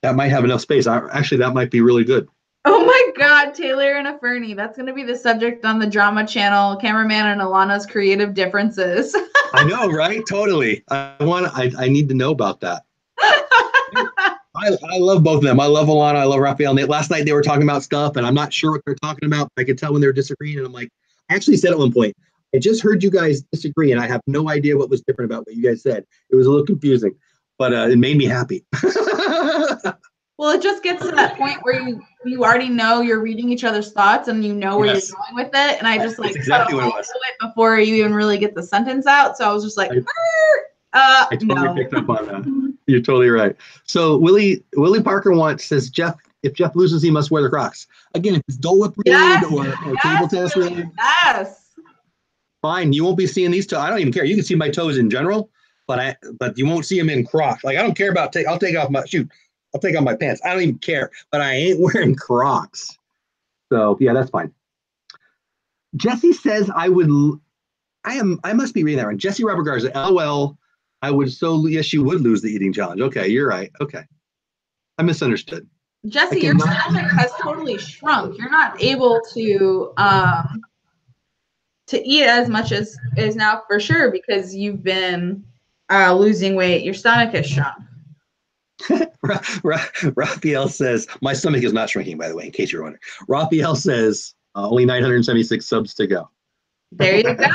have enough space. Actually, that might be really good. Oh my God, Taylor and a Fernie. That's going to be the subject on the drama channel, Cameraman and Alanna's creative differences. I know, right? Totally. I need to know about that. I love both of them. I love Alanna. I love Raphael. Last night they were talking about stuff, and I'm not sure what they're talking about. I could tell when they were disagreeing, and I'm like, I actually said at one point, I just heard you guys disagree, and I have no idea what was different about what you guys said. It was a little confusing, but it made me happy. Well, it just gets to that point where you already know you're reading each other's thoughts and you know where you're going with it. And I just like exactly what it was before you even really get the sentence out. So I was just like, I totally picked up on that. You're totally right. So Willie Parker says if Jeff loses, he must wear the Crocs. Again, if it's Dole Whip related or table tennis related, fine. You won't be seeing these toes. I don't even care. You can see my toes in general, but you won't see them in Crocs. Like I don't care about I'll take off my pants. I don't even care, but I ain't wearing Crocs. So yeah, that's fine. Jesse says I must be reading that right. Jesse Robert Garza, LOL. Yes, you would lose the eating challenge. Okay, you're right. Okay. I misunderstood. Jesse, your stomach has totally shrunk. You're not able to eat as much as is now for sure because you've been losing weight. Your stomach has shrunk. Raphael says, my stomach is not shrinking, by the way, in case you're wondering. Raphael says, only 976 subs to go. There you go.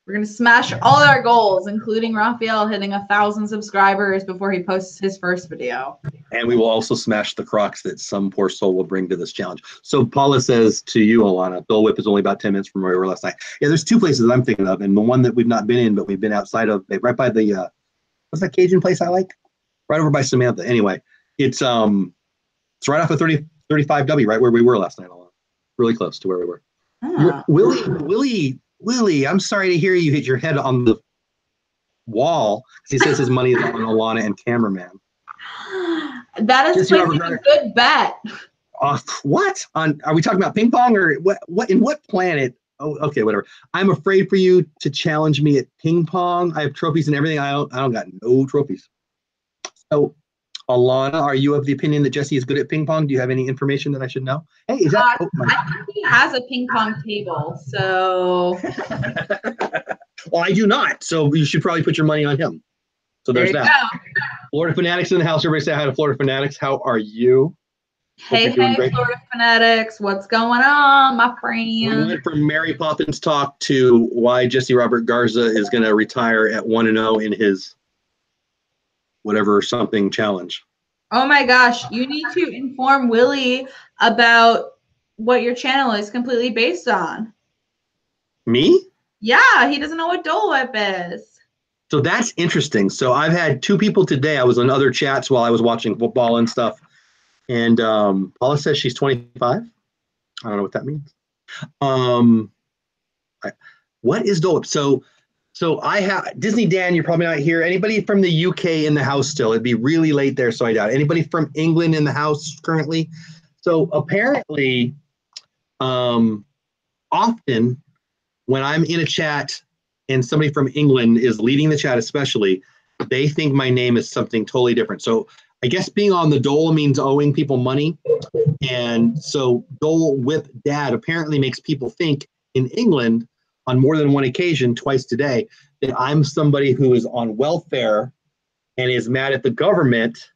We're going to smash all our goals, including Raphael hitting 1,000 subscribers before he posts his first video. And we will also smash the Crocs that some poor soul will bring to this challenge. So Paula says to you, Alanna, Dole Whip is only about 10 minutes from where we were last night. Yeah, there's two places that I'm thinking of, and the one that we've not been in, but we've been outside of, right by the, what's that Cajun place I like? Right over by Samantha. Anyway, it's right off of 35W, right where we were last night, Alanna. Really close to where we were. Willie, I'm sorry to hear you hit your head on the wall. He says his money is on Alanna and cameraman. That is a good bet. What? Are we talking about ping pong or what? In what planet? Oh, okay, whatever. I'm afraid for you to challenge me at ping pong. I have trophies and everything. I don't got no trophies. So, Alanna, are you of the opinion that Jesse is good at ping pong? Do you have any information that I should know? Hey, is that? I think he has a ping pong table. So. Well, I do not. So you should probably put your money on him. So there's that. Go. Florida Fanatics in the house. Everybody say hi to Florida Fanatics. How are you? Hey, Florida Fanatics. What's going on, my friend? We went from Mary Poppins talk to why Jesse Robert Garza is going to retire at 1-0 in his whatever something challenge. Oh my gosh. You need to inform Willie about what your channel is completely based on. Me? Yeah, he doesn't know what Dole Whip is. So that's interesting. So I've had two people today. I was on other chats while I was watching football and stuff. And Paula says she's 25. I don't know what that means. What is Dole Whip? So I have Disney Dan, you're probably not here. Anybody from the UK in the house still? It'd be really late there, so I doubt. Anybody from England in the house currently? So apparently, often when I'm in a chat and somebody from England is leading the chat especially, they think my name is something totally different. So I guess being on the dole means owing people money. And so Dole Whip Dad apparently makes people think in England on more than one occasion, twice today, that I'm somebody who is on welfare and is mad at the government.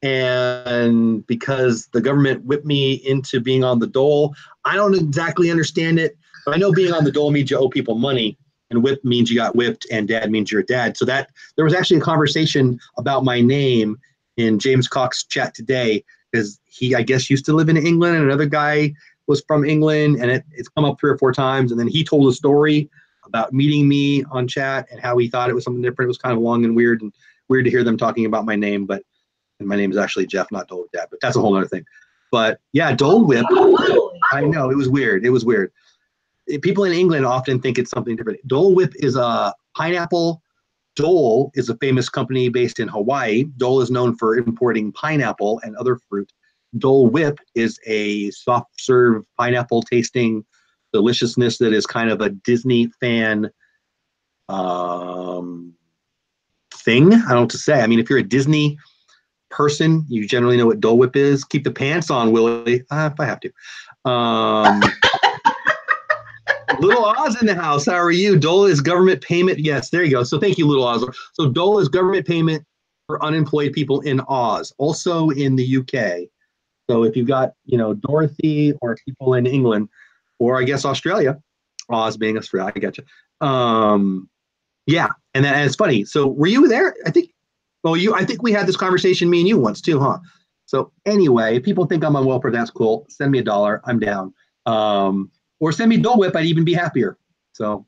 And because the government whipped me into being on the dole, I don't exactly understand it. But I know being on the dole means you owe people money, and whip means you got whipped, and dad means you're a dad. So that there was actually a conversation about my name in James Cox's chat today, because he, I guess, used to live in England, and another guy was from England, and it's come up 3 or 4 times. And then he told a story about meeting me on chat and how he thought it was something different. It was kind of long and weird to hear them talking about my name, but my name is actually Jeff, not Dole Whip Dad, but that's a whole other thing. But yeah, Dole Whip, I know, it was weird. People in England often think it's something different. Dole Whip is a pineapple. Dole is a famous company based in Hawaii. Dole is known for importing pineapple and other fruit. Dole Whip is a soft serve pineapple tasting deliciousness that is kind of a Disney fan thing. I don't know what to say. I mean, if you're a Disney person, you generally know what Dole Whip is. Keep the pants on, Willie, if I have to. Little Oz in the house. How are you? Dole is government payment. Yes, there you go. So thank you, Little Oz. So Dole is government payment for unemployed people in Oz, also in the UK. So if you've got, Dorothy or people in England, or I guess Australia, Oz being Australia, I get you. Yeah, and it's funny. So were you there? I think we had this conversation, me and you once too, huh? So anyway, if people think I'm on welfare, that's cool. Send me $1, I'm down. Or send me Dole Whip, I'd even be happier. So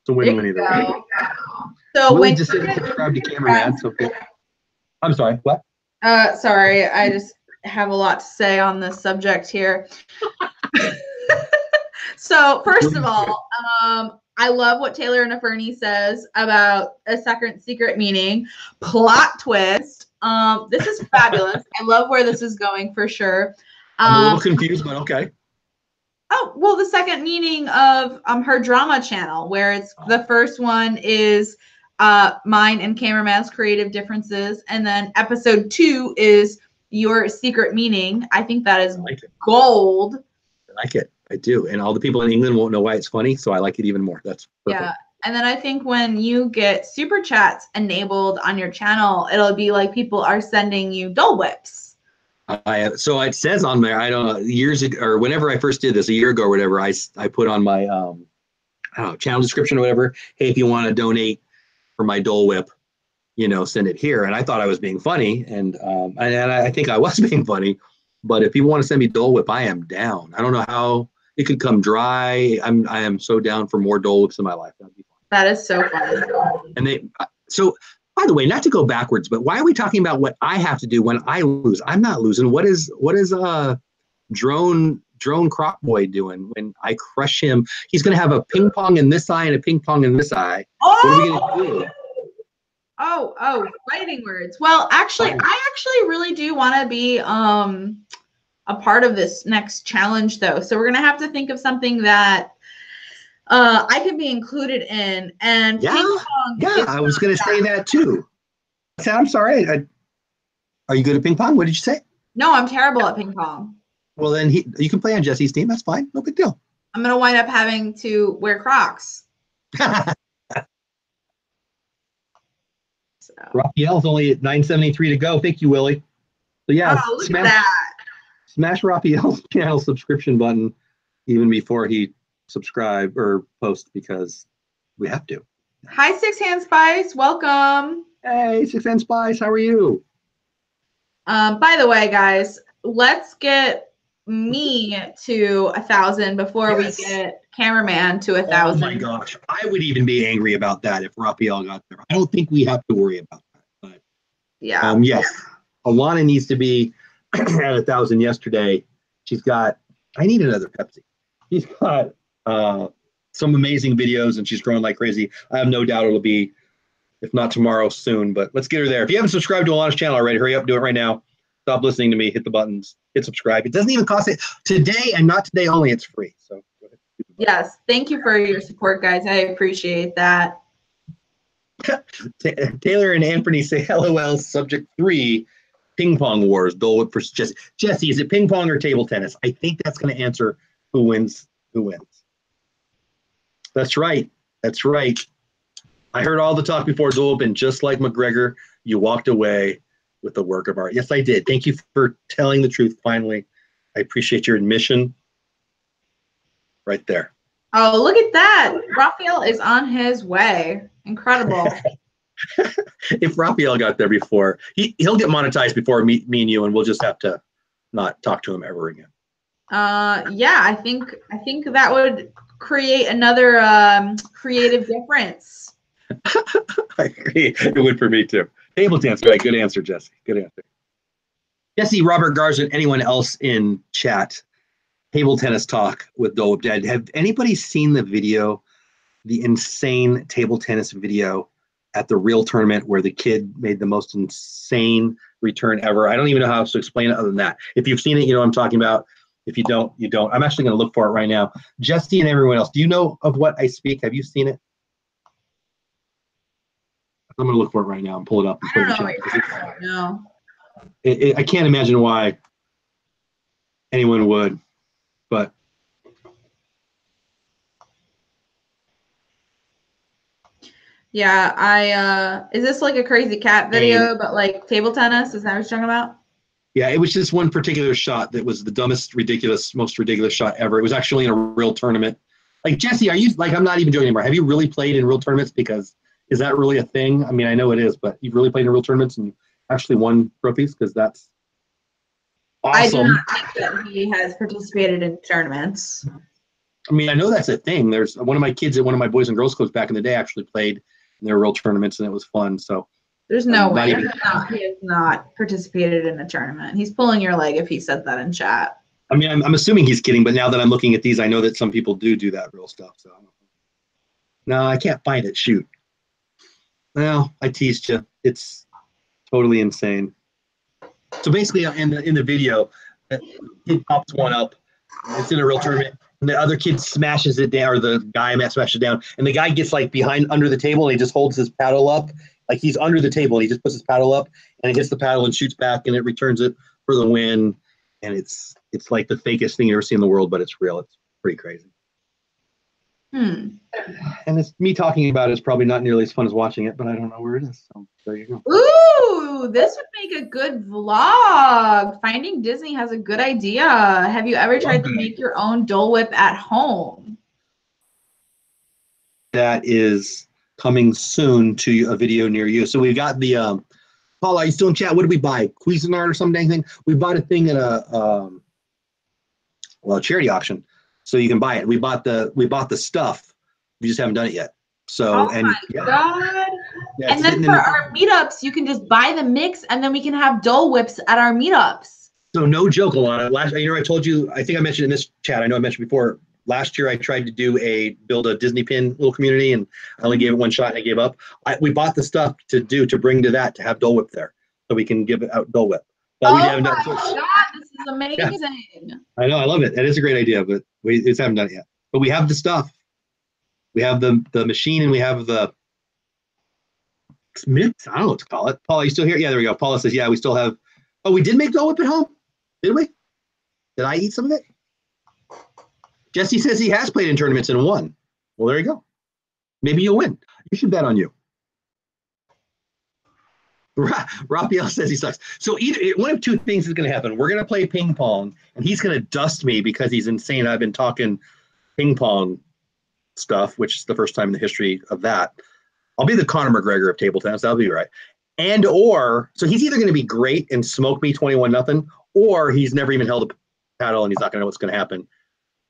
it's a win-win either way. So Willie just said subscribe to Cameraman. So I'm sorry, what? Sorry, I just have a lot to say on this subject here. So first of all, I love what Taylor and Fernie says about a secret meaning. Plot twist. This is fabulous. I love where this is going for sure. I'm a little confused, but okay. Oh, well, the second meaning of her drama channel, where it's the first one is mine and Cameraman's creative differences, and then episode 2 is your secret meaning. I think that is gold. I like it. I do. And all the people in England won't know why it's funny, so I like it even more. That's perfect. Yeah. And then I think when you get super chats enabled on your channel, it'll be like people are sending you Dole Whips. So it says on there, I don't know, years ago, or whenever I first did this, a year ago or whatever, I put on my channel description or whatever, hey, if you want to donate for my Dole Whip, send it here. And I thought I was being funny, and I think I was being funny. But if people want to send me Dole Whip, I am down. I don't know how it could come dry. I am so down for more Dole Whips in my life. That'd be fun. That is so funny. And so by the way, not to go backwards, but why are we talking about what I have to do when I lose? I'm not losing. What is drone Croc Boy doing when I crush him? He's going to have a ping pong in this eye and a ping pong in this eye. Oh! What are we going to do? Oh, fighting words. Well, actually, I actually really do want to be a part of this next challenge, though. So we're gonna have to think of something that I could be included in. And yeah, ping pong I was gonna say that too. I'm sorry. Are you good at ping pong? What did you say? No, I'm terrible at ping pong. Well, then you can play on Jesse's team. That's fine. No big deal. I'm gonna wind up having to wear Crocs. So. Raphael's only at 973 to go. Thank you, Willie. So yeah, look at that. Smash Raphael's channel subscription button even before he subscribe or post, because we have to. Hi, Six Hand Spice. Welcome. Hey, Six Hand Spice. How are you? By the way, guys, let's get me to 1,000 before we get Cameraman to 1,000. Oh my gosh, I would even be angry about that if Raphael got there. I don't think we have to worry about that. But yeah. Yes, Alanna needs to be at 1,000 yesterday. I need another Pepsi. She's got some amazing videos, and she's growing like crazy. I have no doubt it'll be, if not tomorrow, soon. But let's get her there. If you haven't subscribed to Alanna's channel already, hurry up, do it right now. Stop listening to me. Hit the buttons. Hit subscribe. It doesn't even cost it today, and not today only. It's free. So go ahead. Yes, thank you for your support, guys. I appreciate that. Taylor and Anthony say LOL. Subject 3, ping pong wars. Dole Whip for Jesse. Jesse, is it ping pong or table tennis? I think that's going to answer who wins. Who wins? That's right. That's right. I heard all the talk before Dole Whip, and just like McGregor, you walked away with a work of art. Yes, I did. Thank you for telling the truth. Finally, I appreciate your admission. Right there. Oh, look at that. Raphael is on his way. Incredible. If Raphael got there before, he'll get monetized before me and you, and we'll just have to not talk to him ever again. Yeah, I think that would create another creative difference. I agree. It would for me too. Table tennis, right? Good answer, Jesse. Good answer. Jesse, Robert Garza, anyone else in chat? Table tennis talk with Dole Whip Dad. Have anybody seen the video, the insane table tennis video at the real tournament where the kid made the most insane return ever? I don't even know how else to explain it other than that. If you've seen it, you know what I'm talking about. If you don't, you don't. I'm actually going to look for it right now. Jesse and everyone else, do you know of what I speak? Have you seen it? I'm going to look for it right now and pull it up. And I don't know. No. I can't imagine why anyone would. But Yeah, is this like a crazy cat video, but like table tennis? Is that what you're talking about? Yeah, it was just one particular shot that was the dumbest, ridiculous, most ridiculous shot ever. It was actually in a real tournament. Like, Jesse, are you, like, I'm not even joking anymore. Have you really played in real tournaments? Because is that really a thing? I mean, I know it is, but you've really played in real tournaments and actually won trophies? Because that's I do awesome. not think that he has participated in tournaments. I mean, I know that's a thing. There's one of my kids at one of my Boys and Girls Clubs back in the day actually played in their real tournaments, and it was fun. So There's no way. even, He has not participated in a tournament. He's pulling your leg if he said that in chat. I mean, I'm assuming he's kidding, but now that I'm looking at these, I know that some people do that real stuff. So no, I can't find it. Shoot. Well, I teased you. It's totally insane. So basically, in the video, the kid pops one up. It's in a real tournament. And the other kid smashes it down, or the guy smashes it down, and the guy gets like behind under the table, and he just holds his paddle up, like he's under the table, and he just puts his paddle up, and it hits the paddle and shoots back, and it returns it for the win. And it's like the fakest thing you ever see in the world, but it's real. It's pretty crazy. And it's me talking about it is probably not nearly as fun as watching it, but I don't know where it is. So there you go. Ooh, this would make a good vlog. Finding Disney has a good idea. Have you ever tried to make your own Dole Whip at home? That is coming soon to a video near you. So we've got the Paula, are you still in chat? What did we buy? Cuisinart or some dang thing? We bought a thing at a charity auction, so you can buy it. We bought the stuff. We just haven't done it yet. So God. Yeah, and then for our meetups, you can just buy the mix, and then we can have Dole Whips at our meetups. So no joke, Alanna. I told you. I think I mentioned in this chat. I know I mentioned before. Last year, I tried to build a Disney pin little community, and I only gave it one shot, and I gave up. We bought the stuff to bring to have Dole Whip there, so we can give it out Dole Whip. But we haven't done it. God, this is amazing! Yeah. I know, I love it. It is a great idea, but we just haven't done it yet. But we have the stuff. We have the machine, and we have the mix. I don't know what to call it. Paula, are you still here? Yeah, there we go. Paula says, yeah, we still have. Oh, we did make Dole Whip at home, did we? Did I eat some of it? Jesse says he has played in tournaments and won. Well, there you go. Maybe you'll win. You should bet on you. Raphael says he sucks. So one of two things is going to happen. We're going to play ping pong, and he's going to dust me because he's insane. I've been talking ping pong stuff, which is the first time in the history of that. I'll be the Conor McGregor of table tennis. That'll be right. So he's either going to be great and smoke me 21-0, or he's never even held a paddle and he's not going to know what's going to happen.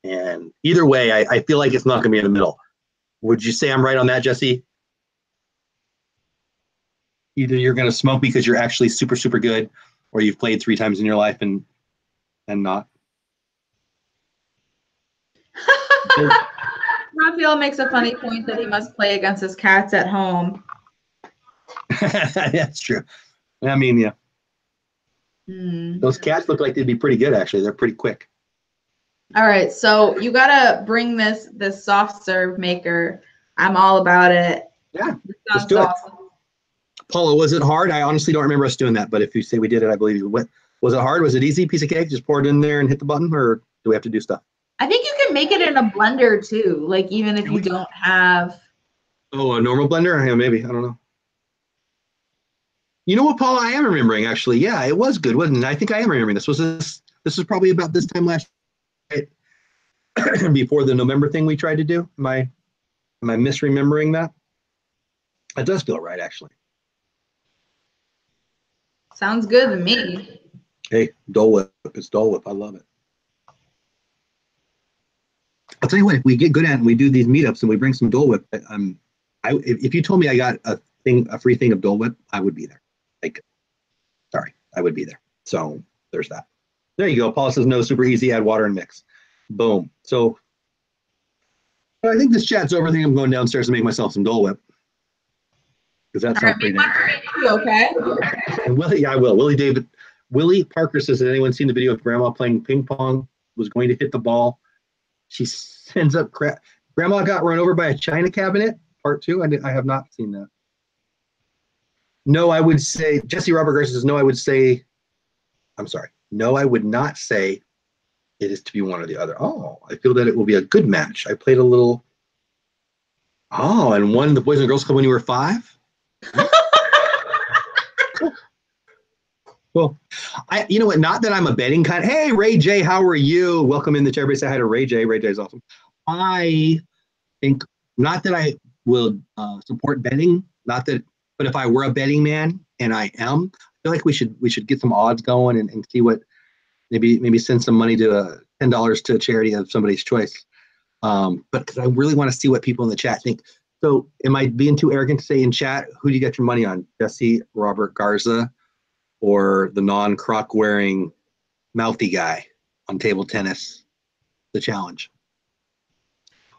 And either way, I feel like it's not going to be in the middle. Would you say I'm right on that, Jesse? Either you're going to smoke me because you're actually super, super good, or you've played 3 times in your life and not. Raphael makes a funny point that he must play against his cats at home. That's true. I mean, yeah. Those cats look like they'd be pretty good, actually. They're pretty quick. All right, so you gotta bring this soft serve maker. I'm all about it. Yeah, let's do it. Paula, was it hard? I honestly don't remember us doing that, but if you say we did it, I believe you. Was it hard? Was it easy? Piece of cake? Just pour it in there and hit the button, or do we have to do stuff? I think you can make it in a blender too, like even if you don't have. Oh, a normal blender? Yeah, maybe. I don't know. You know what, Paula? I am remembering actually. Yeah, it was good, wasn't it? I think I am remembering this. This was probably about this time last year, before the November thing we tried to do. Am I misremembering that? That does feel right, actually. Sounds good to me. Hey, Dole Whip. It's Dole Whip. I love it. I'll tell you what, if we get good at it and we do these meetups and we bring some Dole Whip, if you told me I got a free thing of Dole Whip, I would be there. I would be there. So there's that. There you go. Paula says no, super easy, add water and mix. Boom. So I think this chat's over. I think I'm going downstairs to make myself some Dole Whip. Because that sounds pretty nice. Okay. And I will. Willie Parker says, has anyone seen the video of Grandma playing ping pong? Was going to hit the ball. She sends up crap. Grandma got run over by a china cabinet. Part 2. I have not seen that. No, I would say, Jesse Robert Garcia says, no, I would say, I'm sorry. No, I would not say it is to be one or the other. Oh, I feel that it will be a good match. I played a little Oh, and won the Boys and Girls Club when you were 5? Cool. Cool. You know what? Not that I'm a betting kind. Hey, Ray J, how are you? Welcome in the chair. Everybody say hi to Ray J. Ray J is awesome. I think not that I will support betting, not that, but if I were a betting man, and I am, I feel like we should get some odds going and see what maybe send some money to $10 to a charity of somebody's choice. But because I really want to see what people in the chat think. So, am I being too arrogant to say in chat who do you get your money on? Jesse, Robert Garza, or the non-croc wearing mouthy guy on table tennis, the challenge?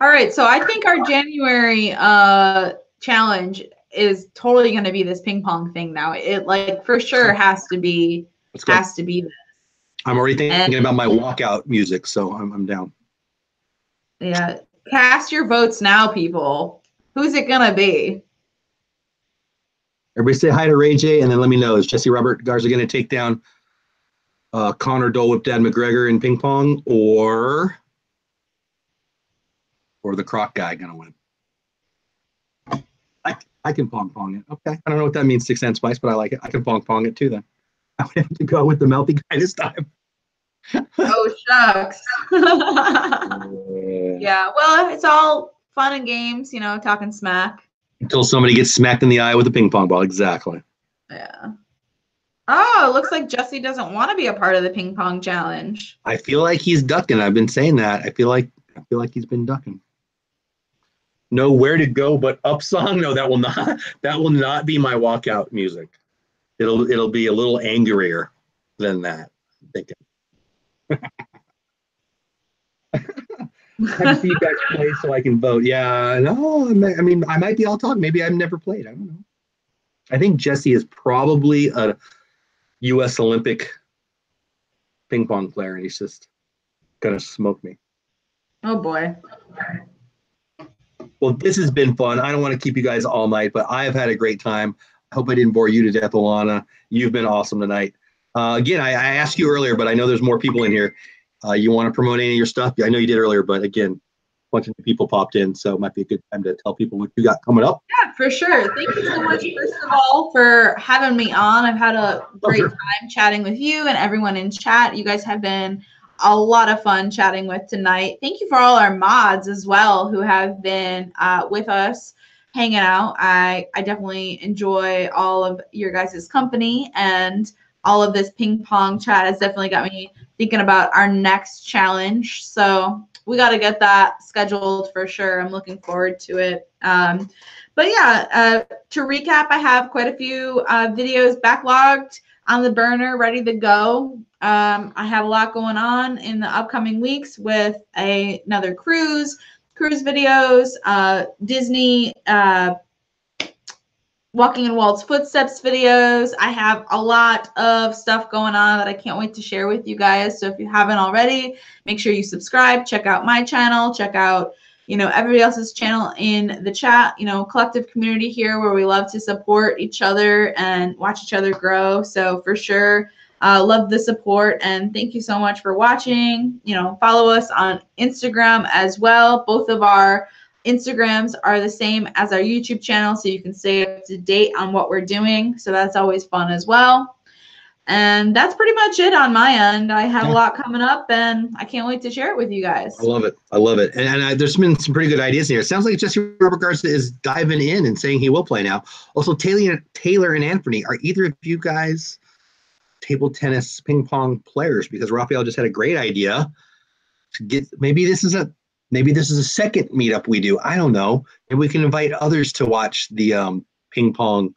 All right, so I think our January challenge is totally going to be this ping pong thing now. It like for sure has to be Let's go. this. I'm already thinking about my walkout music, so I'm down. Yeah, cast your votes now, people. Who's it gonna be? Everybody say hi to Ray J, and then let me know, is Jesse Robert Garza going to take down Connor Dole Whip Dad McGregor in ping pong, or the croc guy going to win? I can pong it. Okay. I don't know what that means, 6 cent spice, but I like it. I can pong it too then. I would have to go with the melty guy this time. Oh, shucks. Yeah, well, it's all fun and games, you know, talking smack. Until somebody gets smacked in the eye with a ping pong ball. Exactly. Yeah. Oh, it looks like Jesse doesn't want to be a part of the ping pong challenge. I feel like he's ducking. I've been saying that. I feel like he's been ducking. No, where to go but up song? No, that will not be my walkout music. It'll be a little angrier than that, I'm thinking. I have to see you guys play so I can vote. Yeah, no, I mean, I might be all talk. Maybe I've never played. I don't know. I think Jesse is probably a U.S. Olympic ping pong player, and he's just gonna smoke me. Oh boy. Well, this has been fun. I don't want to keep you guys all night, but I have had a great time. I hope I didn't bore you to death, Alanna. You've been awesome tonight. Again, I asked you earlier, but I know there's more people in here. You want to promote any of your stuff? I know you did earlier, but again, a bunch of people popped in, so it might be a good time to tell people what you got coming up. Yeah, for sure. Thank you so much, first of all, for having me on. I've had a great time chatting with you and everyone in chat. You guys have been a lot of fun chatting with tonight. Thank you for all our mods as well who have been with us hanging out. I definitely enjoy all of your guys' company, and all of this ping pong chat has definitely got me thinking about our next challenge. So we got to get that scheduled for sure. I'm looking forward to it. But yeah, to recap, I have quite a few videos backlogged on the burner, ready to go. I have a lot going on in the upcoming weeks with another cruise videos, Disney Walking in Walt's Footsteps videos. I have a lot of stuff going on that I can't wait to share with you guys. So if you haven't already, make sure you subscribe, check out my channel, check out, everybody else's channel in the chat, collective community here where we love to support each other and watch each other grow. So for sure, love the support, and thank you so much for watching. Follow us on Instagram as well. Both of our Instagrams are the same as our YouTube channel, so you can stay up to date on what we're doing. So that's always fun as well. And that's pretty much it on my end. I have a lot coming up, and I can't wait to share it with you guys. I love it. And there's been some pretty good ideas here. It sounds like Jesse Robert Garza is diving in and saying he will play now. Also, Taylor and Anthony, are either of you guys table tennis ping pong players? Because Raphael just had a great idea to get, maybe this is a second meetup we do. I don't know. Maybe we can invite others to watch the ping pong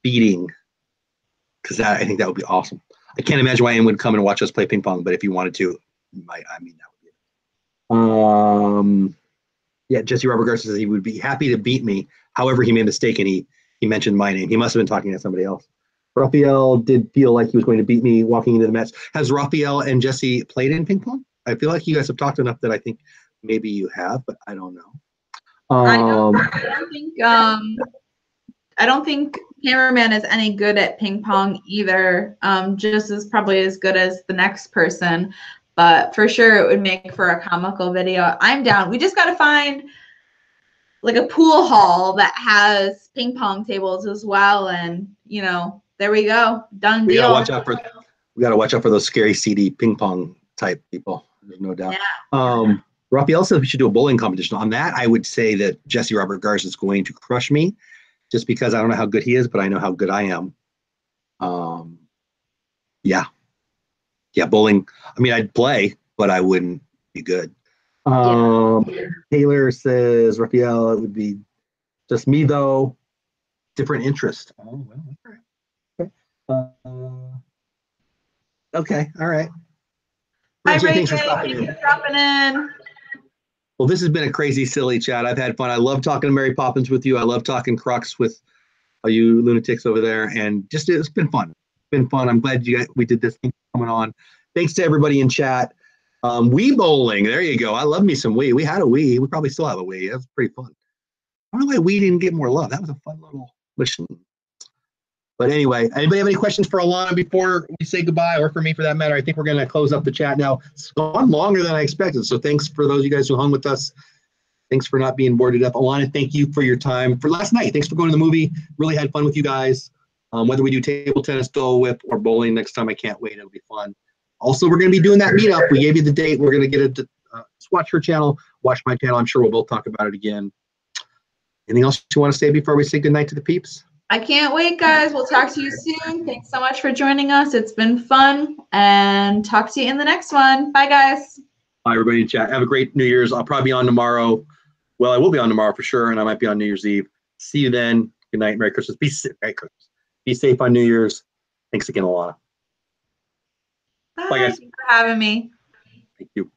beating, because I think that would be awesome. I can't imagine why anyone would come and watch us play ping pong, but if you wanted to, that would be it. Yeah, Jesse Robert Garza says he would be happy to beat me. However, he made a mistake and he mentioned my name. He must have been talking to somebody else. Raphael did feel like he was going to beat me walking into the match. Has Raphael and Jesse played in ping pong? I feel like you guys have talked enough that I think maybe you have, but I don't know. I don't think cameraman is any good at ping pong either. Just as probably as good as the next person, but for sure it would make for a comical video. I'm down. We just got to find like a pool hall that has ping pong tables as well. And, you know, there we go. Done We gotta deal. watch out for those scary CD ping pong type people. There's no doubt. Yeah. Raphael said we should do a bowling competition. On that, I would say that Jesse Robert Garza is going to crush me, just because I don't know how good he is, but I know how good I am. Yeah, bowling. I mean, I'd play, but I wouldn't be good. Taylor says, Raphael, it would be just me though. Different interest. Oh, well, okay, all right. Hi, Reggie, Ray thanks J. for stopping Thanks in. for dropping in. Well, this has been a crazy, silly chat. I've had fun. I love talking to Mary Poppins with you. I love talking Crocs with you lunatics over there, and just it's been fun. It's been fun. I'm glad we did this thing coming on. Thanks to everybody in chat. Wii bowling. There you go. I love me some Wii. We had a Wii. We probably still have a Wii. That was pretty fun. I don't know why Wii didn't get more love. That was a fun little machine. But anyway, anybody have any questions for Alanna before we say goodbye, or for me for that matter? I think we're going to close up the chat now. It's gone longer than I expected. So thanks for those of you guys who hung with us. Thanks for not being bored to death. Alanna, thank you for your time for last night. Thanks for going to the movie. Really had fun with you guys. Whether we do table tennis, Dole Whip, or bowling next time, I can't wait. It'll be fun. Also, we're going to be doing that meetup. We gave you the date. We're going to get it. Just watch her channel, watch my channel. I'm sure we'll both talk about it again. Anything else you want to say before we say goodnight to the peeps? I can't wait, guys. We'll talk to you soon. Thanks so much for joining us. It's been fun, and talk to you in the next one. Bye, guys. Bye, everybody in chat. Have a great New Year's. I'll probably be on tomorrow. Well, I will be on tomorrow for sure, and I might be on New Year's Eve. See you then. Good night. Merry Christmas. Merry Christmas. Be safe on New Year's. Thanks again, Alanna. Bye. Bye, guys. Thanks for having me. Thank you.